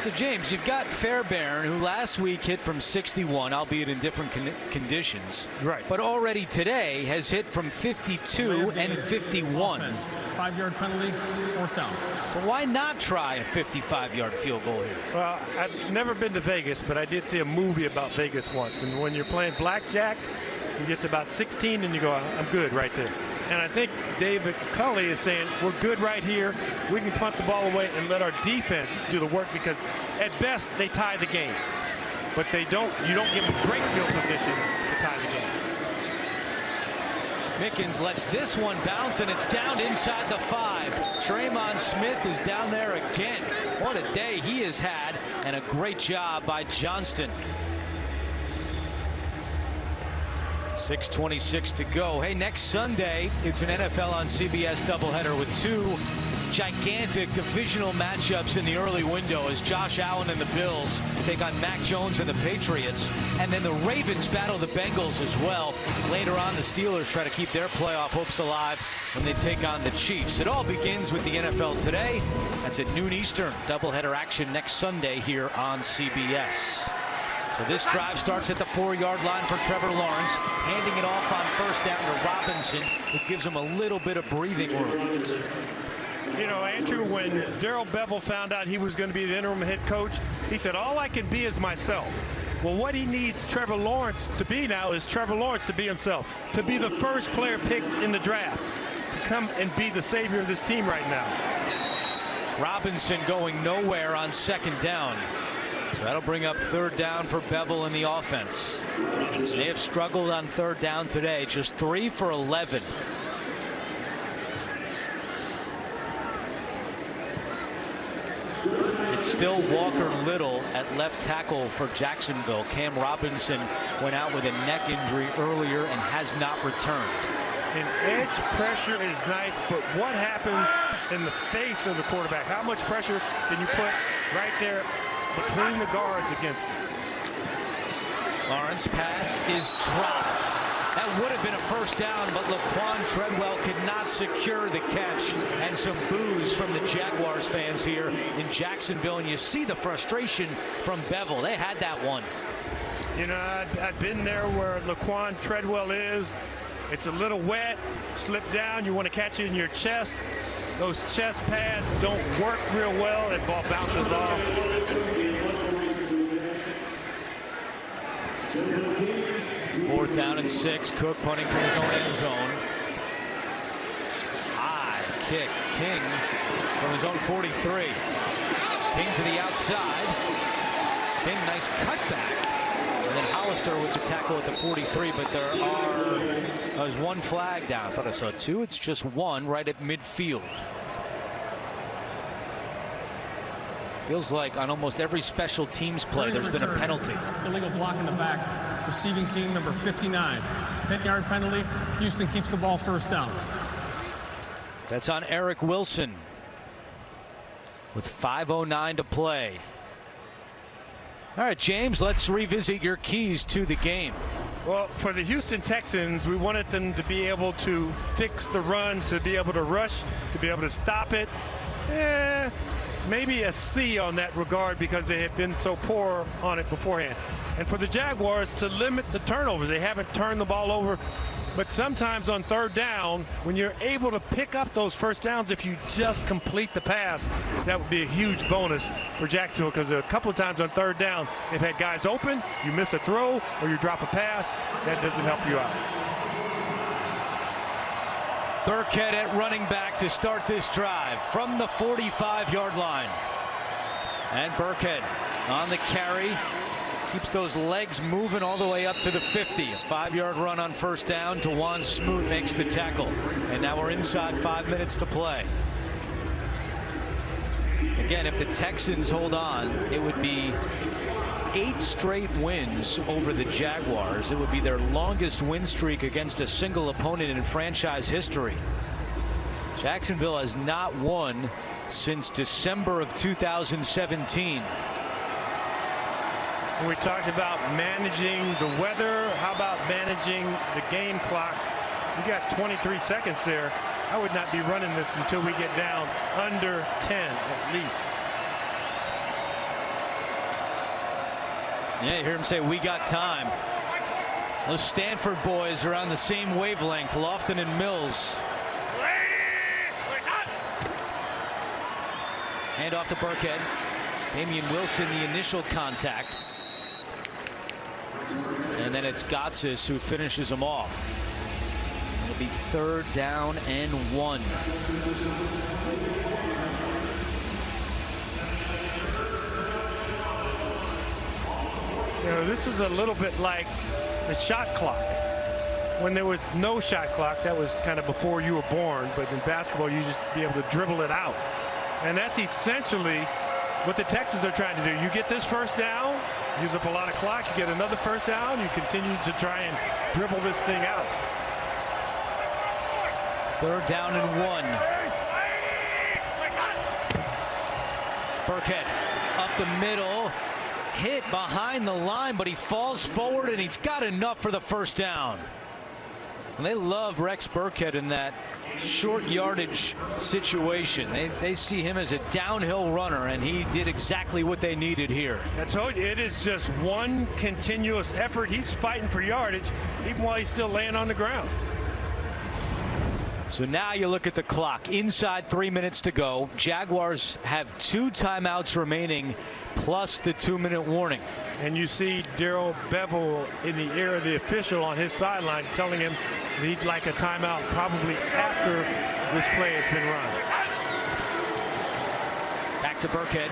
So James, you've got Fairbairn, who last week hit from 61, albeit in different conditions.
Right.
But already today has hit from 52 and 51.
5-yard penalty, 4th down.
So why not try a 55-yard field goal here?
Well, I've never been to Vegas, but I did see a movie about Vegas once. And when you're playing blackjack, you get to about 16 and you go, I'm good right there. And I think David Culley is saying, we're good right here. We can punt the ball away and let our defense do the work, because at best they tie the game. But you don't give them great field position to tie the game.
Mickens lets this one bounce, and it's down inside the 5. Tremon Smith is down there again. What a day he has had, and a great job by Johnston. 6:26 to go. Hey, next Sunday, it's an NFL on CBS doubleheader with 2 gigantic divisional matchups in the early window as Josh Allen and the Bills take on Mac Jones and the Patriots. And then the Ravens battle the Bengals as well. Later on, the Steelers try to keep their playoff hopes alive when they take on the Chiefs. It all begins with the NFL today. That's at noon Eastern. Doubleheader action next Sunday here on CBS. So this drive starts at the 4-yard line for Trevor Lawrence, handing it off on 1st down to Robinson, who gives him a little bit of breathing room.
You know, Andrew, when Darrell Bevell found out he was going to be the interim head coach, he said, all I can be is myself. Well, what he needs Trevor Lawrence to be now is Trevor Lawrence to be himself, to be the first player picked in the draft, to come and be the savior of this team right now.
Robinson going nowhere on 2nd down. So that'll bring up 3rd down for Bevell in the offense. They have struggled on 3rd down today, just 3 for 11. It's still Walker Little at left tackle for Jacksonville. Cam Robinson went out with a neck injury earlier and has not returned.
And edge pressure is nice, but what happens in the face of the quarterback? How much pressure can you put right there between the guards against him?
Lawrence pass is dropped. That would have been a 1st down, but Laquan Treadwell could not secure the catch, and some boos from the Jaguars fans here in Jacksonville, and you see the frustration from Bevell. They had that one.
You know, I've been there where Laquan Treadwell is. It's a little wet, slip down, you want to catch it in your chest. Those chest pads don't work real well, and ball bounces off.
4th down and 6. Cook punting from his own end zone. High kick. King from his own 43. King to the outside. King, nice cutback. And then Hollister with the tackle at the 43, but there's 1 flag down. I thought I saw 2. It's just 1 right at midfield. Feels like on almost every special teams play there's been a penalty.
Illegal block in the back. Receiving team number 59. 10-yard penalty. Houston keeps the ball 1st down.
That's on Eric Wilson with 5:09 to play. All right, James, let's revisit your keys to the game.
Well, for the Houston Texans, we wanted them to be able to fix the run, to be able to rush, to be able to stop it. Maybe a C on that regard, because they had been so poor on it beforehand. And for the Jaguars, to limit the turnovers. They haven't turned the ball over, but sometimes on 3rd down, when you're able to pick up those 1st downs, if you just complete the pass, that would be a huge bonus for Jacksonville, because a couple of times on 3rd down, they've had guys open, you miss a throw, or you drop a pass, that doesn't help you out.
Burkhead at running back to start this drive from the 45-yard line. And Burkhead on the carry. Keeps those legs moving all the way up to the 50. A 5-yard run on 1st down. Tawan Smoot makes the tackle. And now we're inside 5 minutes to play. Again, if the Texans hold on, it would be 8 straight wins over the Jaguars. It would be their longest win streak against a single opponent in franchise history. Jacksonville has not won since December of 2017.
We talked about managing the weather. How about managing the game clock? We got 23 seconds there. I would not be running this until we get down under 10 at least.
Yeah, you hear him say, "We got time." Those Stanford boys are on the same wavelength, Lofton and Mills. Hand off to Burkhead. Damian Wilson, the initial contact. And then it's Gotsis who finishes him off. It'll be 3rd down and 1.
You know, this is a little bit like the shot clock. When there was no shot clock, that was kind of before you were born, but in basketball you just be able to dribble it out. And that's essentially what the Texans are trying to do. You get this first down, use up a lot of clock, you get another first down, you continue to try and dribble this thing out.
3rd down and 1. Burkhead up the middle, hit behind the line, but he falls forward and he's got enough for the first down. And they love Rex Burkhead in that short yardage situation. They see him as a downhill runner, and he did exactly what they needed here.
I told you, it is just one continuous effort. He's fighting for yardage even while he's still laying on the ground.
So now you look at the clock. Inside 3 minutes to go. Jaguars have 2 timeouts remaining plus the 2-minute warning.
And you see Darrell Bevel in the ear of the official on his sideline telling him he'd like a timeout probably after this play has been run.
Back to Burkhead.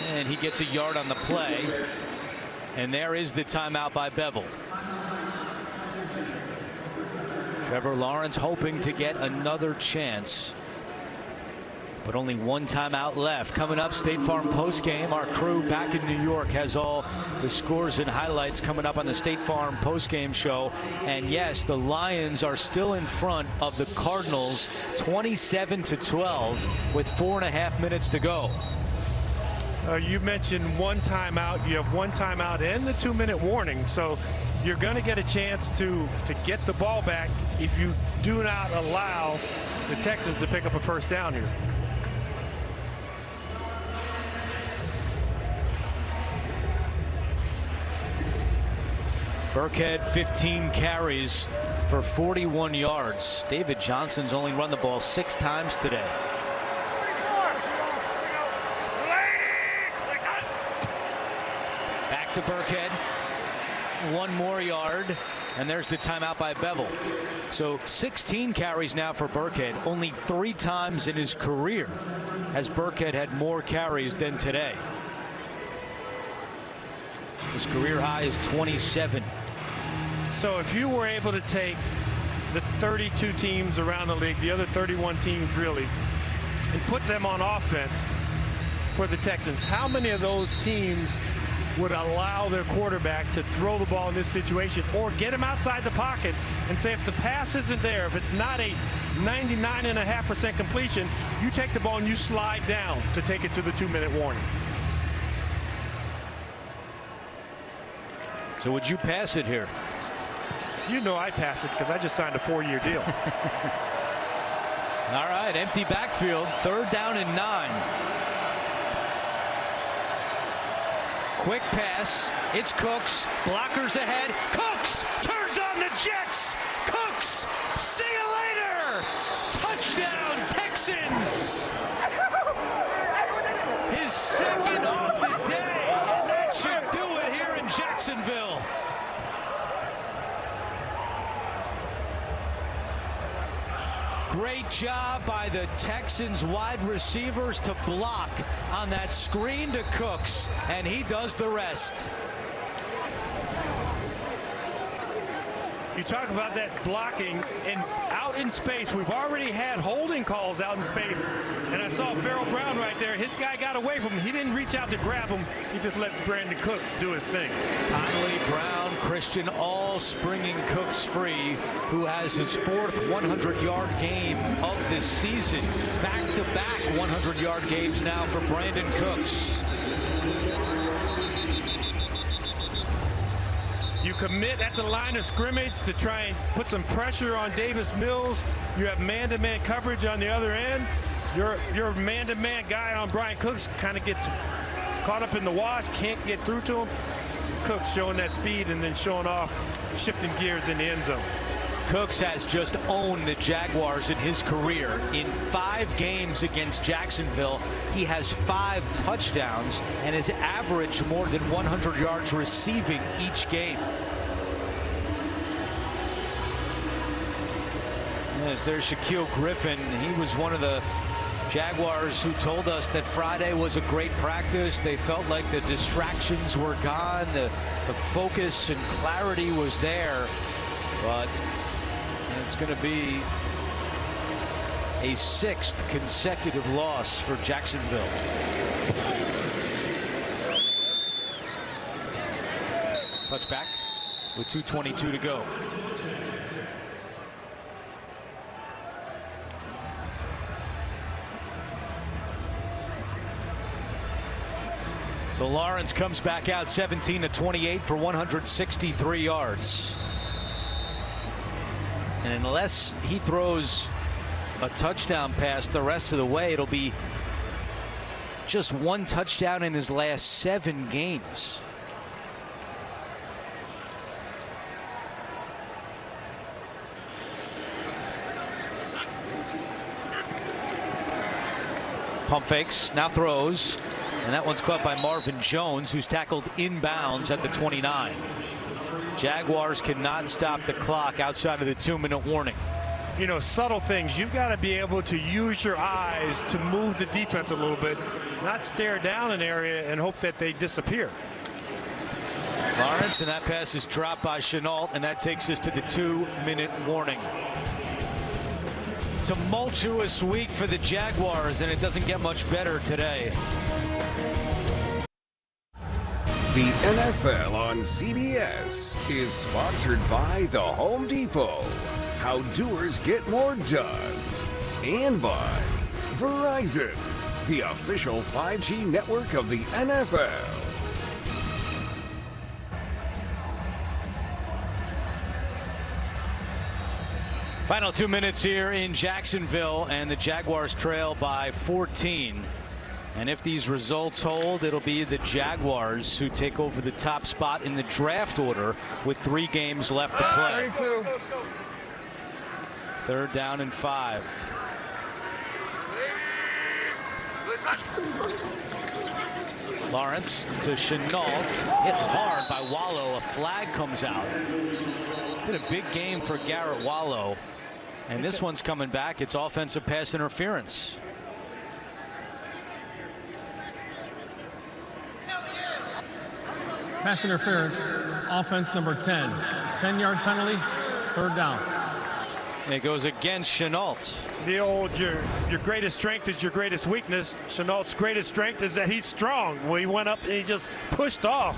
And he gets a yard on the play. And there is the timeout by Bevel. Trevor Lawrence hoping to get another chance, but only 1 timeout left. Coming up, State Farm postgame. Our crew back in New York has all the scores and highlights coming up on the State Farm postgame show. And yes, the Lions are still in front of the Cardinals 27-12 with 4.5 minutes to go.
You mentioned 1 timeout. You have 1 timeout and the 2-minute warning. So you're going to get a chance to get the ball back if you do not allow the Texans to pick up a first down here.
Burkhead 15 carries for 41 yards. David Johnson's only run the ball 6 times today. Back to Burkhead. 1 more yard, and there's the timeout by Bevel. So 16 carries now for Burkhead. Only 3 times in his career has Burkhead had more carries than today. His career high is 27.
So if you were able to take the 32 teams around the league, the other 31 teams really, and put them on offense for the Texans, how many of those teams would allow their quarterback to throw the ball in this situation, or get him outside the pocket and say, if the pass isn't there, if it's not a 99.5% completion, you take the ball and you slide down to take it to the 2-minute warning?
So would you pass it here?
You know I pass it because I just signed a 4-year deal.
All right, empty backfield, 3rd down and 9. Quick pass. It's Cooks. Blockers ahead. Cooks turns on the Jets. Cooks, see you later. Touchdown, Texans. His 2nd of the day, and that should do it here in Jacksonville. Great job by the Texans wide receivers to block on that screen to Cooks, and he does the rest.
You talk about that blocking and out in space. We've already had holding calls out in space, and I saw Farrell Brown right there. His guy got away from him. He didn't reach out to grab him. He just let Brandon Cooks do his thing.
Conley, Brown, Christian all springing Cooks free, who has his 4th 100-yard game of this season. Back-to-back 100-yard games now for Brandon Cooks.
You commit at the line of scrimmage to try and put some pressure on Davis Mills. You have man-to-man coverage on the other end. Your man-to-man guy on Brian Cooks kind of gets caught up in the wash, can't get through to him. Cooks showing that speed and then showing off, shifting gears in the end zone.
Cooks has just owned the Jaguars in his career. In 5 games against Jacksonville, he has 5 touchdowns and has averaged more than 100 yards receiving each game. Yes, there's Shaquille Griffin. He was one of the Jaguars who told us that Friday was a great practice. They felt like the distractions were gone. The focus and clarity was there. But it's going to be a 6th consecutive loss for Jacksonville. Touchback with 2:22 to go. So Lawrence comes back out 17 of 28 for 163 yards. And unless he throws a touchdown pass the rest of the way, it'll be just 1 touchdown in his last 7 games. Pump fakes, now throws. And that one's caught by Marvin Jones, who's tackled inbounds at the 29. Jaguars cannot stop the clock outside of the 2-minute warning.
You know, subtle things. You've got to be able to use your eyes to move the defense a little bit, not stare down an area and hope that they disappear.
Lawrence, and that pass is dropped by Chenault, and that takes us to the 2-minute warning. Tumultuous week for the Jaguars, and it doesn't get much better today.
The NFL on CBS is sponsored by The Home Depot. How doers get more done. And by Verizon, the official 5G network of the NFL.
Final 2 minutes here in Jacksonville, and the Jaguars trail by 14. And if these results hold, it'll be the Jaguars who take over the top spot in the draft order with 3 games left to play.
32.
3rd down and 5. Lawrence to Chenault, hit hard by Wallow. A flag comes out. Been a big game for Garrett Wallow, and this one's coming back. It's offensive pass interference.
Pass interference, offense number 10. 10-yard penalty, 3rd down.
It goes against Chenault.
The old, your greatest strength is your greatest weakness. Chenault's greatest strength is that he's strong. Well, he went up and he just pushed off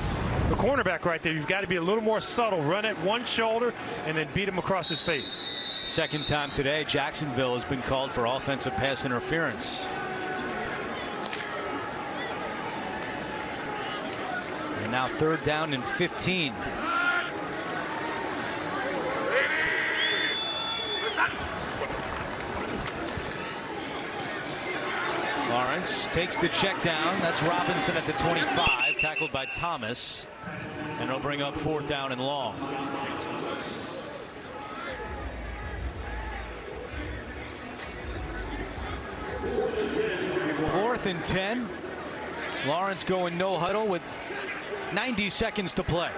the cornerback right there. You've got to be a little more subtle. Run at one shoulder and then beat him across his face.
Second time today, Jacksonville has been called for offensive pass interference. And now 3rd down and 15. Lawrence takes the check down. That's Robinson at the 25, tackled by Thomas. And it'll bring up 4th down and long. 4th and 10. Lawrence going no huddle with 90 seconds to play.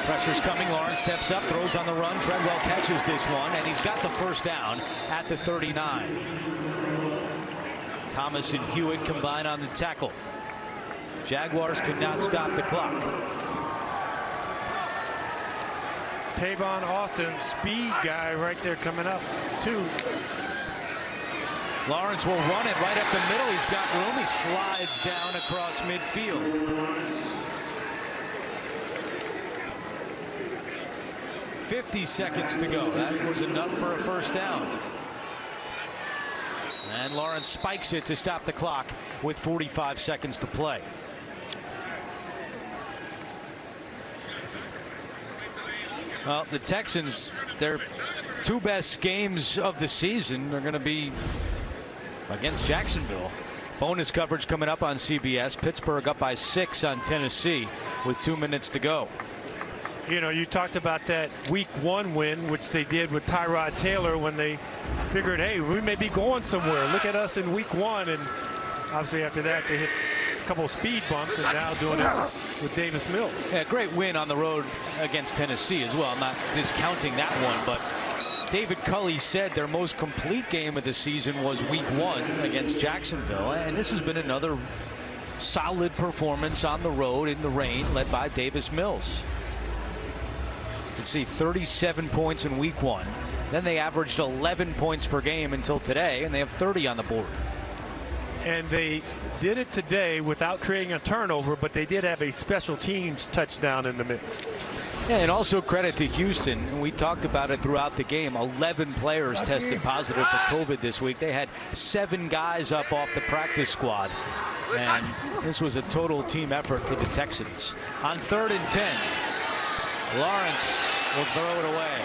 Pressure's coming. Lawrence steps up, throws on the run. Treadwell catches this one, and he's got the 1st down at the 39. Thomas and Hewitt combine on the tackle. Jaguars could not stop the clock.
Tavon Austin, speed guy right there coming up, too.
Lawrence will run it right up the middle. He's got room. He slides down across midfield. 50 seconds to go. That was enough for a 1st down. And Lawrence spikes it to stop the clock with 45 seconds to play. Well, the Texans, they're two best games of the season are going to be against Jacksonville. Bonus coverage coming up on CBS. Pittsburgh up by 6 on Tennessee with 2 minutes to go.
You know, you talked about that week 1 win, which they did with Tyrod Taylor when they figured, hey, we may be going somewhere. Look at us in week 1. And obviously after that, they hit a couple of speed bumps, and now doing it with Davis Mills.
Yeah, great win on the road against Tennessee as well. I'm not discounting that one, but David Culley said their most complete game of the season was week 1 against Jacksonville. And this has been another solid performance on the road in the rain, led by Davis Mills. You can see 37 points in week 1. Then they averaged 11 points per game until today, and they have 30 on the board.
And they did it today without creating a turnover, but they did have a special teams touchdown in the mix.
Yeah, and also credit to Houston. We talked about it throughout the game. 11 players tested positive for COVID this week. They had 7 guys up off the practice squad. And this was a total team effort for the Texans. On 3rd and 10, Lawrence will throw it away.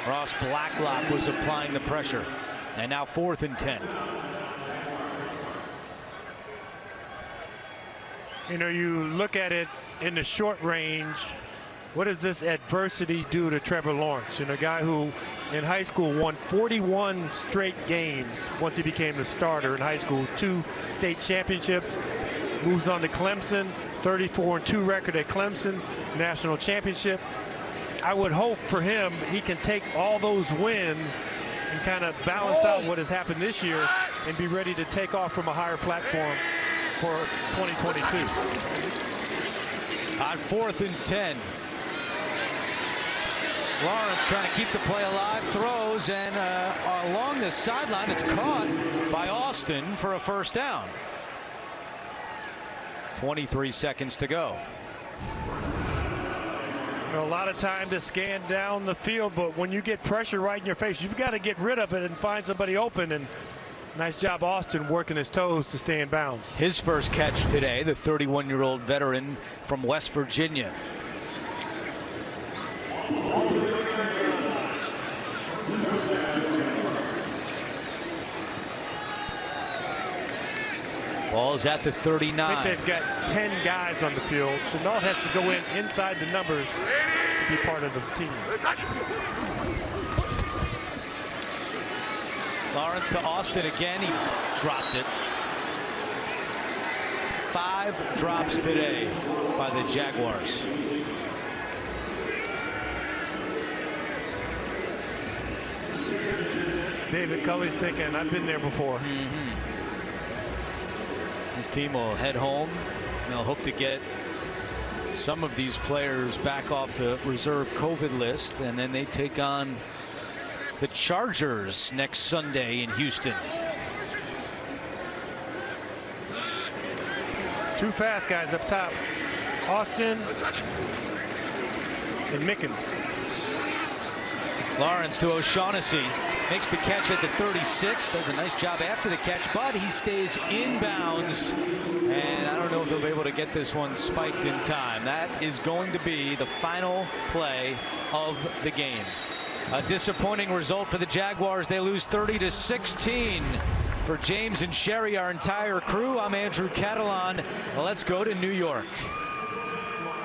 Ross Blacklock was applying the pressure. And now 4th and 10.
You know, you look at it in the short range. What does this adversity do to Trevor Lawrence? You know, a guy who in high school won 41 straight games once he became the starter in high school. 2 state championships. Moves on to Clemson. 34-2 record at Clemson. National championship. I would hope for him he can take all those wins and kind of balance out what has happened this year and be ready to take off from a higher platform for 2022.
On 4th and 10. Lawrence trying to keep the play alive, throws, and along the sideline it's caught by Austin for a first down. 23 seconds to go.
A lot of time to scan down the field, but when you get pressure right in your face, you've got to get rid of it and find somebody open. And nice job, Austin, working his toes to stay in bounds.
His first catch today, the 31-year-old veteran from West Virginia. Ball's at the 39.
I think they've got 10 guys on the field. Chenault has to go inside the numbers to be part of the team.
Lawrence to Austin again. He dropped it. 5 drops today by the Jaguars.
David Culley's thinking, I've been there before.
His team will head home. They'll hope to get some of these players back off the reserve COVID list, and then they take on the Chargers next Sunday in Houston.
Two fast guys up top. Austin and Mickens.
Lawrence to O'Shaughnessy. Makes the catch at the 36. Does a nice job after the catch, but he stays in bounds. And I don't know if they'll be able to get this one spiked in time. That is going to be the final play of the game. A disappointing result for the Jaguars. They lose 30-16. For James and Sherry, our entire crew, I'm Andrew Catalan. Let's go to New York.